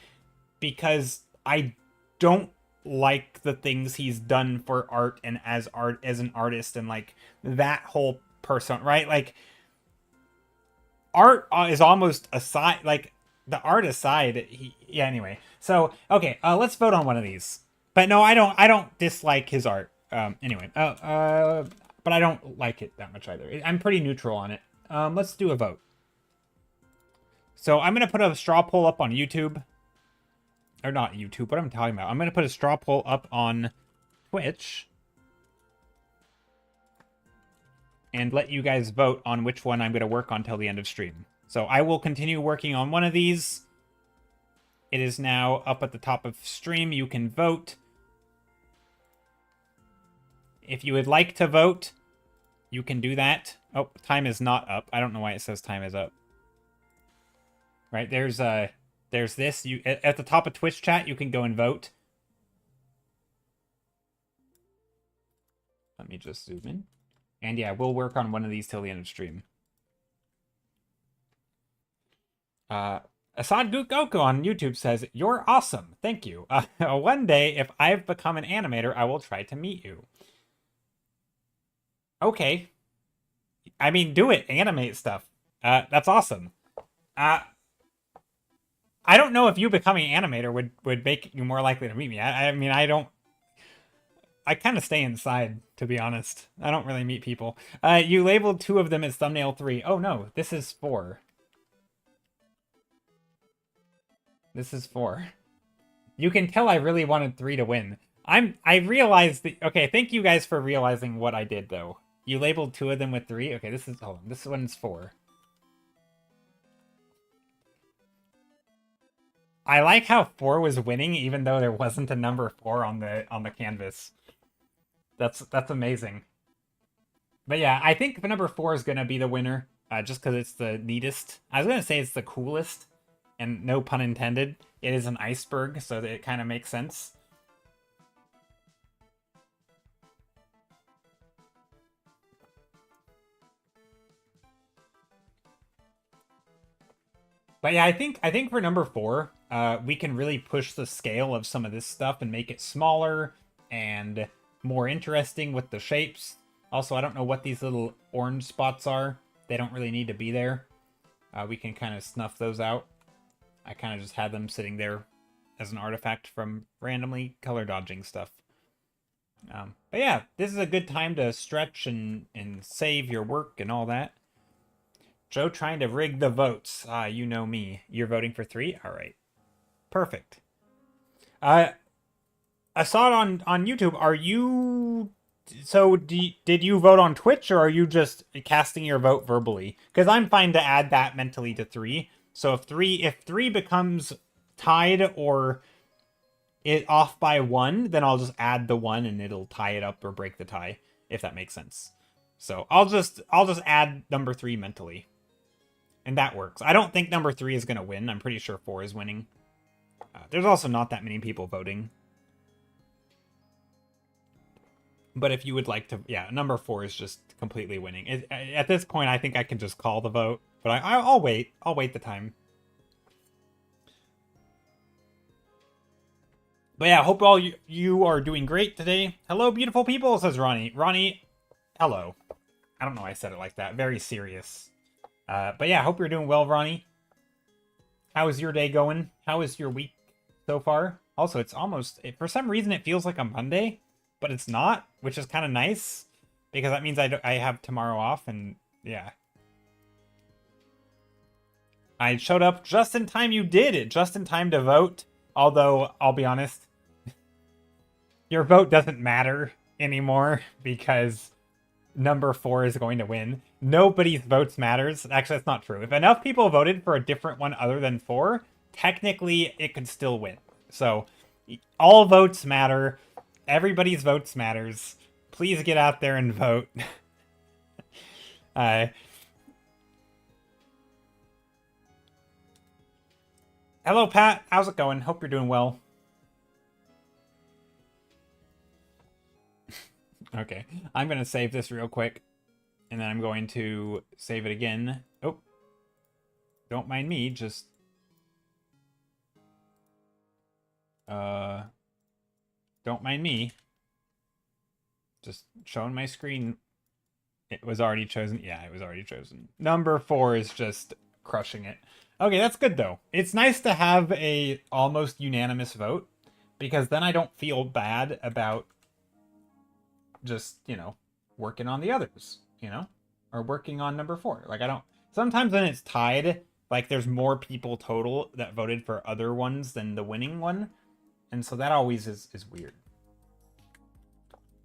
because I don't like the things he's done for art and as an artist, and like that whole person, right? Like art is almost aside, like the art aside, yeah, anyway. So okay, let's vote on one of these. But no, I don't dislike his art. Anyway, but I don't like it that much either. I'm pretty neutral on it. Let's do a vote. So I'm gonna put a straw poll up on YouTube. or not YouTube, what I'm talking about. I'm going to put a straw poll up on Twitch and let you guys vote on which one I'm going to work on till the end of stream. So I will continue working on one of these. It is now up at the top of stream. You can vote. If you would like to vote, you can do that. Oh, time is not up. I don't know why it says time is up. Right, there's this. You at the top of Twitch chat, you can go and vote. Let me just zoom in. And yeah, we'll work on one of these till the end of stream. Assad Goku on YouTube says, "You're awesome. Thank you. One day, if I've become an animator, I will try to meet you." Okay. I mean, do it. Animate stuff. That's awesome. I don't know if you becoming an animator would make you more likely to meet me. I mean, I don't... I kind of stay inside, to be honest. I don't really meet people. You labeled 2 of them as thumbnail 3. Oh, no. This is 4. This is 4. You can tell I really wanted 3 to win. I realized that... Okay, thank you guys for realizing what I did, though. You labeled 2 of them with 3? Okay, this is... Hold on. This one's 4. I like how 4 was winning, even though there wasn't a number 4 on the canvas. That's amazing. But yeah, I think the number 4 is gonna be the winner, just because it's the neatest. I was gonna say it's the coolest, and no pun intended. It is an iceberg, so that it kind of makes sense. But yeah, I think for number 4, we can really push the scale of some of this stuff and make it smaller and more interesting with the shapes. Also, I don't know what these little orange spots are. They don't really need to be there. We can kind of snuff those out. I kind of just had them sitting there as an artifact from randomly color dodging stuff. But yeah, this is a good time to stretch and save your work and all that. Joe trying to rig the votes. You know me. You're voting for 3? All right. Perfect. I saw it on YouTube. Are you... So, did you vote on Twitch, or are you just casting your vote verbally? Because I'm fine to add that mentally to 3. So if 3 becomes tied or it off by 1, then I'll just add the 1 and it'll tie it up or break the tie, if that makes sense. So I'll just add number 3 mentally. And that works. I don't think number 3 is going to win. I'm pretty sure 4 is winning. There's also not that many people voting. But if you would like to... Yeah, number 4 is just completely winning. At this point, I think I can just call the vote. But I'll wait. I'll wait the time. But yeah, I hope all you are doing great today. Hello, beautiful people, says Ronnie. Ronnie, hello. I don't know why I said it like that. Very serious. But yeah, I hope you're doing well, Ronnie. How is your day going? How is your week so far? Also, it's almost... For some reason, it feels like a Monday, but it's not, which is kind of nice. Because that means I have tomorrow off, and yeah. I showed up just in time. You did it. Just in time to vote. Although, I'll be honest, your vote doesn't matter anymore because number 4 is going to win. Nobody's votes matters. Actually, that's not true. If enough people voted for a different one other than 4, technically it could still win. So, all votes matter. Everybody's votes matters. Please get out there and vote. Hello, Pat. How's it going? Hope you're doing well. Okay. I'm going to save this real quick. And then I'm going to save it again. Oh. Don't mind me. Just... Don't mind me. Just showing my screen. It was already chosen. Yeah, it was already chosen. Number 4 is just crushing it. Okay, that's good, though. It's nice to have a almost unanimous vote, because then I don't feel bad about just, you know, working on the others, you know? Or working on number 4. Like, I don't... Sometimes when it's tied, Like there's more people total that voted for other ones than the winning one. And so that always is weird.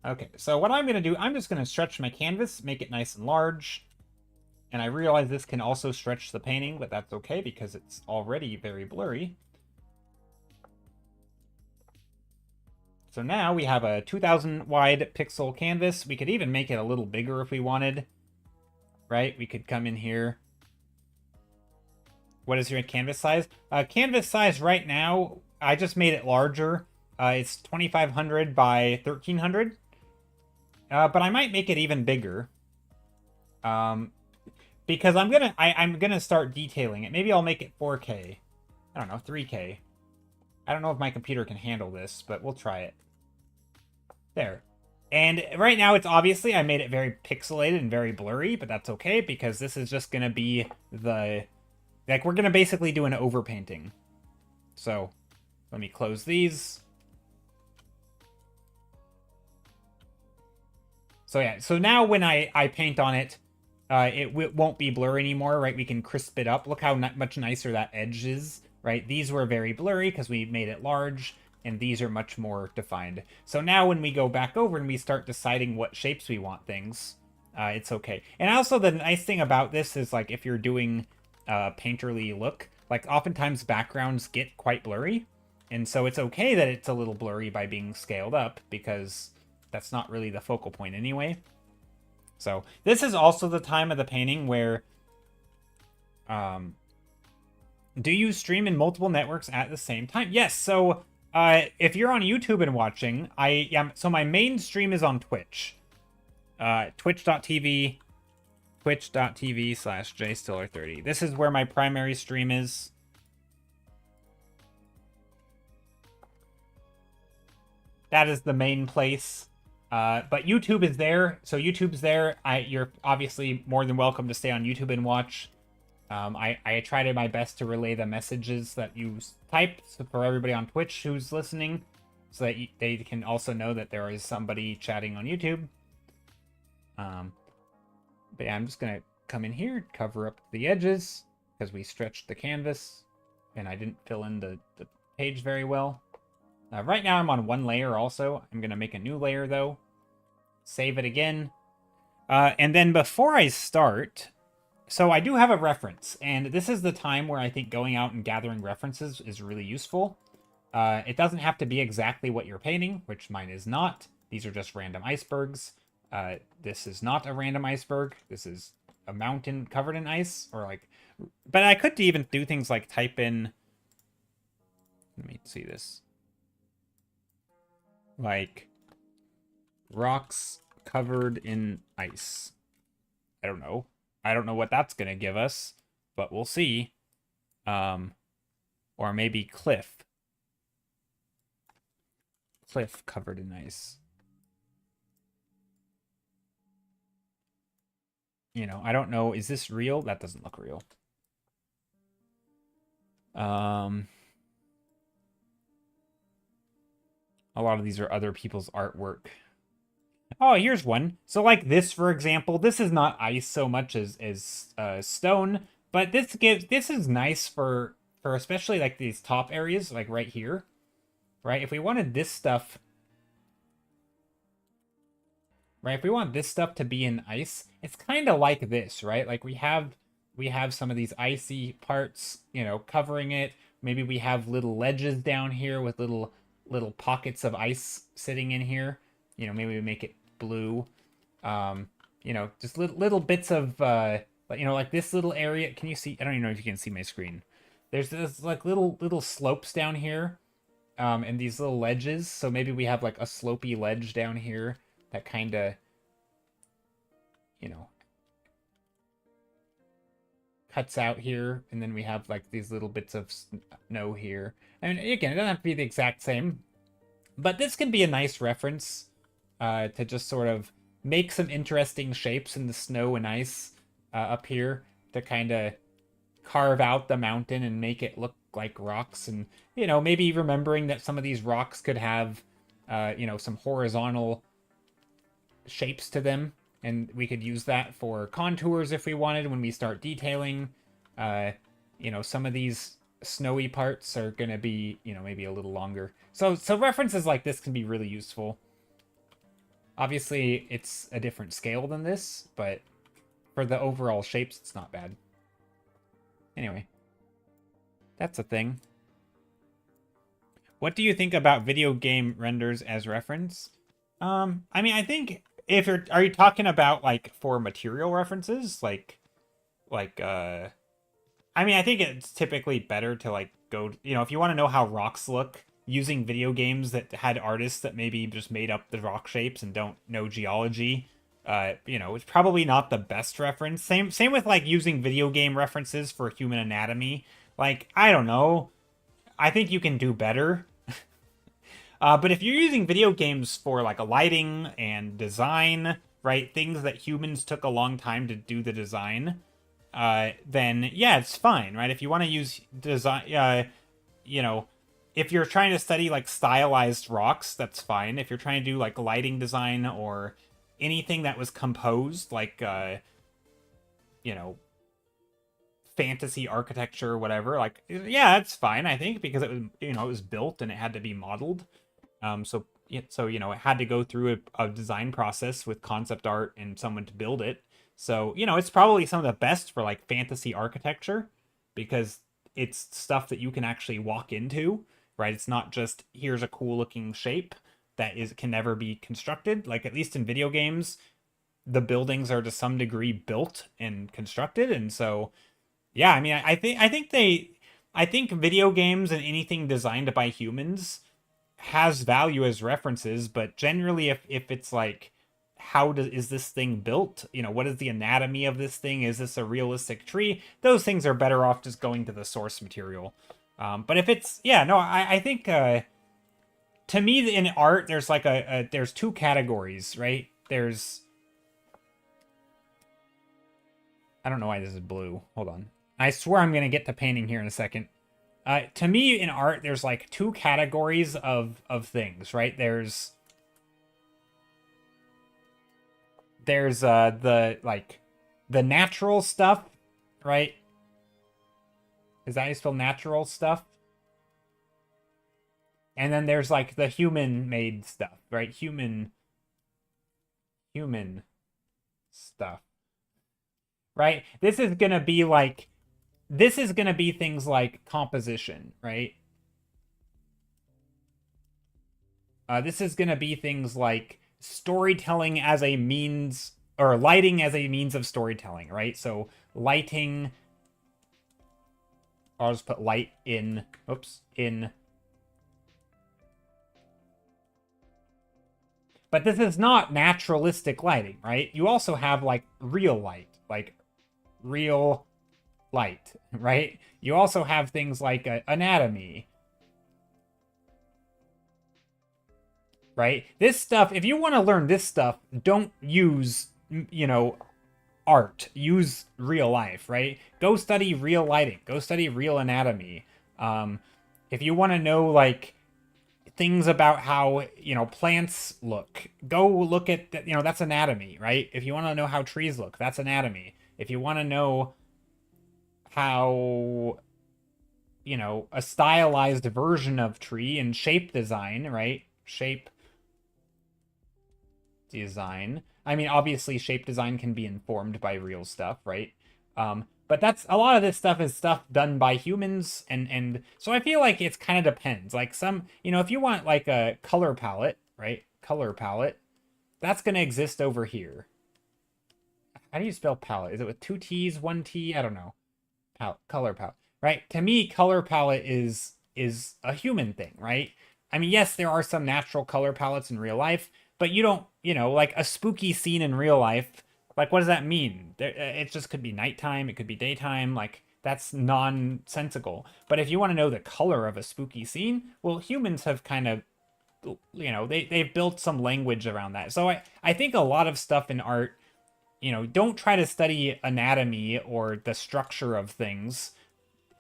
Okay, so what I'm going to do, I'm just going to stretch my canvas, make it nice and large. And I realize this can also stretch the painting, but that's okay because it's already very blurry. So now we have a 2000 wide pixel canvas. We could even make it a little bigger if we wanted, right? We could come in here. What is your canvas size? Canvas size right now, I just made it larger. It's 2500 by 1300. But I might make it even bigger. Because I'm gonna start detailing it. Maybe I'll make it 4K. I don't know, 3K. I don't know if my computer can handle this, but we'll try it. There. And right now, it's obviously, I made it very pixelated and very blurry, but that's okay, because this is just gonna be the... Like, we're gonna basically do an overpainting. So, let me close these. So yeah, so now when I paint on it, it won't be blurry anymore, right? We can crisp it up. Look how much nicer that edge is, right? These were very blurry because we made it large, and these are much more defined. So now when we go back over and we start deciding what shapes we want things, it's okay. And also the nice thing about this is, like, if you're doing a painterly look, like, oftentimes backgrounds get quite blurry, and so it's okay that it's a little blurry by being scaled up, because that's not really the focal point anyway. So this is also the time of the painting where, do you stream in multiple networks at the same time? Yes. So if you're on YouTube and watching, so my main stream is on Twitch, twitch.tv/jstiller30. This is where my primary stream is. That is the main place. But YouTube is there, so YouTube's there. You're obviously more than welcome to stay on YouTube and watch. I tried my best to relay the messages that you type for everybody on Twitch who's listening, so that they can also know that there is somebody chatting on YouTube. But yeah, I'm just gonna come in here, cover up the edges, because we stretched the canvas, and I didn't fill in the page very well. Right now I'm on one layer also. I'm going to make a new layer, though. Save it again. And then before I start... So I do have a reference, and this is the time where I think going out and gathering references is really useful. It doesn't have to be exactly what you're painting, which mine is not. These are just random icebergs. This is not a random iceberg. This is a mountain covered in ice, or like... But I could even do things like type in... Let me see this. Like, rocks covered in ice. I don't know. I don't know what that's going to give us, but we'll see. Or maybe cliff. Cliff covered in ice. You know, I don't know. Is this real? That doesn't look real. A lot of these are other people's artwork. Oh, here's one. So like this, for example, this is not ice so much as stone, but this is nice for especially like these top areas, like right here, right? If we wanted this stuff, right? If we want this stuff to be in ice, it's kind of like this, right? Like we have some of these icy parts, you know, covering it. Maybe we have little ledges down here with little pockets of ice sitting in here. You know, maybe we make it blue. You know, just little bits of, you know, like this little area. Can you see? I don't even know if you can see my screen. There's this like little slopes down here, and these little ledges. So maybe we have like a slopey ledge down here that kind of, you know, cuts out here, and then we have like these little bits of snow here. I mean, again, it doesn't have to be the exact same, but this can be a nice reference to just sort of make some interesting shapes in the snow and ice up here to kind of carve out the mountain and make it look like rocks. And, you know, maybe remembering that some of these rocks could have, you know, some horizontal shapes to them. And we could use that for contours if we wanted when we start detailing. You know, some of these snowy parts are going to be, you know, maybe a little longer. So references like this can be really useful. Obviously, it's a different scale than this, but for the overall shapes, it's not bad. Anyway, that's a thing. What do you think about video game renders as reference? I mean, I think if are you talking about like for material references, I mean, I think it's typically better to like go, you know, if you want to know how rocks look, using video games that had artists that maybe just made up the rock shapes and don't know geology, you know, it's probably not the best reference. Same with like using video game references for human anatomy. Like, I don't know. I think you can do better. But if you're using video games for like a lighting and design, right, things that humans took a long time to do the design, then yeah, it's fine, right? If you want to use design, you know, if you're trying to study like stylized rocks, that's fine. If you're trying to do like lighting design or anything that was composed, like you know, fantasy architecture or whatever, like yeah, that's fine. I think because it was, you know, it was built and it had to be modeled. So you know, it had to go through a design process with concept art and someone to build it. So, you know, it's probably some of the best for like fantasy architecture because it's stuff that you can actually walk into, right? It's not just here's a cool looking shape that is can never be constructed. Like at least in video games, the buildings are to some degree built and constructed, and so yeah, I mean, I think video games and anything designed by humans has value as references, but generally if it's like is this thing built? You know, what is the anatomy of this thing? Is this a realistic tree? Those things are better off just going to the source material. But if it's yeah, no, I think to me in art there's like there's two categories, right? There's I don't know why this is blue. Hold on. I swear I'm gonna get to painting here in a second. To me in art there's like two categories of things, right? There's the like the natural stuff, right? Is that how you spell natural stuff? And then there's like the human made stuff, right? Human stuff. Right? This is gonna be things like composition, right? This is gonna be things like storytelling as a means or lighting as a means of storytelling, right? So lighting, I'll just put light in, oops, in. But this is not naturalistic lighting, right? You also have like real light, right? You also have things like anatomy, right? This stuff, if you want to learn this stuff, don't use, you know, art. Use real life, right? Go study real lighting. Go study real anatomy. If you want to know, like, things about how, you know, plants look, go look at, you know, that's anatomy, right? If you want to know how trees look, that's anatomy. If you want to know how, you know, a stylized version of tree and shape design, right? Shape design. I mean, obviously, shape design can be informed by real stuff, right? But that's a lot of this stuff is stuff done by humans, and so I feel like it's kind of depends. Like some, you know, if you want like a color palette, right? Color palette, that's gonna exist over here. How do you spell palette? Is it with two T's, one T? I don't know. Color palette, right? To me, color palette is a human thing, right? I mean, yes, there are some natural color palettes in real life, but you don't, you know, like a spooky scene in real life. Like, what does that mean? It just could be nighttime, it could be daytime. Like, that's nonsensical. But if you want to know the color of a spooky scene, well, humans have kind of, you know, they've built some language around that. So I think a lot of stuff in art, you know, don't try to study anatomy or the structure of things.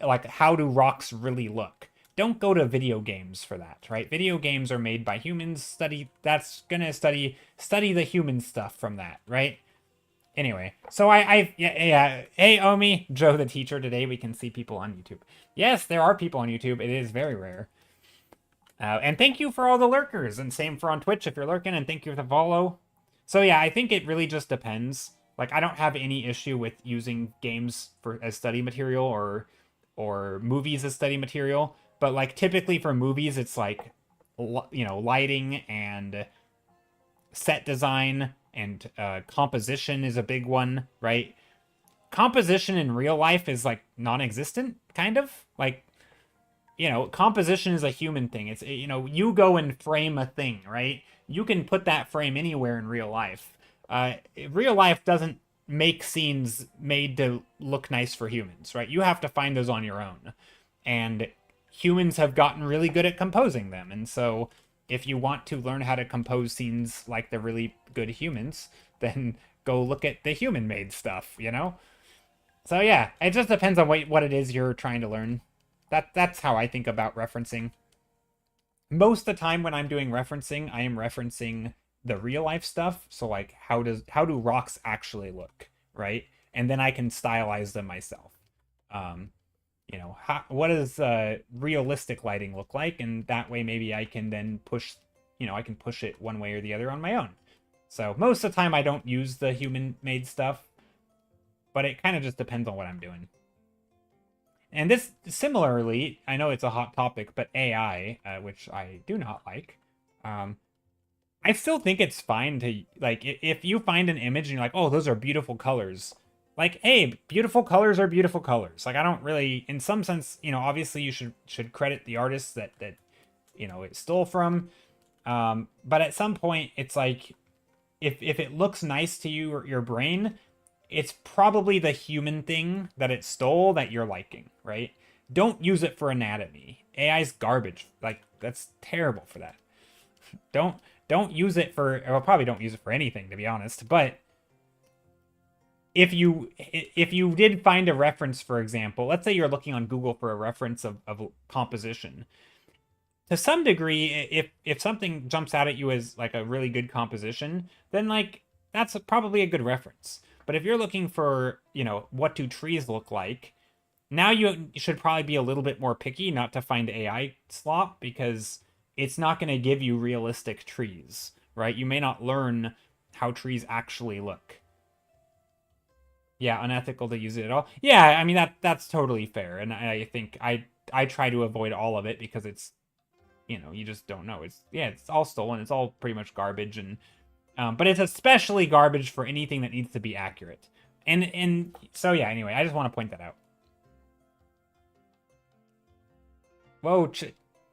Like, how do rocks really look? Don't go to video games for that, right? Video games are made by humans. Study the human stuff from that, right? Anyway, so yeah. Hey, Omi, Joe the teacher. Today we can see people on YouTube. Yes, there are people on YouTube. It is very rare. And thank you for all the lurkers, and same for on Twitch if you're lurking, and thank you for the follow. So yeah, I think it really just depends. Like, I don't have any issue with using games for as study material or movies as study material, but like typically for movies, it's like lighting and set design and composition is a big one, right? Composition in real life is like non-existent, kind of like composition is a human thing. It's you go and frame a thing, right? You can put that frame anywhere in real life. Real life doesn't make scenes made to look nice for humans, right? You have to find those on your own, and humans have gotten really good at composing them. And so, if you want to learn how to compose scenes like the really good humans, then go look at the human-made stuff, So yeah, it just depends on what it is you're trying to learn. That's how I think about referencing. Most of the time when I'm doing referencing, I am referencing the real life stuff. So like how do rocks actually look, right? And then I can stylize them myself. What does realistic lighting look like? And that way maybe I can then push it one way or the other on my own. So most of the time I don't use the human-made stuff, but it kind of just depends on what I'm doing. And this, similarly, I know it's a hot topic, but AI, which I do not like, I still think it's fine to, like, if you find an image and you're like, oh, those are beautiful colors, like, hey, beautiful colors are beautiful colors. Like, I don't really, in some sense, obviously you should credit the artists that it stole from, but at some point, it's like, if it looks nice to you or your brain, it's probably the human thing that it stole that you're liking, right? Don't use it for anatomy. AI's garbage. Like, that's terrible for that. Don't use it for, well, probably don't use it for anything, to be honest, but if you did find a reference, for example, let's say you're looking on Google for a reference of composition, to some degree, if something jumps out at you as like a really good composition, then like that's probably a good reference. But if you're looking for, what do trees look like, now you should probably be a little bit more picky not to find AI slop, because it's not going to give you realistic trees, right? You may not learn how trees actually look. Yeah, unethical to use it at all. Yeah, I mean, that's totally fair. And I think I try to avoid all of it because it's, you just don't know. It's all stolen. It's all pretty much garbage. And but it's especially garbage for anything that needs to be accurate. And so yeah, anyway, I just want to point that out. Whoa,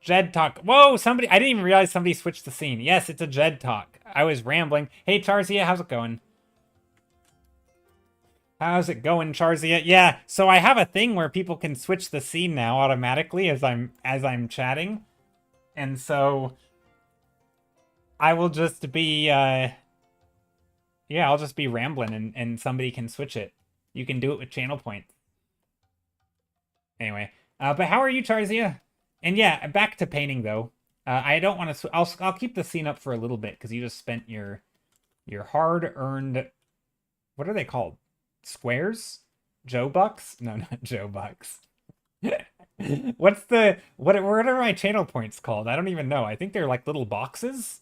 Jed talk. Whoa, I didn't even realize somebody switched the scene. Yes, it's a Jed talk. I was rambling. Hey, Charzia, how's it going? How's it going, Charzia? Yeah, so I have a thing where people can switch the scene now automatically as I'm chatting. And so I will just be I'll just be rambling and somebody can switch it. You can do it with channel points. Anyway, but how are you, Charzia? And yeah, back to painting though. I don't want to. I'll keep the scene up for a little bit because you just spent your hard-earned. What are they called? Squares? Joe Bucks? No, not Joe Bucks. What are my channel points called? I don't even know. I think they're like little boxes.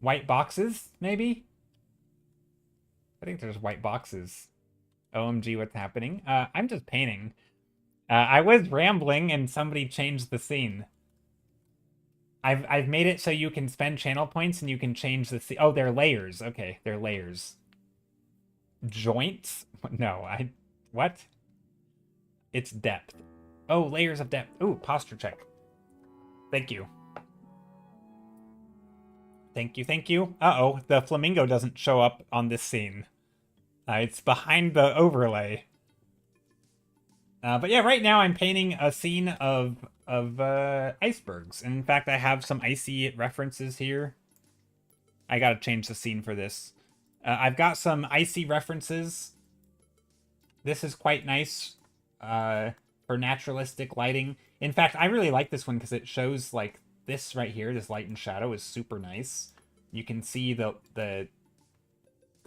White boxes, maybe? I think there's white boxes. OMG, what's happening? I'm just painting. I was rambling and somebody changed the scene. I've made it so you can spend channel points and you can change the scene. Oh, they're layers. Okay, they're layers. Joints? No, what? It's depth. Oh, layers of depth. Ooh, posture check. Thank you. Thank you. Uh-oh, the flamingo doesn't show up on this scene. It's behind the overlay. But yeah, right now I'm painting a scene of icebergs. And in fact, I have some icy references here. I gotta change the scene for this. I've got some icy references. This is quite nice for naturalistic lighting. In fact, I really like this one because it shows like this right here, this light and shadow is super nice. You can see the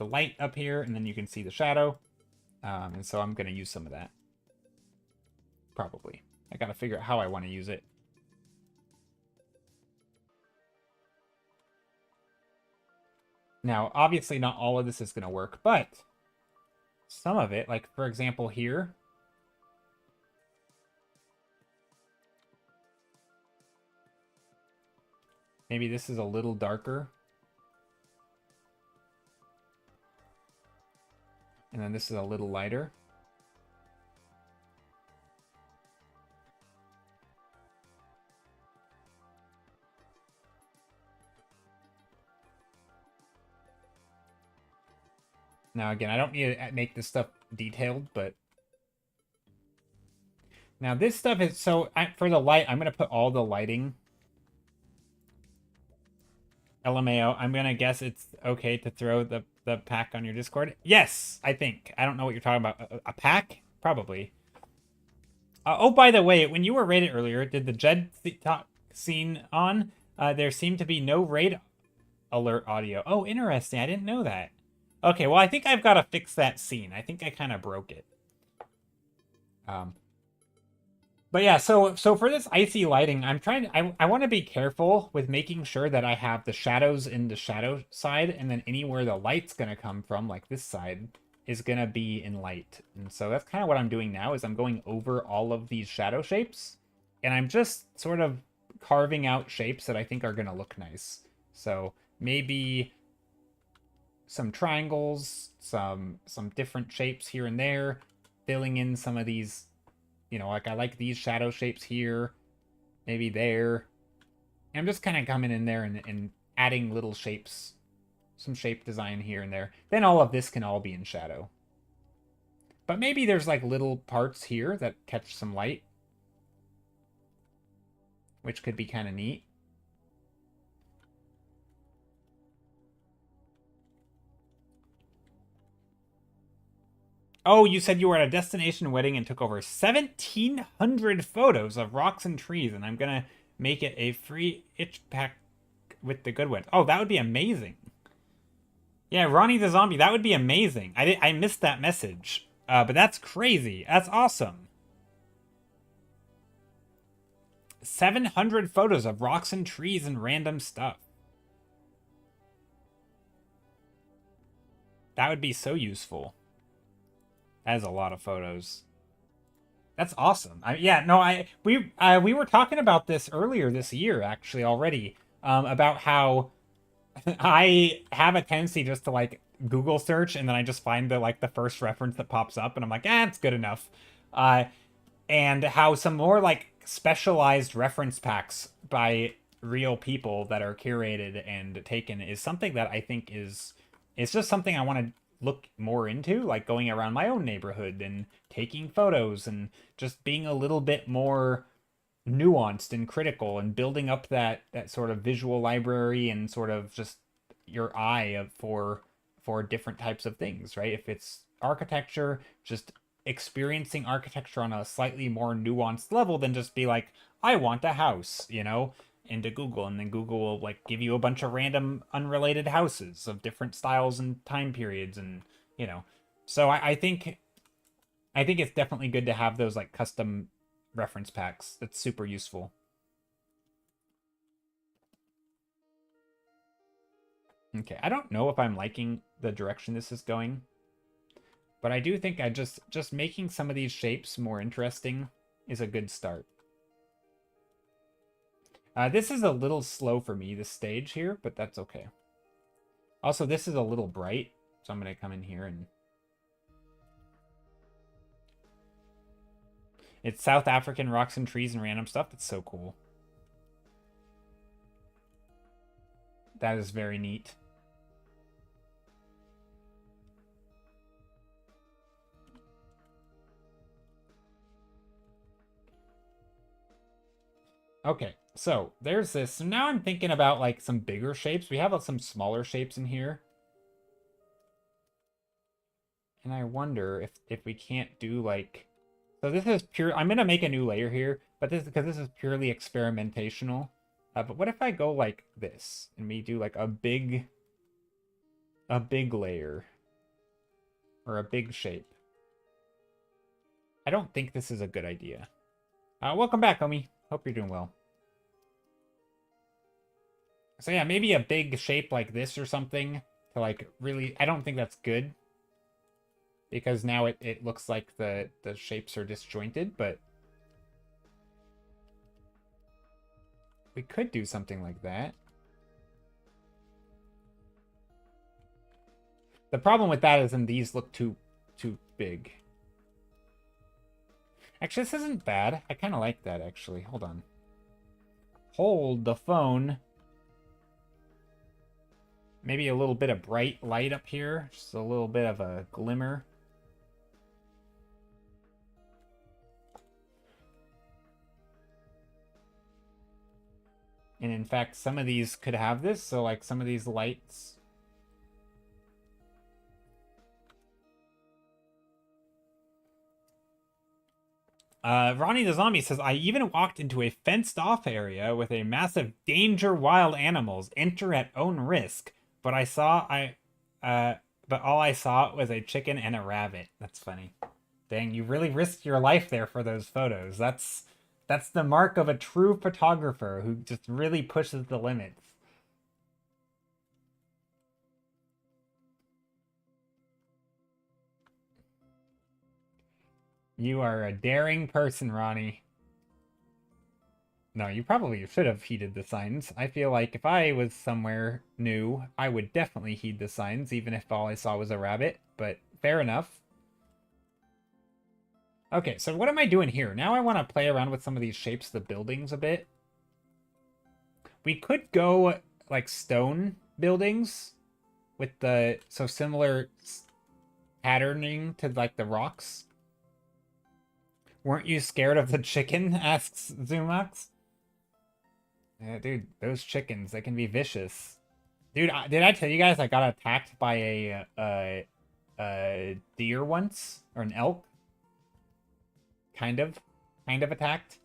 the light up here, and then you can see the shadow. And so I'm going to use some of that. Probably. I got to figure out how I want to use it. Now, obviously not all of this is going to work, but some of it, like for example here, maybe this is a little darker. And then this is a little lighter. Now, again, I don't need to make this stuff detailed, but... Now, this stuff is... So, for the light, I'm going to put all the lighting. LMAO, I'm going to guess it's okay to throw the pack on your Discord. Yes, I think. I don't know what you're talking about. A pack? Probably. Oh, by the way, when you were raided earlier, did the Jed scene on? There seemed to be no raid alert audio. Oh, interesting. I didn't know that. Okay, well, I think I've got to fix that scene. I think I kind of broke it. But yeah, so for this icy lighting, I'm trying to, I want to be careful with making sure that I have the shadows in the shadow side, and then anywhere the light's going to come from, like this side, is going to be in light. And so that's kind of what I'm doing now, is I'm going over all of these shadow shapes, and I'm just sort of carving out shapes that I think are going to look nice. So maybe some triangles, some different shapes here and there, filling in some of these, you know, like I like these shadow shapes here, maybe there. And I'm just kind of coming in there and adding little shapes, some shape design here and there. Then all of this can all be in shadow. But maybe there's like little parts here that catch some light, which could be kind of neat. Oh, you said you were at a destination wedding and took over 1,700 photos of rocks and trees, and I'm gonna make it a free itch pack with the good ones. Oh, that would be amazing. Yeah, Ronnie the Zombie, that would be amazing. I missed that message. But that's crazy. That's awesome. 700 photos of rocks and trees and random stuff. That would be so useful. That is a lot of photos. That's awesome. We were talking about this earlier this year, actually, already, about how I have a tendency just to like Google search, and then I just find the first reference that pops up, and I'm like, it's good enough. And how some more like specialized reference packs by real people that are curated and taken is something that I think is just something I want to look more into, like going around my own neighborhood and taking photos and just being a little bit more nuanced and critical and building up that sort of visual library and sort of just your eye for different types of things, right? If it's architecture, just experiencing architecture on a slightly more nuanced level than just be like, I want a house, you know, into Google, and then Google will like give you a bunch of random unrelated houses of different styles and time periods, and you know. So I think it's definitely good to have those like custom reference packs. That's super useful. Okay, I don't know if I'm liking the direction this is going, but I do think I just making some of these shapes more interesting is a good start. This is a little slow for me, this stage here, but that's okay. Also, this is a little bright, so I'm going to come in here and... It's South African rocks and trees and random stuff. That's so cool. That is very neat. Okay, so there's this. So now I'm thinking about like some bigger shapes. We have some smaller shapes in here. And I wonder if we can't do like... So this is pure... I'm going to make a new layer here, but because this is purely experimentational. But what if I go like this and we do like a big a big layer. Or a big shape. I don't think this is a good idea. Welcome back, homie. Hope you're doing well. So yeah, maybe a big shape like this or something to like really... I don't think that's good. Because now it looks like the shapes are disjointed, but... we could do something like that. The problem with that is then these look too big. Actually, this isn't bad. I kind of like that, actually. Hold on. Hold the phone. Maybe a little bit of bright light up here. Just a little bit of a glimmer. And in fact, some of these could have this. So like some of these lights... Ronnie the Zombie says, I even walked into a fenced-off area with a massive danger wild animals. Enter at own risk. But but all I saw was a chicken and a rabbit. That's funny. Dang, you really risked your life there for those photos. That's the mark of a true photographer who just really pushes the limits. You are a daring person, Ronnie. No, you probably should have heeded the signs. I feel like if I was somewhere new, I would definitely heed the signs, even if all I saw was a rabbit. But fair enough. Okay, so what am I doing here? Now I want to play around with some of these shapes of the buildings a bit. We could go, like, stone buildings with the... so similar patterning to, like, the rocks. Weren't you scared of the chicken? Asks Zumax. Yeah, dude, those chickens, they can be vicious. Dude, did I tell you guys I got attacked by a deer once? Or an elk? Kind of attacked.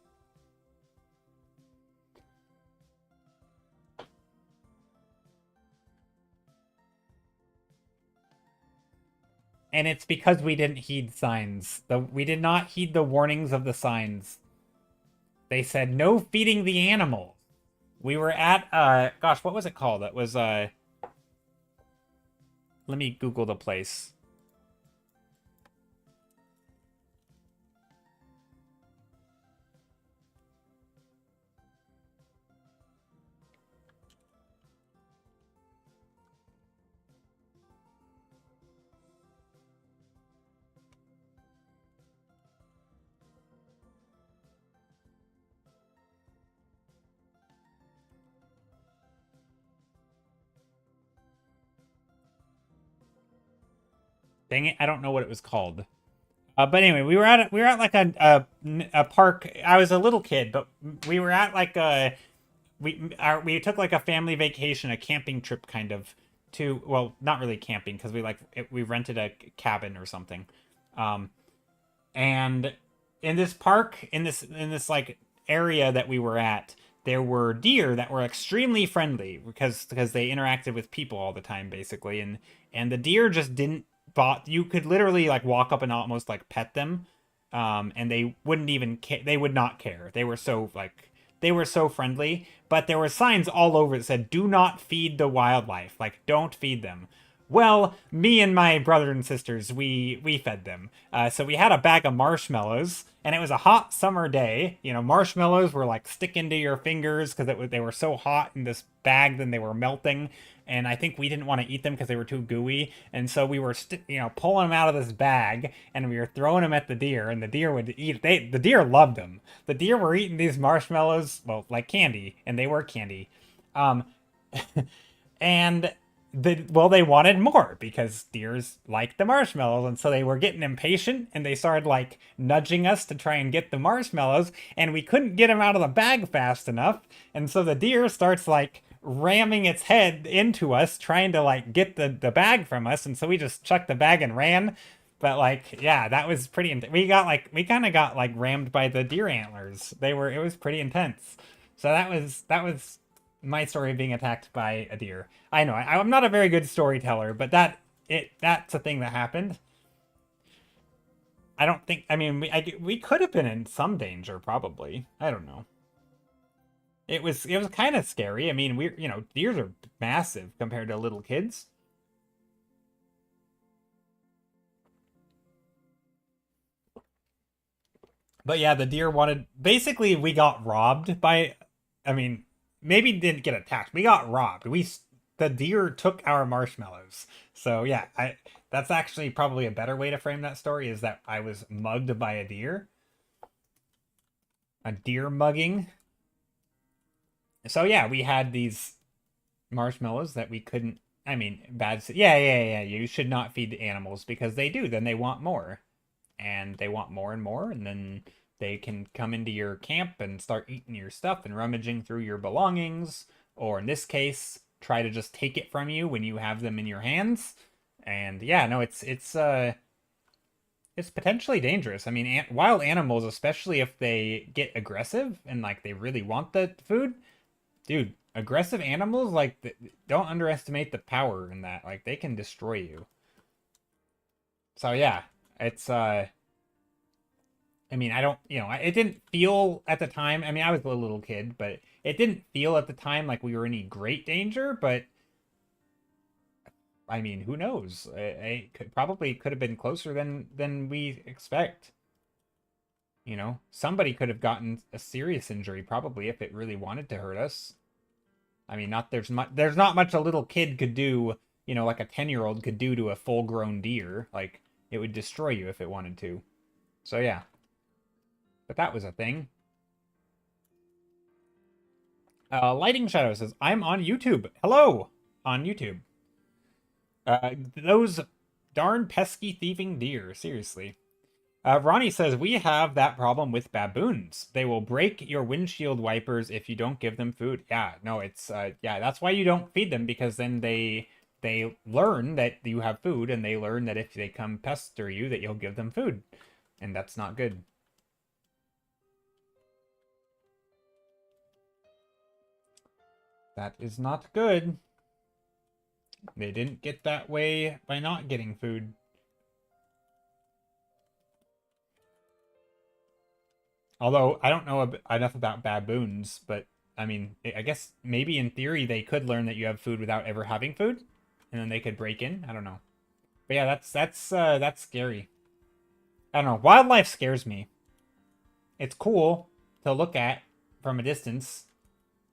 And it's because we didn't heed signs. We did not heed the warnings of the signs. They said no feeding the animals. We were at gosh, what was it called? It was let me Google the place. Dang it, I don't know what it was called. But anyway, we were at like a park. I was a little kid, but we were at like a we took like a family vacation, a camping trip kind of to, well, not really camping because we rented a cabin or something. And in this park, in this like area that we were at, there were deer that were extremely friendly because they interacted with people all the time basically, and the deer just didn't you could literally like walk up and almost like pet them, and they wouldn't even they would not care. They were so friendly, but there were signs all over that said do not feed the wildlife, like don't feed them. Well, me and my brother and sisters, we fed them. So we had a bag of marshmallows, and it was a hot summer day. You know, marshmallows were like sticking to your fingers because they were so hot in this bag, then they were melting. And I think we didn't want to eat them because they were too gooey. And so we were, pulling them out of this bag, and we were throwing them at the deer, and the deer would eat. The deer loved them. The deer were eating these marshmallows, well, like candy, and they were candy. And they wanted more because deers like the marshmallows, and so they were getting impatient, and they started like nudging us to try and get the marshmallows, and we couldn't get them out of the bag fast enough, and so the deer starts like ramming its head into us trying to like get the bag from us, and so we just chucked the bag and ran. But like, yeah, that was pretty we kind of got like rammed by the deer antlers. It was pretty intense. So that was my story of being attacked by a deer. I know I'm not a very good storyteller, but that's a thing that happened. I don't think. I mean, we could have been in some danger, probably. I don't know. It was kind of scary. I mean, deers are massive compared to little kids. But yeah, the deer wanted. Basically, we got robbed by. I mean, maybe didn't get attacked. We got robbed. The deer took our marshmallows. So yeah, I that's actually probably a better way to frame that story is that I was mugged by a deer. A deer mugging. So yeah, we had these marshmallows that we couldn't. I mean, yeah. You should not feed the animals because they do. Then they want more, and they want more and more, and then they can come into your camp and start eating your stuff and rummaging through your belongings, or in this case, try to just take it from you when you have them in your hands. And yeah, no, it's potentially dangerous. I mean, wild animals, especially if they get aggressive and like they really want the food, dude, aggressive animals like don't underestimate the power in that. Like they can destroy you. So yeah, it's I mean, I don't, it didn't feel at the time. I mean, I was a little kid, but it didn't feel at the time like we were in any great danger, but I mean, who knows? Probably could have been closer than we expect. Somebody could have gotten a serious injury probably if it really wanted to hurt us. I mean, not there's not much a little kid could do, like a 10-year-old could do to a full-grown deer. Like it would destroy you if it wanted to. So yeah. But that was a thing. Lighting Shadow says, I'm on YouTube. Hello! On YouTube. Those darn pesky thieving deer. Seriously. Ronnie says, we have that problem with baboons. They will break your windshield wipers if you don't give them food. Yeah, no, yeah, that's why you don't feed them, because then they learn that you have food, and they learn that if they come pester you, that you'll give them food. And that's not good. That is not good. They didn't get that way by not getting food. Although, I don't know enough about baboons, but, I mean, I guess maybe in theory they could learn that you have food without ever having food, and then they could break in. I don't know. But yeah, that's scary. I don't know. Wildlife scares me. It's cool to look at from a distance,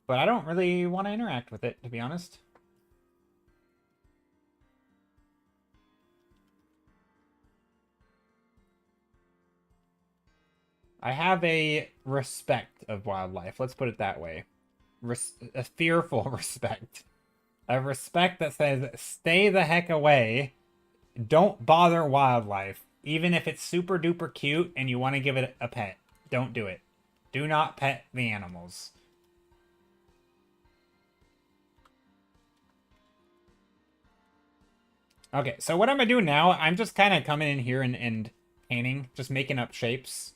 but I don't really want to interact with it, to be honest. I have a respect of wildlife. Let's put it that way. A fearful respect. A respect that says, stay the heck away. Don't bother wildlife. Even if it's super duper cute and you want to give it a pet. Don't do it. Do not pet the animals. Okay, so what I'm gonna do now, I'm just kind of coming in here and painting, just making up shapes.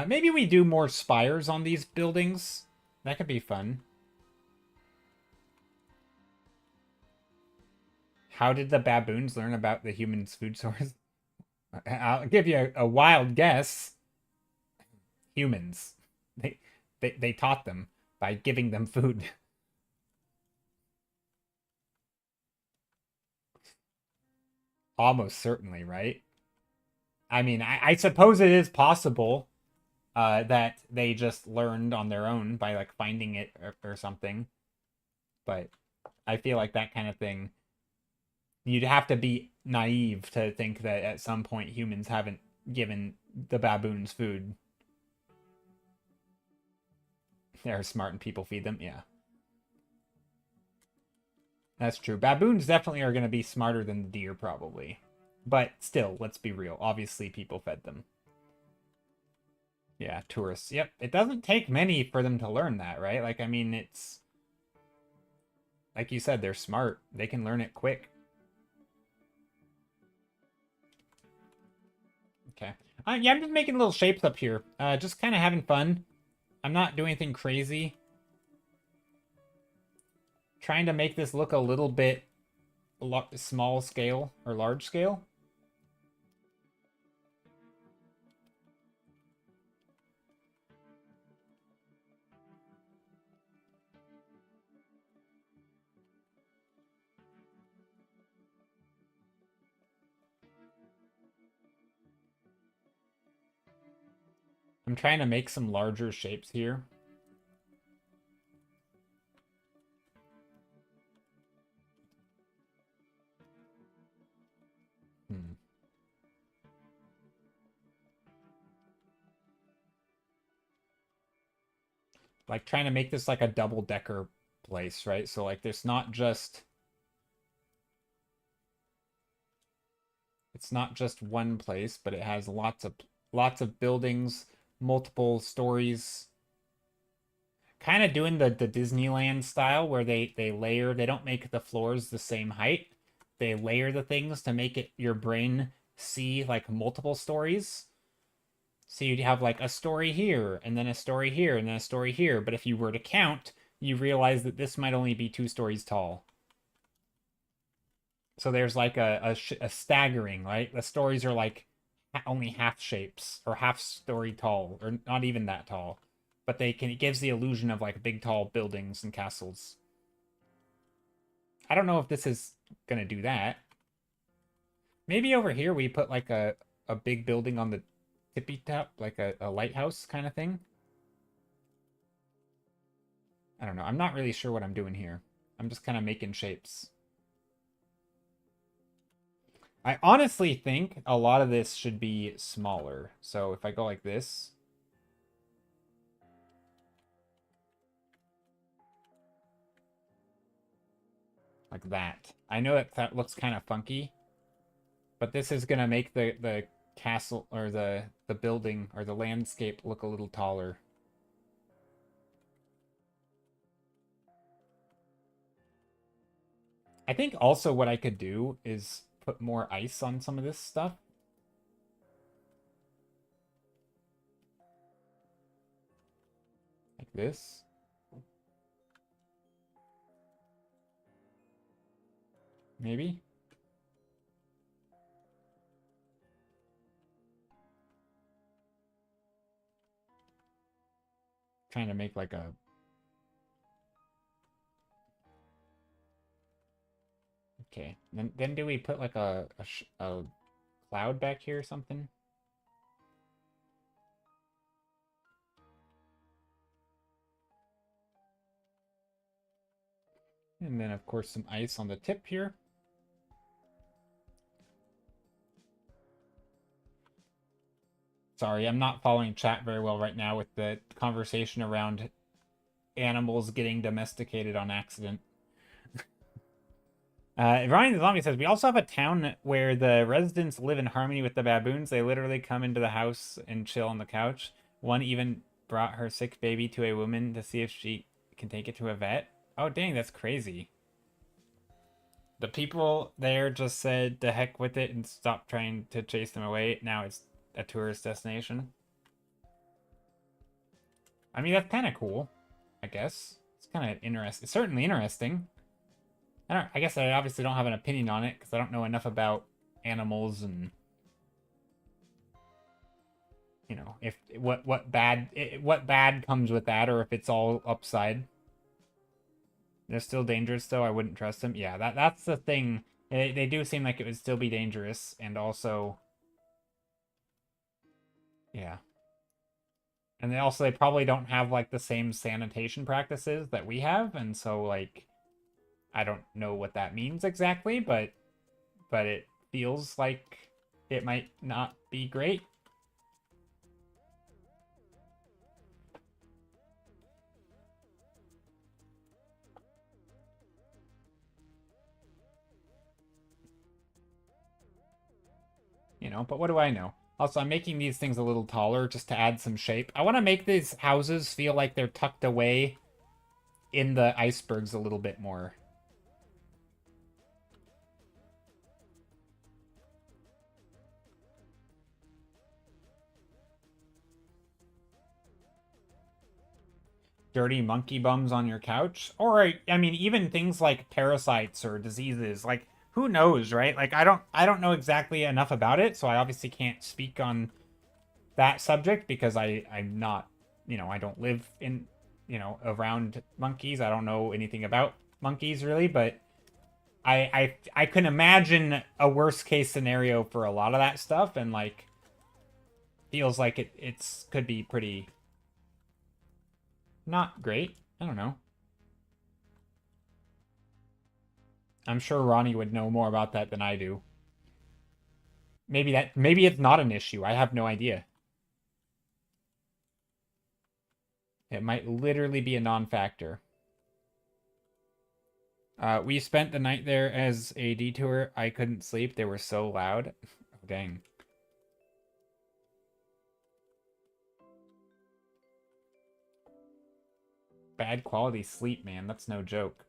Maybe we do more spires on these buildings. That could be fun. How did the baboons learn about the humans' food source? I'll give you a wild guess. Humans. They taught them by giving them food. Almost certainly, right? I mean, I suppose it is possible that they just learned on their own by like finding it or something. But I feel like that kind of thing, you'd have to be naive to think that at some point humans haven't given the baboons food. They're smart and people feed them. Yeah. That's true. Baboons definitely are going to be smarter than the deer, probably. But still, let's be real. Obviously, people fed them. Yeah, tourists. Yep. It doesn't take many for them to learn that, right? Like, I mean, it's... Like you said, they're smart. They can learn it quick. Okay. Yeah, I'm just making little shapes up here. Just kind of having fun. I'm not doing anything crazy. Trying to make this look a little bit small scale or large scale. I'm trying to make some larger shapes here. Hmm. Like trying to make this like a double-decker place, right? So like there's not just it's not just one place, but it has lots of buildings, multiple stories. Kind of doing the Disneyland style where they layer, they don't make the floors the same height. They layer the things to make it your brain see like multiple stories. So you'd have like a story here, and then a story here, and then a story here. But if you were to count, you realize that this might only be 2 stories tall. So there's like a staggering, right? The stories are like only half shapes or half story tall, or not even that tall. But it gives the illusion of like big tall buildings and castles. I don't know if this is gonna do that. Maybe over here we put like a big building on the tippy top, like a lighthouse kind of thing. I don't know. I'm not really sure what I'm doing here. I'm just kind of making shapes. I honestly think a lot of this should be smaller. So if I go like this, like that. I know that looks kind of funky, but this is gonna make the castle or the building or the landscape look a little taller. I think also what I could do is put more ice on some of this stuff. Like this. Maybe. Trying to make like a... Okay. Then do we put like a cloud back here or something? And then of course some ice on the tip here. Sorry, I'm not following chat very well right now with the conversation around animals getting domesticated on accident. Ronnie the Zombie says, we also have a town where the residents live in harmony with the baboons. They literally come into the house and chill on the couch. One even brought her sick baby to a woman to see if she can take it to a vet. Oh, dang, that's crazy. The people there just said the heck with it and stopped trying to chase them away. Now it's a tourist destination. I mean, that's kind of cool, I guess. It's kind of interesting. It's certainly interesting. I guess I obviously don't have an opinion on it because I don't know enough about animals and if what bad comes with that, or if it's all upside. They're still dangerous though. I wouldn't trust them. Yeah, that's the thing. They do seem like it would still be dangerous, and also, yeah. And they probably don't have like the same sanitation practices that we have, and so like I don't know what that means exactly, but it feels like it might not be great. But what do I know? Also, I'm making these things a little taller just to add some shape. I want to make these houses feel like they're tucked away in the icebergs a little bit more. dirty monkey bums on your couch. Or I mean, even things like parasites or diseases. Like, who knows, right? Like, I don't know exactly enough about it, so I obviously can't speak on that subject because I'm not, I don't live in, around monkeys. I don't know anything about monkeys really, but I can imagine a worst case scenario for a lot of that stuff, and like feels like it's could be pretty not great. I don't know. I'm sure Ronnie would know more about that than I do. Maybe it's not an issue. I have no idea. It might literally be a non-factor. We spent the night there as a detour. I couldn't sleep. They were so loud. Oh, dang. Bad quality sleep, man. That's no joke.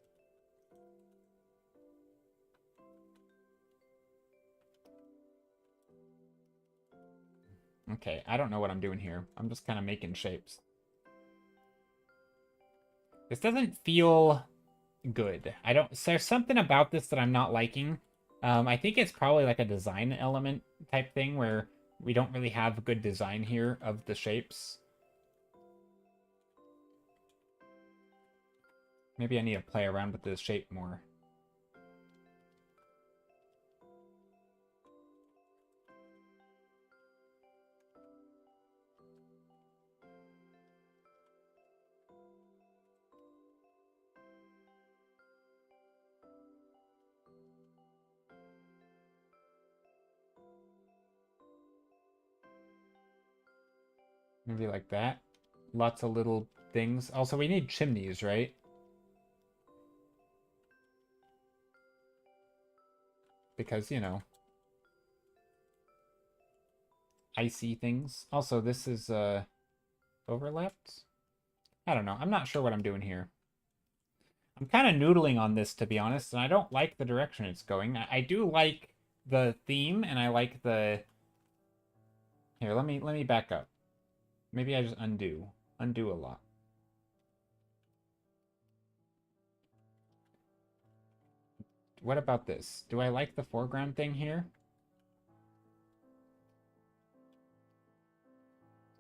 Okay, I don't know what I'm doing here. I'm just kind of making shapes. This doesn't feel good. There's something about this that I'm not liking. I think it's probably like a design element type thing where we don't really have good design here of the shapes. Maybe I need to play around with this shape more. Maybe like that. Lots of little things. Also, we need chimneys, right? Because, icy things. Also, this is overlapped. I don't know. I'm not sure what I'm doing here. I'm kind of noodling on this, to be honest, and I don't like the direction it's going. I do like the theme, and I like the... Here, let me back up. Maybe I just undo. Undo a lot. What about this? Do I like the foreground thing here?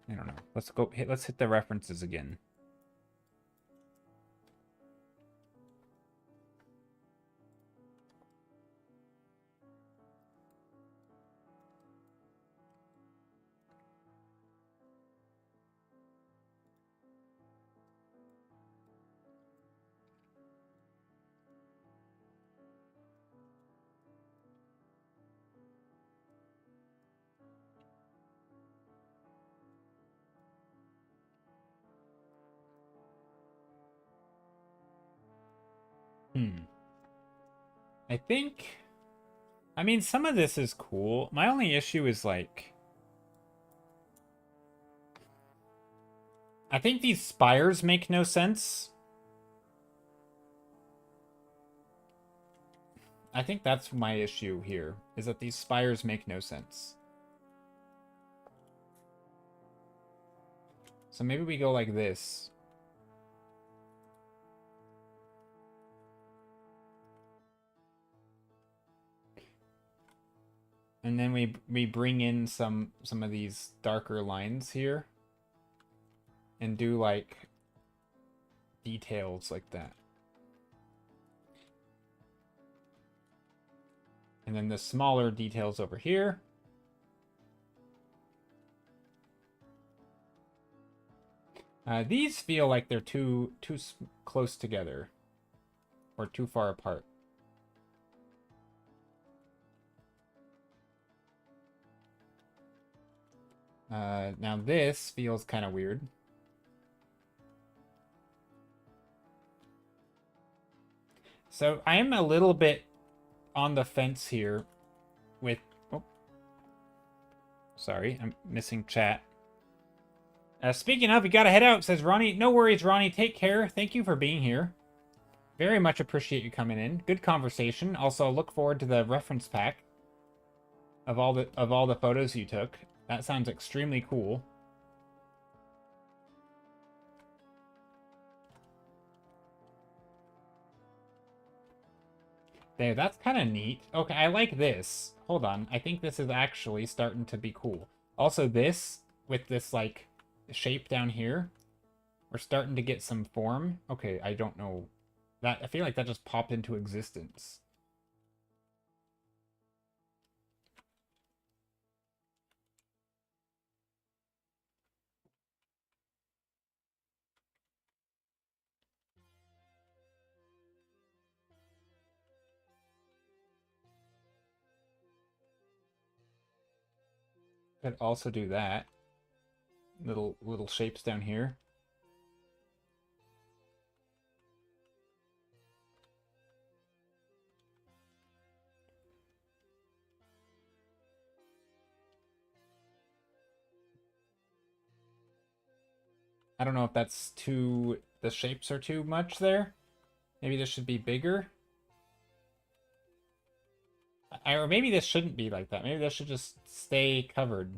I don't know. Let's hit the references again. I think... I mean, some of this is cool. My only issue is, like... I think these spires make no sense. I think that's my issue here, is that these spires make no sense. So maybe we go like this. And then we bring in some of these darker lines here. And do, like, details like that. And then the smaller details over here. These feel like they're too close together. Or too far apart. Now this feels kind of weird. So I am a little bit on the fence here with... Oh. Sorry, I'm missing chat. Speaking of, we gotta head out, says Ronnie. No worries, Ronnie. Take care. Thank you for being here. Very much appreciate you coming in. Good conversation. Also, look forward to the reference pack of all the photos you took. That sounds extremely cool. There, that's kind of neat. Okay, I like this. Hold on. I think this is actually starting to be cool. Also, this, with this, like, shape down here, we're starting to get some form. Okay, I don't know. That I feel like that just popped into existence. Could also do that. Little shapes down here. I don't know if that's too... The shapes are too much there. Maybe this should be bigger. Or maybe this shouldn't be like that. Maybe this should just stay covered.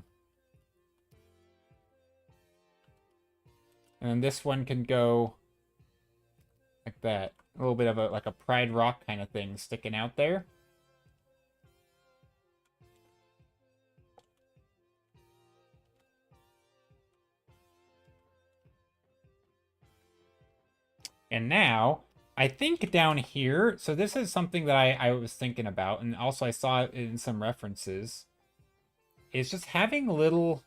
And then this one can go like that. A little bit of a like a Pride Rock kind of thing sticking out there. And now, I think down here, so this is something that I was thinking about, and also I saw it in some references, is just having little...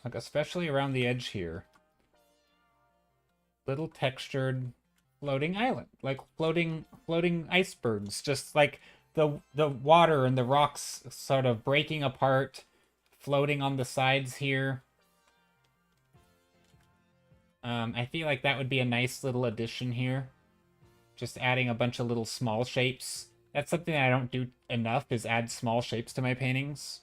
Like, especially around the edge here. Little textured floating island. Like floating icebergs. Just like the water and the rocks sort of breaking apart, floating on the sides here. I feel like that would be a nice little addition here. Just adding a bunch of little small shapes. That's something I don't do enough, is add small shapes to my paintings.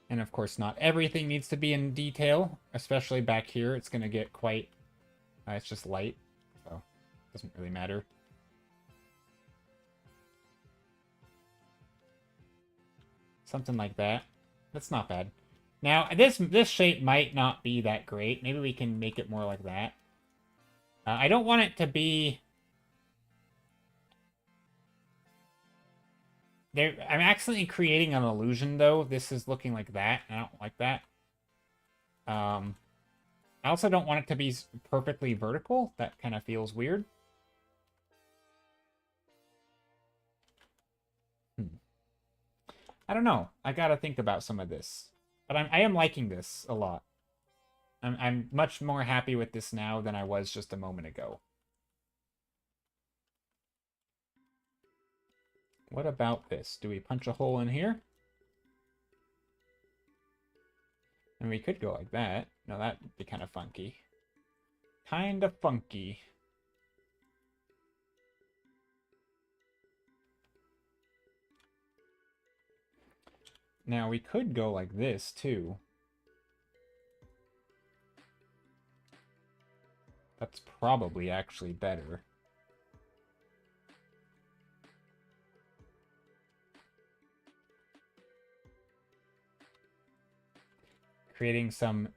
And of course, not everything needs to be in detail, especially back here. It's going to get quite... it's just light, so it doesn't really matter. Something like that. That's not bad. Now, this shape might not be that great. Maybe we can make it more like that. I don't want it to be... I'm accidentally creating an illusion, though. This is looking like that. I don't like that. I also don't want it to be perfectly vertical. That kind of feels weird. I don't know. I gotta think about some of this. But I am liking this a lot. I'm much more happy with this now than I was just a moment ago. What about this? Do we punch a hole in here? And we could go like that. No, that'd be kind of funky. Kind of funky. Now, we could go like this, too. That's probably actually better. Creating some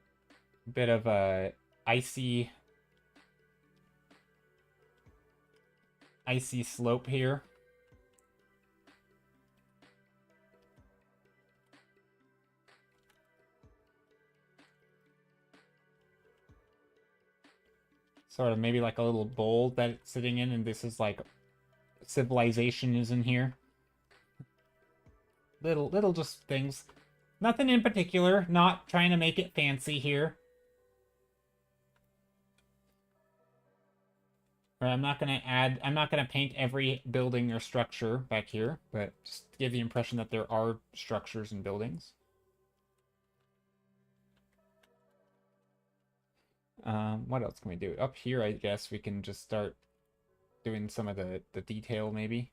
bit of a icy slope here. Sort of maybe like a little bowl that it's sitting in, and this is like civilization is in here. Little just things. Nothing in particular. Not trying to make it fancy here. Or I'm not gonna paint every building or structure back here, but just to give the impression that there are structures and buildings. What else can we do? Up here, I guess we can just start doing some of the detail, maybe.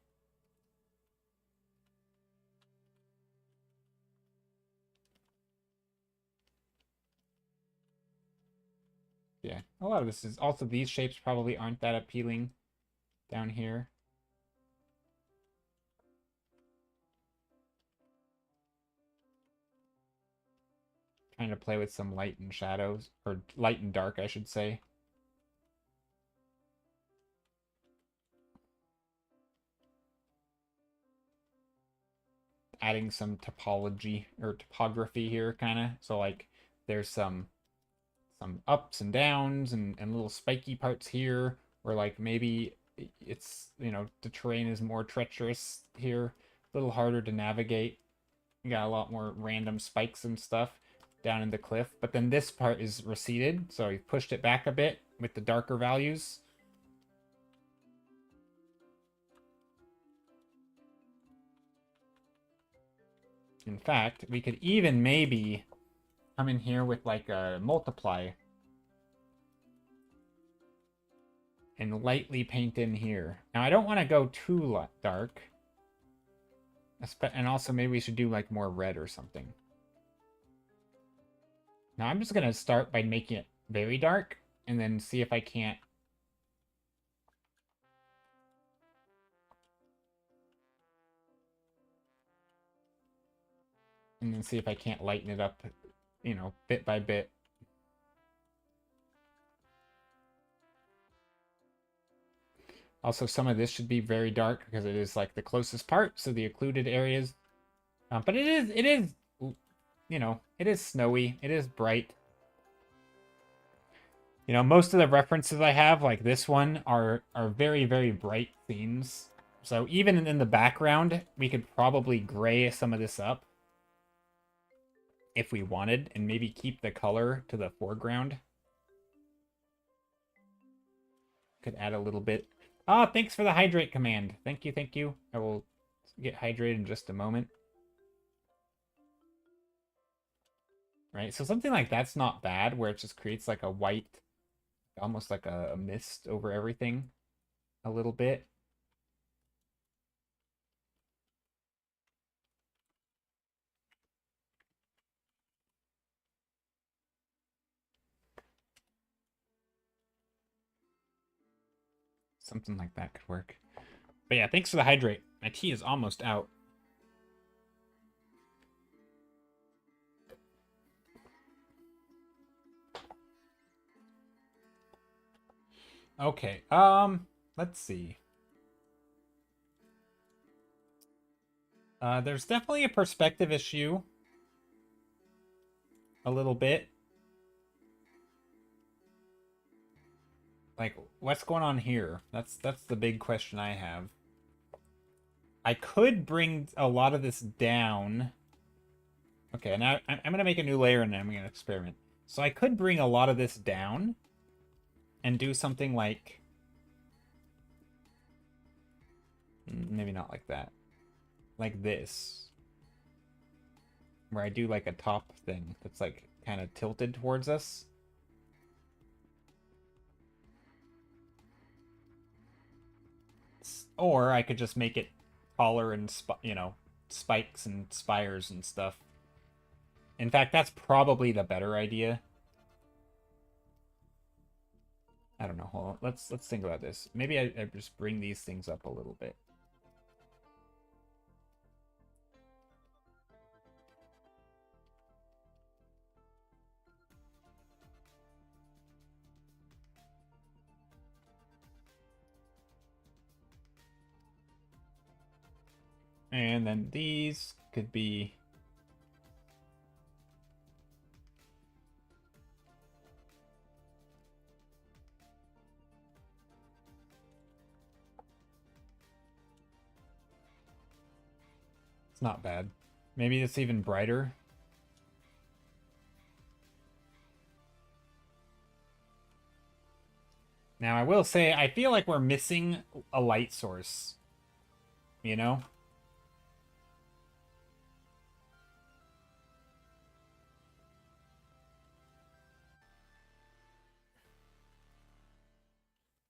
Yeah, a lot of this is... Also, these shapes probably aren't that appealing. down here. Trying to play with some light and shadows, or light and dark, I should say. Adding some topology or topography here, kind of. So like, there's some ups and downs and little spiky parts here, or like maybe it's, you know, the terrain is more treacherous here, a little harder to navigate. You got a lot more random spikes and stuff down in the cliff, but then this part is receded, so we pushed it back a bit with the darker values. In fact, we could even maybe come in here with like a multiply and lightly paint in here. Now, I don't want to go too dark. And also, maybe we should do like more red or something. Now, I'm just going to start by making it very dark and then see if I can't. And then see if I can't lighten it up, you know, bit by bit. Also, some of this should be very dark because it is like the closest part, so the occluded areas. But it is, you know, it is snowy. It is bright. You know, most of the references I have, like this one, are very, very bright themes. So even in the background, we could probably gray some of this up if we wanted, and maybe keep the color to the foreground. Could add a little bit. Ah, thanks for the hydrate command. Thank you, thank you. I will get hydrated in just a moment. Right, so something like that's not bad, where it just creates like a white, almost like a mist over everything a little bit. Something like that could work. But yeah, thanks for the hydrate. My tea is almost out. Okay, let's see. There's definitely a perspective issue. A little bit. Like, what's going on here? That's the big question I have. I could bring a lot of this down. Okay, now I'm going to make a new layer and then I'm going to experiment. So I could bring a lot of this down and do something like... Maybe not like that. Like this. Where I do like a top thing that's like kind of tilted towards us. Or I could just make it taller and, you know, spikes and spires and stuff. In fact, that's probably the better idea. I don't know. Hold on. Let's think about this. Maybe I just bring these things up a little bit. And then these could be... It's not bad. Maybe it's even brighter. Now, I will say, I feel like we're missing a light source. You know?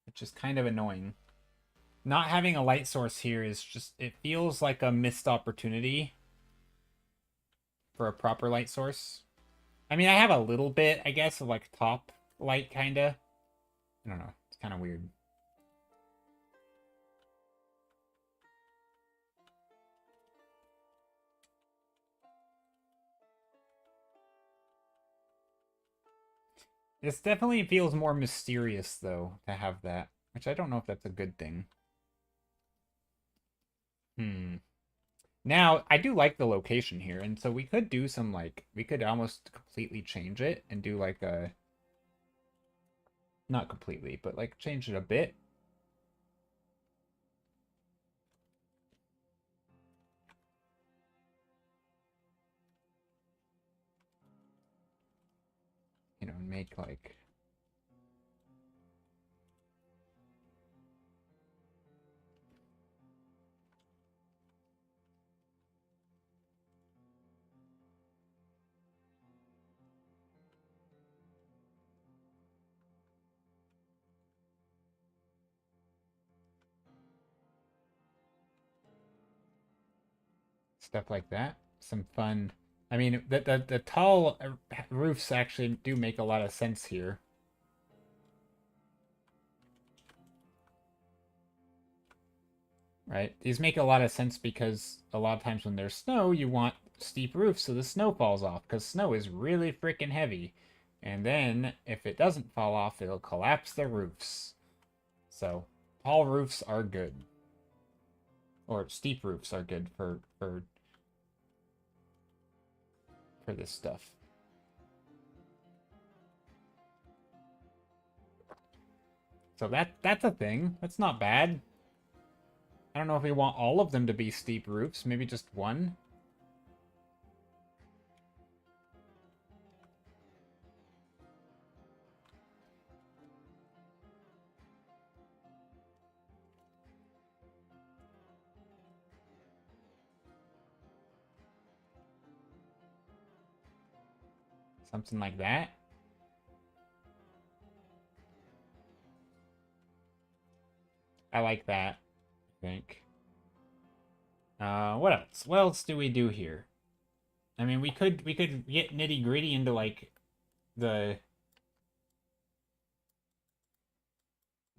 Which is kind of annoying. Not having a light source here is just... It feels like a missed opportunity for a proper light source. I mean, I have a little bit, I guess, of like top light, kinda. I don't know. It's kind of weird. This definitely feels more mysterious, though, to have that. Which I don't know if that's a good thing. Hmm. Now, I do like the location here, and so we could do some, like, we could almost completely change it and do, like, a... Not completely, but, like, change it a bit. You know, make, like... Stuff like that. Some fun... I mean, the tall roofs actually do make a lot of sense here. Right? These make a lot of sense because a lot of times when there's snow, you want steep roofs so the snow falls off because snow is really freaking heavy. And then if it doesn't fall off, it'll collapse the roofs. So tall roofs are good. Or steep roofs are good for this stuff. So that's a thing. That's not bad. I don't know if we want all of them to be steep roofs, maybe just one. Something like that. I like that, I think. What else? What else do we do here? I mean, we could get nitty gritty into like the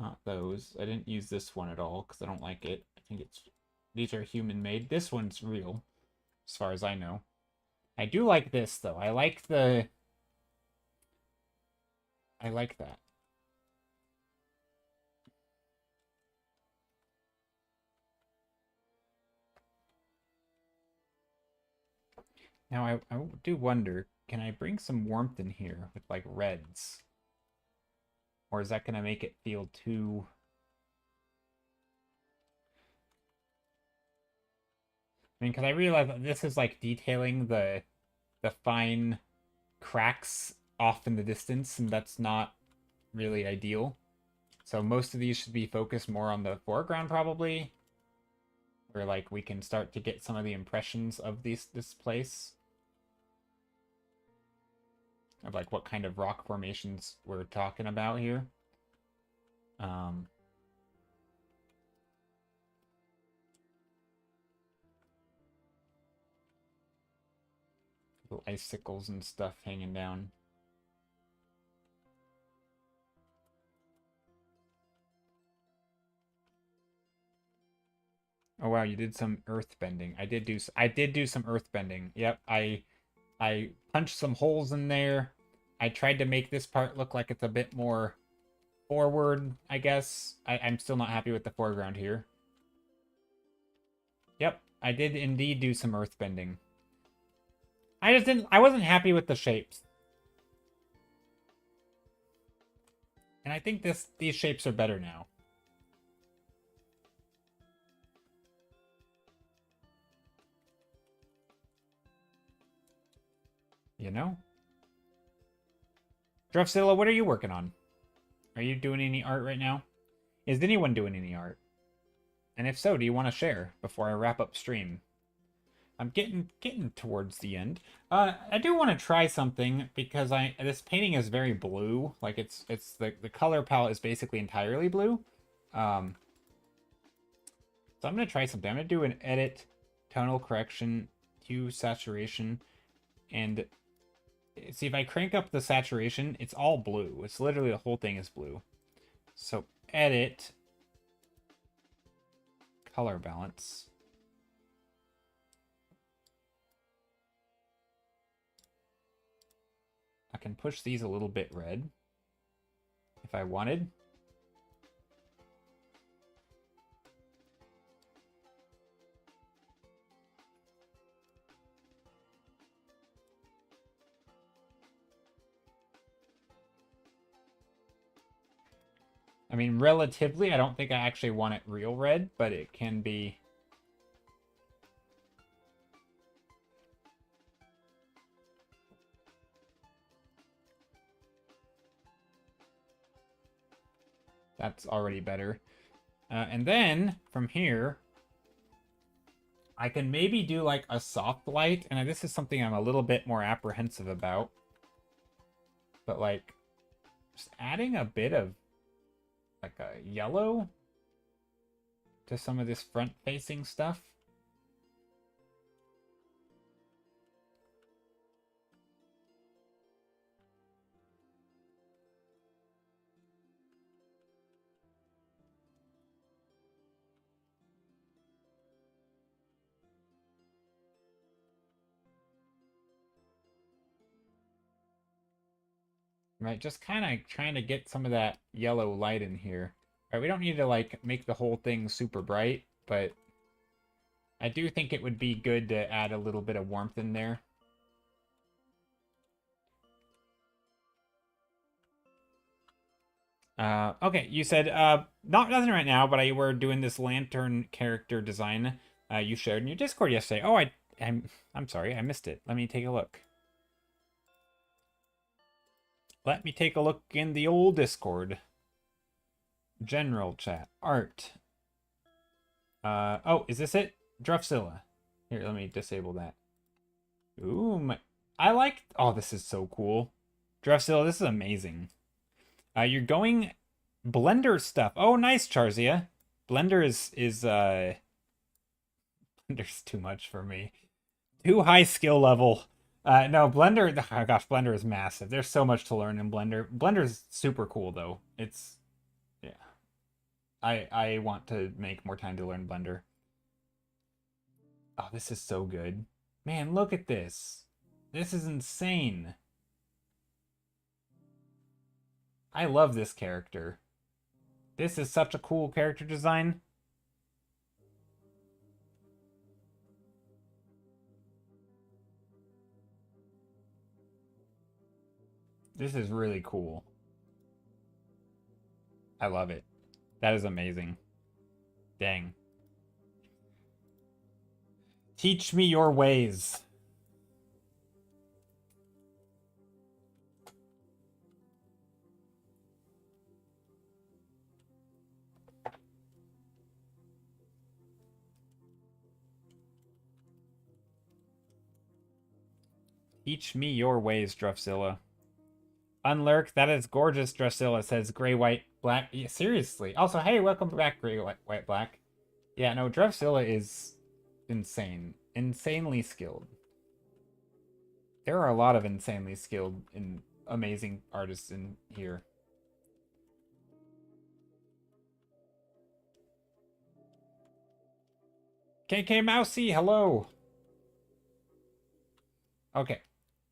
not those. I didn't use this one at all because I don't like it. I think it's these are human made. This one's real, as far as I know. I do like this though. I like that. Now I do wonder, can I bring some warmth in here with like reds? Or is that gonna make it feel too... I mean, because I realize that this is like detailing the fine cracks off in the distance, and that's not really ideal. So most of these should be focused more on the foreground, probably, where like we can start to get some of the impressions of this place, of like what kind of rock formations we're talking about here. Um, little icicles and stuff hanging down. Oh wow, you did some earth bending. I did do some earth bending. Yep, I punched some holes in there. I tried to make this part look like it's a bit more forward, I guess. I'm still not happy with the foreground here. Yep, I did indeed do some earth bending. I wasn't happy with the shapes. And I think these shapes are better now. You know? Drefzilla, what are you working on? Are you doing any art right now? Is anyone doing any art? And if so, do you want to share before I wrap up stream? I'm getting towards the end. I do want to try something because I this painting is very blue. Like it's the color palette is basically entirely blue. Um, so I'm gonna try something. I'm gonna do an edit, tonal correction, hue saturation, and see if I crank up the saturation. It's all blue. It's literally the whole thing is blue. So edit, color balance. I can push these a little bit red. if I wanted. I mean, relatively, I don't think I actually want it real red, but it can be. That's already better. And then, from here, I can maybe do like a soft light, and this is something I'm a little bit more apprehensive about. But like, just adding a bit of like a yellow to some of this front-facing stuff. Right, just kind of trying to get some of that yellow light in here. Right, we don't need to like make the whole thing super bright, but I do think it would be good to add a little bit of warmth in there. Okay, you said nothing right now, but I were doing this lantern character design you shared in your Discord yesterday. Oh, I'm sorry, I missed it. Let me take a look. Let me take a look in the old Discord. General chat. Art. Oh, is this it? Druffzilla. Here, let me disable that. Ooh, I like... Oh, this is so cool. Druffzilla, this is amazing. You're going Blender stuff. Oh, nice, Charzia. Blender is Blender's too much for me. Too high skill level. No, Blender, oh gosh, Blender is massive. There's so much to learn in Blender. Blender's super cool though. It's, yeah. I want to make more time to learn Blender. Oh, this is so good. Man, look at this. This is insane. I love this character. This is such a cool character design. This is really cool. I love it. That is amazing. Dang. Teach me your ways. Teach me your ways, Druffzilla. Unlurk, that is gorgeous, Druffzilla says gray, white, black. Yeah, seriously. Also, hey, welcome back, gray, white, black. Yeah, no, Druffzilla is insane. Insanely skilled. There are a lot of insanely skilled and amazing artists in here. KK Mousy, hello. Okay.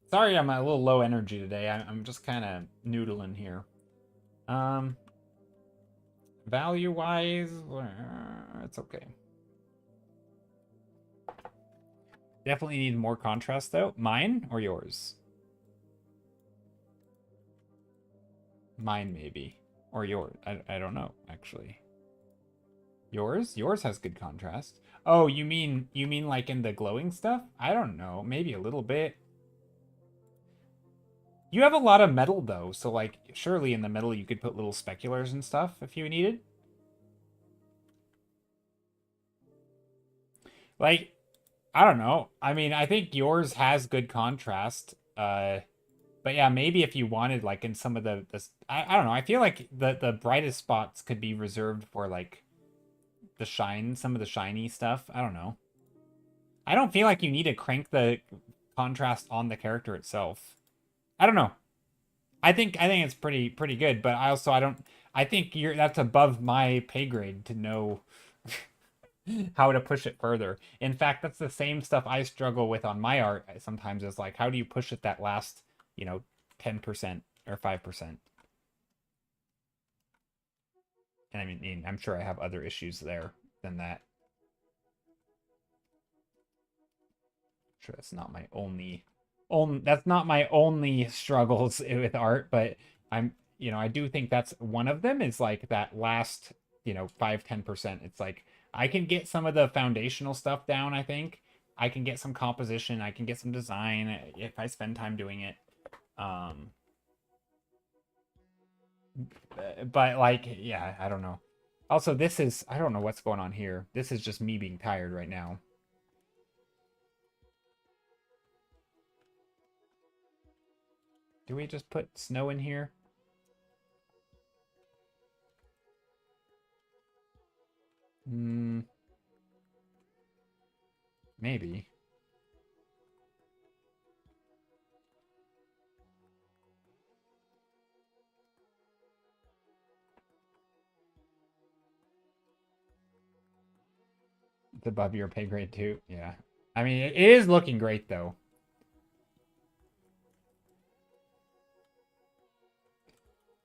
Sorry I'm a little low energy today. I'm just kind of noodling here. Value-wise, it's okay. Definitely need more contrast, though. Mine or yours? Mine, maybe. Or yours. I don't know, actually. Yours? Yours has good contrast. Oh, you mean like in the glowing stuff? I don't know. Maybe a little bit. You have a lot of metal, though, so, like, surely in the middle you could put little speculars and stuff if you needed. Like, I don't know. I mean, I think yours has good contrast. But yeah, maybe if you wanted, like, in some of the I don't know. I feel like the brightest spots could be reserved for, like, the shine, some of the shiny stuff. I don't know. I don't feel like you need to crank the contrast on the character itself. I don't know. I think it's pretty good, but I think that's above my pay grade to know how to push it further. In fact, that's the same stuff I struggle with on my art sometimes, is like, how do you push it that last, 10% or 5%? And I mean, I'm sure I have other issues there than that. Sure, that's not my that's not my only struggles with art, but I do think that's one of them is like that last, 5-10%. It's like I can get some of the foundational stuff down, I think. I can get some composition, I can get some design if I spend time doing it. But like, yeah, I don't know. Also, I don't know what's going on here. This is just me being tired right now. Do we just put snow in here? Maybe. It's above your pay grade too. Yeah. I mean, it is looking great though.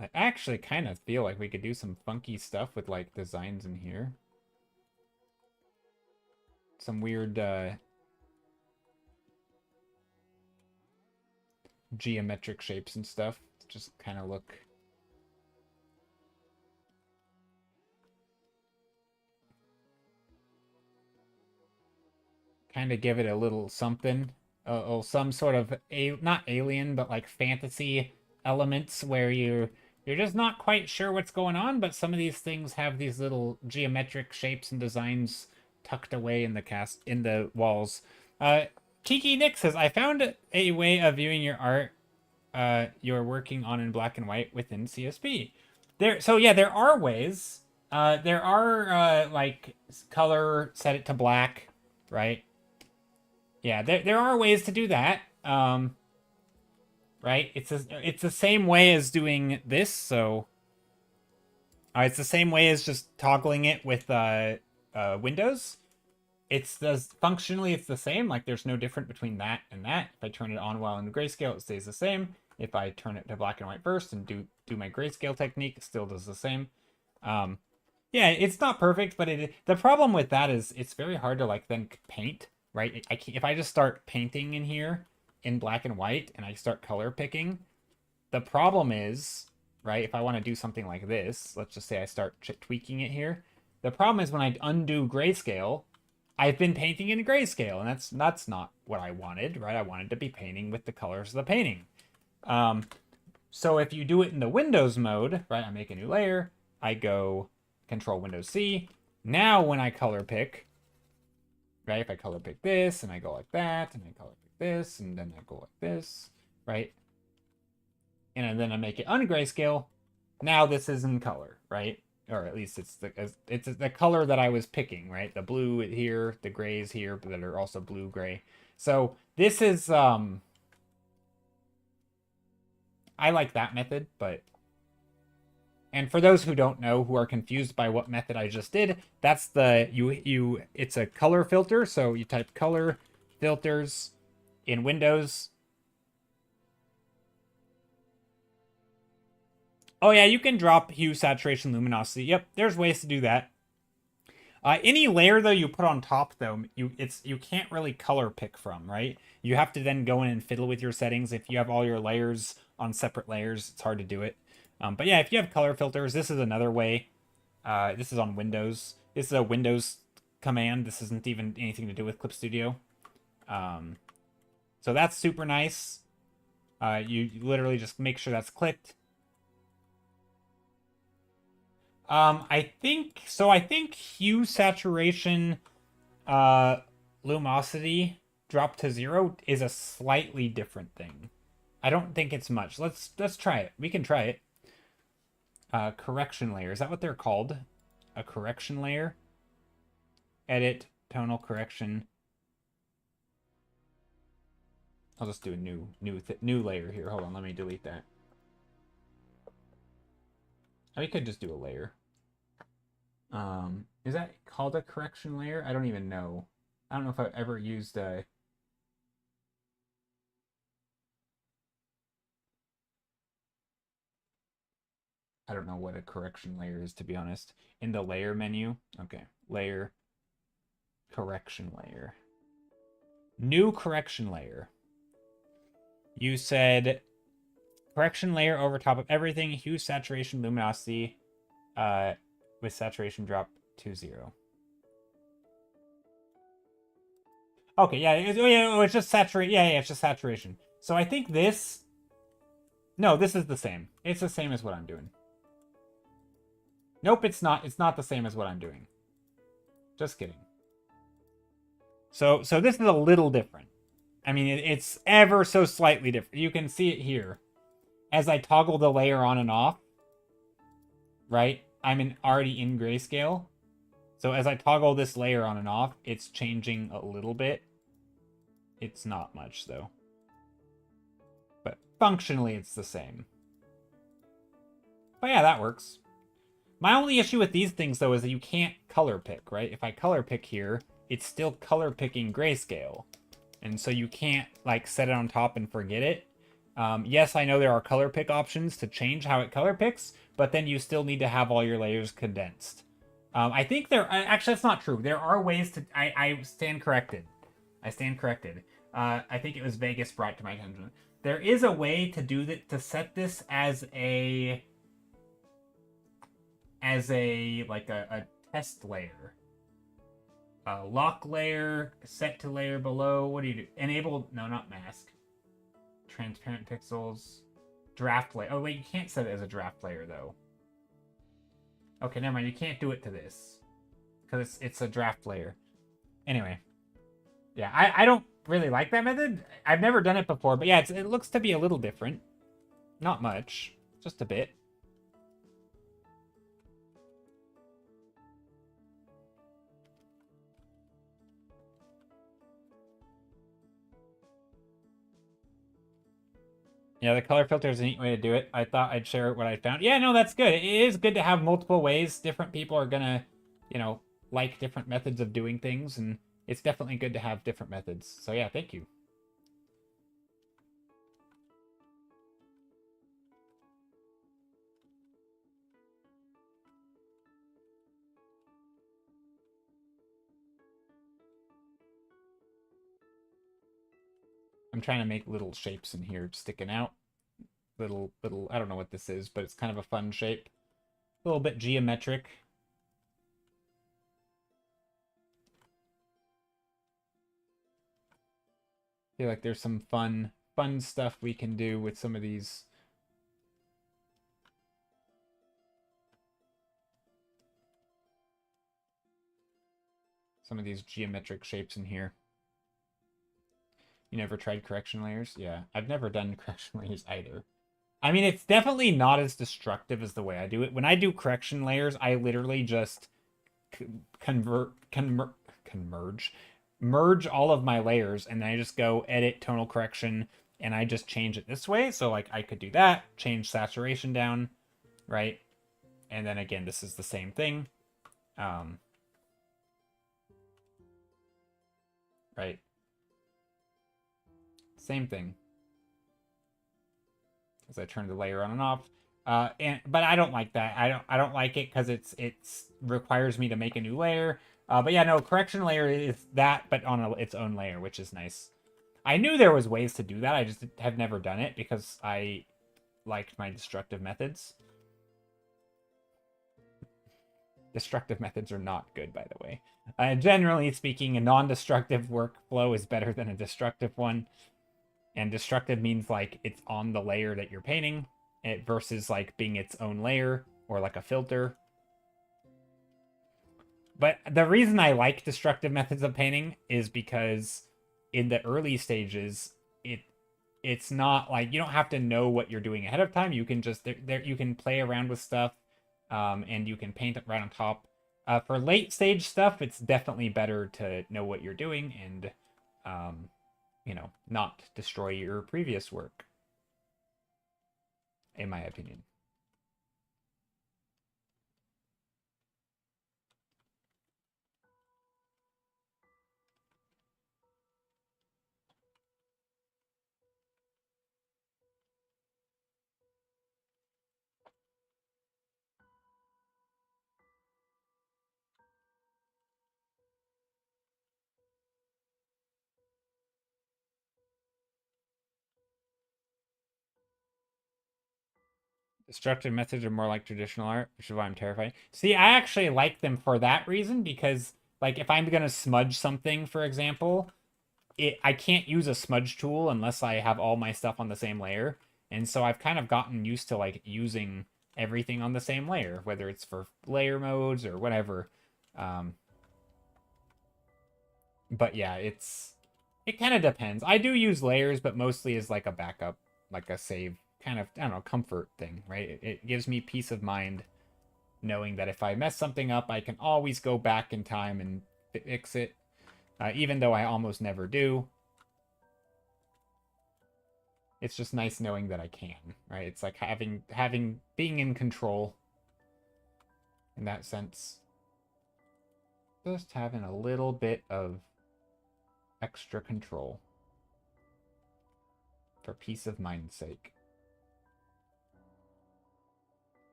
I actually kind of feel like we could do some funky stuff with like designs in here. Some weird geometric shapes and stuff. Just kind of look. Kind of give it a little something. Some sort of not alien, but like fantasy elements where you're just not quite sure what's going on, but some of these things have these little geometric shapes and designs tucked away in the walls. Kiki Nick says, I found a way of viewing your art you're working on in black and white within CSP. There are ways. There are like color, set it to black, right? Yeah, there are ways to do that. Right? It's the same way as doing this, so it's the same way as just toggling it with Windows. Functionally it's the same. Like there's no difference between that and that. If I turn it on while in grayscale, it stays the same. If I turn it to black and white first and do my grayscale technique, it still does the same. Yeah, it's not perfect, but the problem with that is it's very hard to like then paint, right? If I just start painting in here in black and white and I start color picking, the problem is, right, if I want to do something like this, let's just say I start tweaking it here. The problem is when I undo grayscale, I've been painting in grayscale, and that's not what I wanted, right? I wanted to be painting with the colors of the painting. So if you do it in the Windows mode, right, I make a new layer, I go Control Windows C. Now when I color pick, right, if I color pick this, and I go like that, and I color pick this, and then I go like this, right? And then I make it ungrayscale. Now this is in color, right? Or at least it's the color that I was picking, right? The blue here, the grays here, but that are also blue gray. So this is I like that method, but and for those who don't know, who are confused by what method I just did, that's it's a color filter. So you type color filters in Windows. Oh yeah, you can drop hue, saturation, luminosity. Yep, there's ways to do that. Any layer though you put on top though, you can't really color pick from, right? You have to then go in and fiddle with your settings. If you have all your layers on separate layers, it's hard to do it. But yeah, if you have color filters, this is another way. This is on Windows. This is a Windows command. This isn't even anything to do with Clip Studio. So that's super nice. You literally just make sure that's clicked. I think so. I think hue, saturation, luminosity drop to 0 is a slightly different thing. I don't think it's much. Let's try it. We can try it. Correction layer. Is that what they're called? A correction layer? Edit, tonal correction. I'll just do a new layer here. Hold on, let me delete that. We could just do a layer. Is that called a correction layer? I don't even know. I don't know if I've ever used a... I don't know what a correction layer is, to be honest. In the layer menu. Okay. Layer. Correction layer. New correction layer. You said correction layer over top of everything. Hue, saturation, luminosity. With saturation drop to 0. Okay, yeah, it's just saturation. Yeah, it's just saturation. So I think this... No, this is the same. It's the same as what I'm doing. Nope, it's not. It's not the same as what I'm doing. Just kidding. So this is a little different. I mean, it's ever so slightly different. You can see it here. As I toggle the layer on and off, right? I'm already in grayscale. So as I toggle this layer on and off, it's changing a little bit. It's not much, though. But functionally, it's the same. But yeah, that works. My only issue with these things, though, is that you can't color pick, right? If I color pick here, it's still color picking grayscale. And so you can't, like, set it on top and forget it. Yes, I know there are color pick options to change how it color picks, but then you still need to have all your layers condensed. I think actually, that's not true. There are ways to... I stand corrected. I stand corrected. I think it was Vegas brought to my attention. There is a way to do that, to set this as a test layer. Lock layer, set to layer below. What do you do? Enable, no, not mask. Transparent pixels. Draft layer. Oh, wait, you can't set it as a draft layer, though. Okay, never mind. You can't do it to this. Because it's a draft layer. Anyway. Yeah, I don't really like that method. I've never done it before, but yeah, it looks to be a little different. Not much. Just a bit. Yeah, the color filter is a neat way to do it. I thought I'd share what I found. Yeah, no, that's good. It is good to have multiple ways. Different people are gonna, like different methods of doing things, and it's definitely good to have different methods. So yeah, thank you. I'm trying to make little shapes in here sticking out. Little, I don't know what this is, but it's kind of a fun shape. A little bit geometric. I feel like there's some fun stuff we can do with some of these. Some of these geometric shapes in here. You never tried correction layers? Yeah, I've never done correction layers either. I mean, it's definitely not as destructive as the way I do it. When I do correction layers, I literally just merge all of my layers, and then I just go edit tonal correction, and I just change it this way. So like I could do that, change saturation down, right? And then again, this is the same thing. Right? Same thing. As I turn the layer on and off. But I don't like that. I don't like it because it's requires me to make a new layer. But yeah, no, correction layer is that, but on its own layer, which is nice. I knew there was ways to do that. I just have never done it because I liked my destructive methods. Destructive methods are not good, by the way. Generally speaking, a non-destructive workflow is better than a destructive one. And destructive means like it's on the layer that you're painting, versus like being its own layer or like a filter. But the reason I like destructive methods of painting is because in the early stages, it's not like you don't have to know what you're doing ahead of time. You can just you can play around with stuff, and you can paint it right on top. For late stage stuff, it's definitely better to know what you're doing and not destroy your previous work, in my opinion. Destructive methods are more like traditional art, which is why I'm terrified. See, I actually like them for that reason because, like, if I'm gonna smudge something, for example, I can't use a smudge tool unless I have all my stuff on the same layer. And so I've kind of gotten used to like using everything on the same layer, whether it's for layer modes or whatever. Um, but yeah, it kind of depends. I do use layers, but mostly as like a backup, like a save kind of, I don't know, comfort thing, right? It gives me peace of mind knowing that if I mess something up, I can always go back in time and fix it, even though I almost never do. It's just nice knowing that I can, right? It's like being in control in that sense. Just having a little bit of extra control for peace of mind's sake.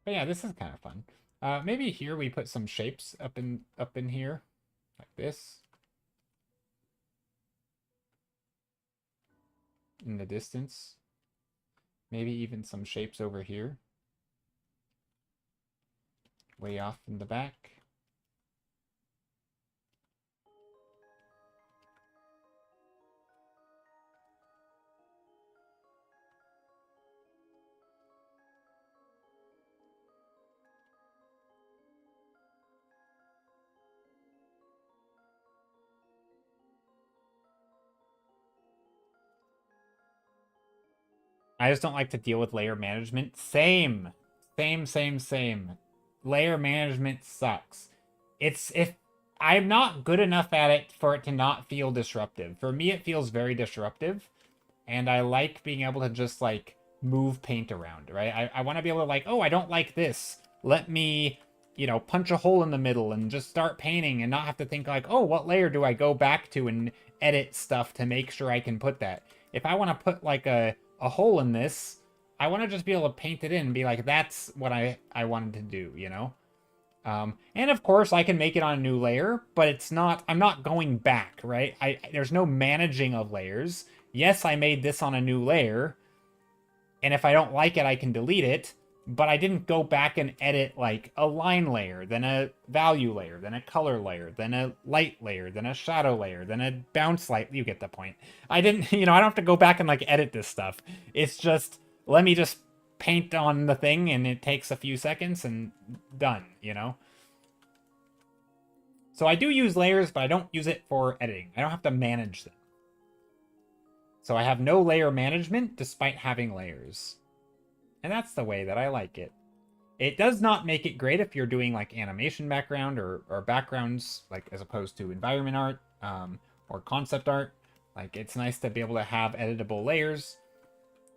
But yeah, this is kind of fun. Maybe here we put some shapes up in here, like this, in the distance. Maybe even some shapes over here, way off in the back. I just don't like to deal with layer management. Same. Same. Layer management sucks. It's if I'm not good enough at it for it to not feel disruptive. For me, it feels very disruptive. And I like being able to just like move paint around, right? I want to be able to like, oh, I don't like this. Let me, punch a hole in the middle and just start painting and not have to think like, oh, what layer do I go back to and edit stuff to make sure I can put that. If I want to put like a hole in this, I want to just be able to paint it in and be like, that's what I wanted to do, and of course I can make it on a new layer, but I'm not going back, right? There's no managing of layers. Yes, I made this on a new layer, and if I don't like it, I can delete it, but I didn't go back and edit like a line layer, then a value layer, then a color layer, then a light layer, then a shadow layer, then a bounce light. You get the point. I didn't, I don't have to go back and like edit this stuff. It's just, let me just paint on the thing and it takes a few seconds and done. So I do use layers, but I don't use it for editing. I don't have to manage them. So I have no layer management despite having layers. And that's the way that I like it. It does not make it great if you're doing like animation background or backgrounds, like as opposed to environment art or concept art. Like it's nice to be able to have editable layers.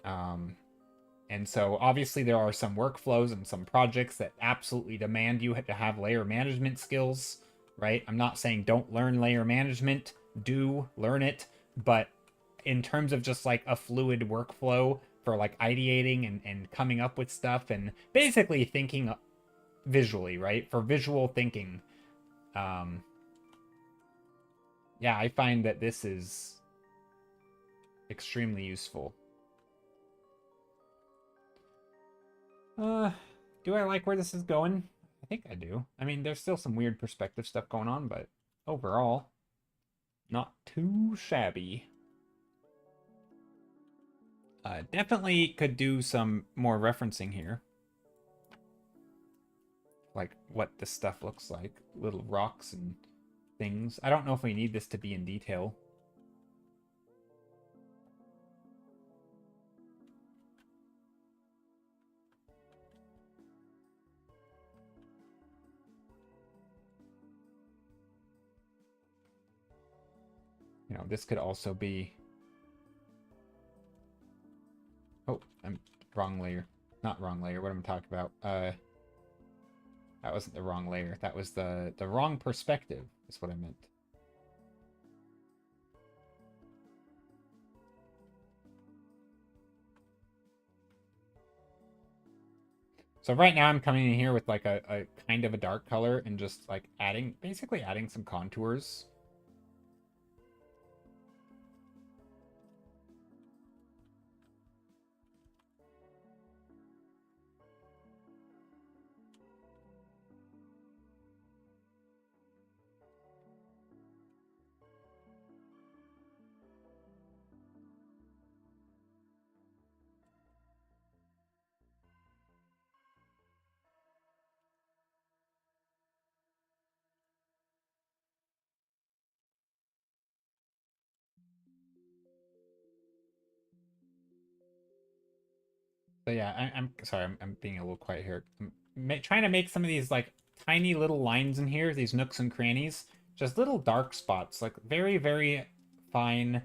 And so obviously there are some workflows and some projects that absolutely demand you to have layer management skills, right? I'm not saying don't learn layer management, do learn it, but in terms of just like a fluid workflow for like ideating and coming up with stuff and basically thinking visually, right? For visual thinking. Yeah, I find that this is extremely useful. Do I like where this is going? I think I do. I mean, there's still some weird perspective stuff going on, but overall, not too shabby. Definitely could do some more referencing here. Like what this stuff looks like. Little rocks and things. I don't know if we need this to be in detail. This could also be... Oh, I'm wrong layer. Not wrong layer. What am I talking about? That wasn't the wrong layer. That was the wrong perspective, is what I meant. So right now I'm coming in here with like a kind of a dark color and just like basically adding some contours. So yeah, I'm sorry, I'm being a little quiet here. Trying to make some of these like tiny little lines in here, these nooks and crannies, just little dark spots, like very, very fine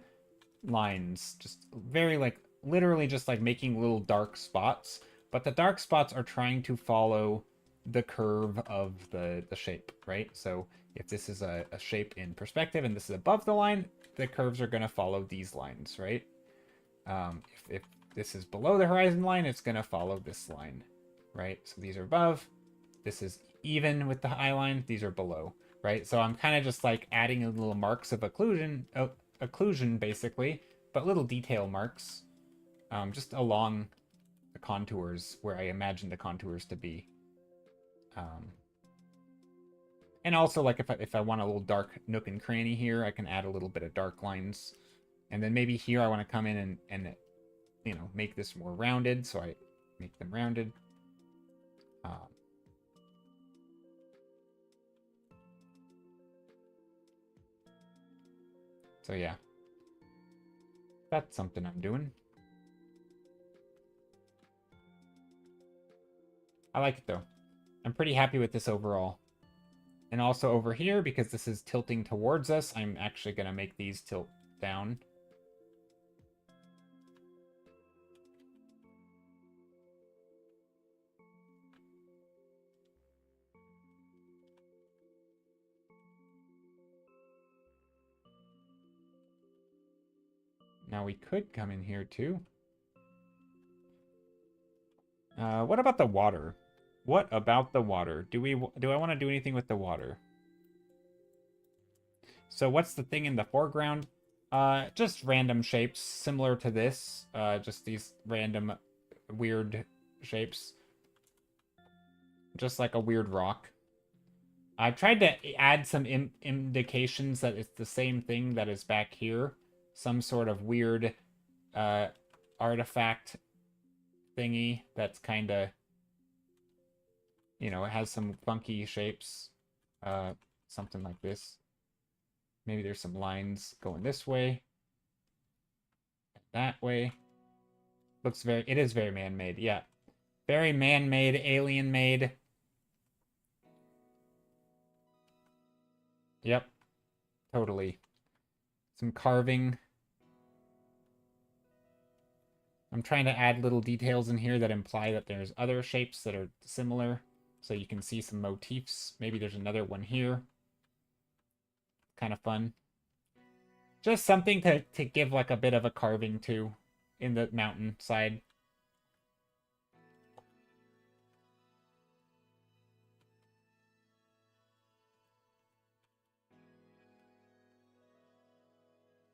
lines, just very like literally just like making little dark spots. But the dark spots are trying to follow the curve of the shape, right? So if this is a shape in perspective and this is above the line, the curves are going to follow these lines, right? If this is below the horizon line, it's going to follow this line, right? So these are above. This is even with the eye line. These are below, right? So I'm kind of just like adding little marks of occlusion basically, but little detail marks, just along the contours where I imagine the contours to be. Um, and also, like if I want a little dark nook and cranny here, I can add a little bit of dark lines. And then maybe here I want to come in and make this more rounded, so I make them rounded. Um, so yeah, that's something I'm doing. I like it though. I'm pretty happy with this overall. And also over here, because this is tilting towards us, I'm actually going to make these tilt down. Now we could come in here too. What about the water? What about the water? Do I want to do anything with the water? So what's the thing in the foreground? Just random shapes similar to this. Just these random weird shapes. Just like a weird rock. I've tried to add some indications that it's the same thing that is back here. Some sort of weird uh, artifact thingy that's kind of, it has some funky shapes. Uh, Something like this. Maybe there's some lines going this way, that way. It is very man-made, yeah. Very man-made, alien-made. Yep, totally. Some carving. I'm trying to add little details in here that imply that there's other shapes that are similar. So you can see some motifs. Maybe there's another one here. Kind of fun. Just something to give like a bit of a carving to in the mountain side.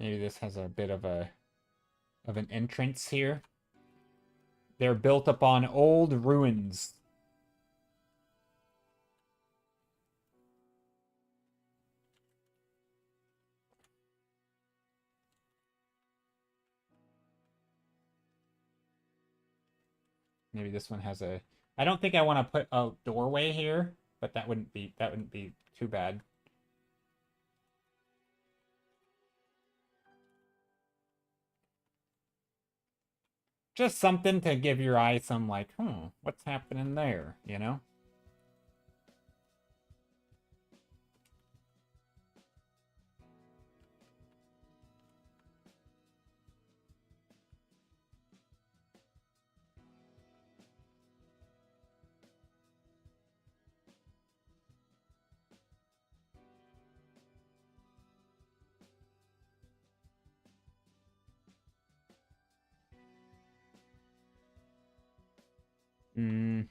Maybe this has a bit of an entrance here. They're built upon old ruins. Maybe this one has a. I don't think I want to put a doorway here, but that wouldn't be too bad. Just something to give your eye some like, what's happening there, you know? Mm,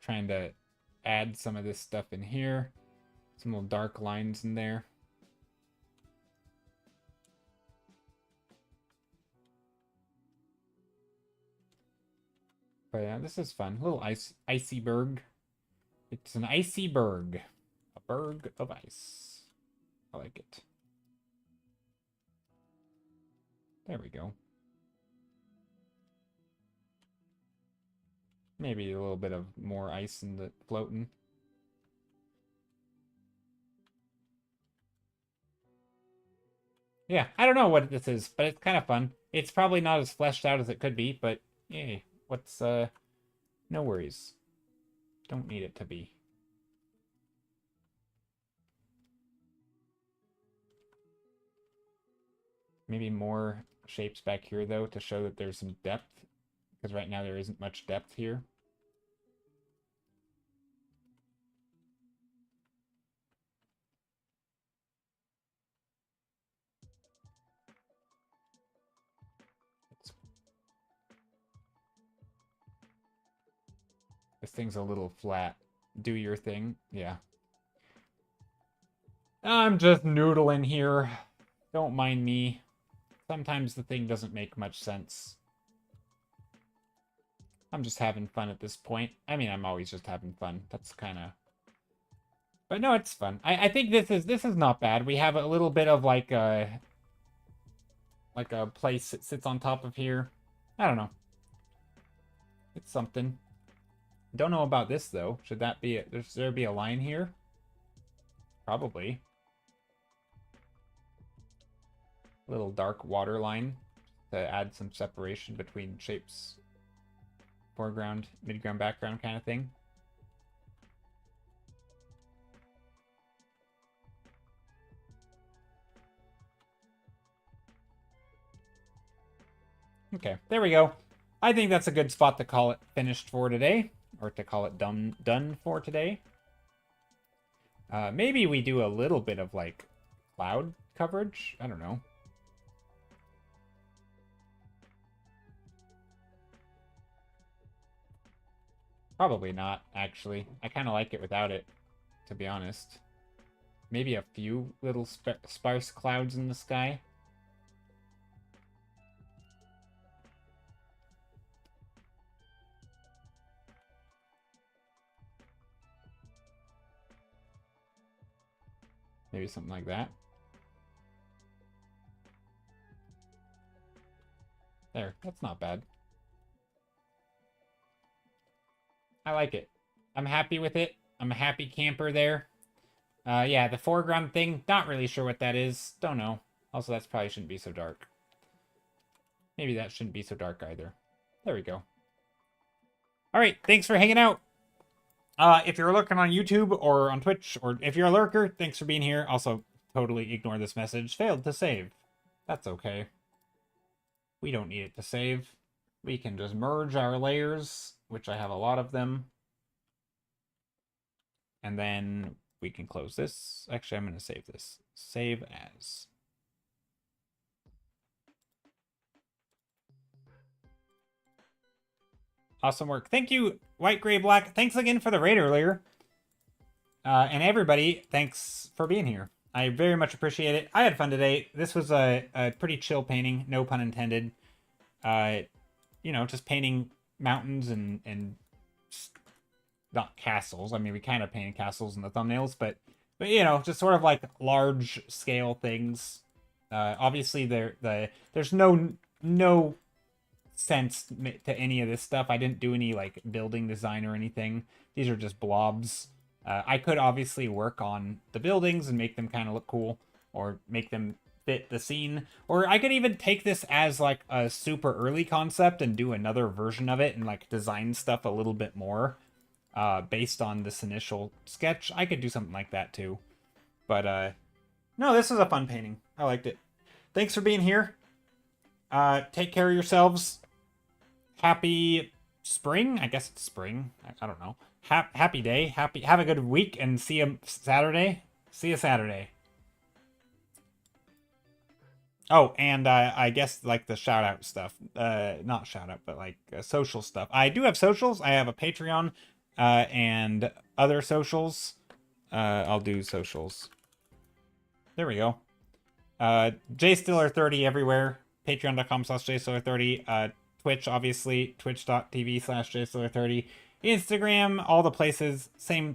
trying to add some of this stuff in here. Some little dark lines in there. But yeah, this is fun. A little icy berg. It's an icy berg. A berg of ice. I like it. There we go. Maybe a little bit of more ice in the floating. Yeah, I don't know what this is, but it's kind of fun. It's probably not as fleshed out as it could be, but yay, what's no worries. Don't need it to be. Maybe more shapes back here though to show that there's some depth, because right now there isn't much depth here. This thing's a little flat. Do your thing. Yeah. I'm just noodling here. Don't mind me. Sometimes the thing doesn't make much sense. I'm just having fun at this point. I mean, I'm always just having fun. That's kind of... But no, it's fun. I think this is not bad. We have a little bit of like a place that sits on top of here. I don't know. It's something. Don't know about this though. Should that be should there be a line here? Probably. A little dark water line to add some separation between shapes. Foreground, midground, background kind of thing. Okay, there we go. I think that's a good spot to call it finished for today, or to call it done for today. Maybe we do a little bit of like cloud coverage. I don't know. Probably not, actually. I kind of like it without it, to be honest. Maybe a few little sparse clouds in the sky. Maybe something like that. There, that's not bad. I like it. I'm happy with it. I'm a happy camper there. Yeah, the foreground thing, not really sure what that is. Don't know. Also, that probably shouldn't be so dark. Maybe that shouldn't be so dark either. There we go. All right, thanks for hanging out. If you're lurking on YouTube or on Twitch, or if you're a lurker, thanks for being here. Also, totally ignore this message. Failed to save. That's okay. We don't need it to save. We can just merge our layers, which I have a lot of them. And then we can close this. Actually, I'm going to save this. Save as. Awesome work. Thank you, White Gray Black. Thanks again for the raid earlier. And everybody, thanks for being here. I very much appreciate it. I had fun today. This was a pretty chill painting, no pun intended. You know, just painting mountains and not castles. I mean, we kind of painted castles in the thumbnails, but you know, just sort of like large scale things. Obviously, there's no sense to any of this stuff. I didn't do any like building design or anything. These are just blobs. I could obviously work on the buildings and make them kind of look cool, or make them fit the scene, or I could even take this as like a super early concept and do another version of it and like design stuff a little bit more based on this initial sketch. I could do something like that too. But no, this is a fun painting. I liked it. Thanks for being here. Take care of yourselves. Happy spring. I guess it's spring. I don't know. Happy day. Have a good week, and see you Saturday. See you Saturday. Oh, and I guess like the shout out stuff. Not shout out, but like social stuff. I do have socials. I have a Patreon and other socials. I'll do socials. There we go. JStiller30 everywhere. Patreon.com/JStiller30. Twitch, obviously. Twitch.tv/JStiller30. Instagram, all the places. Same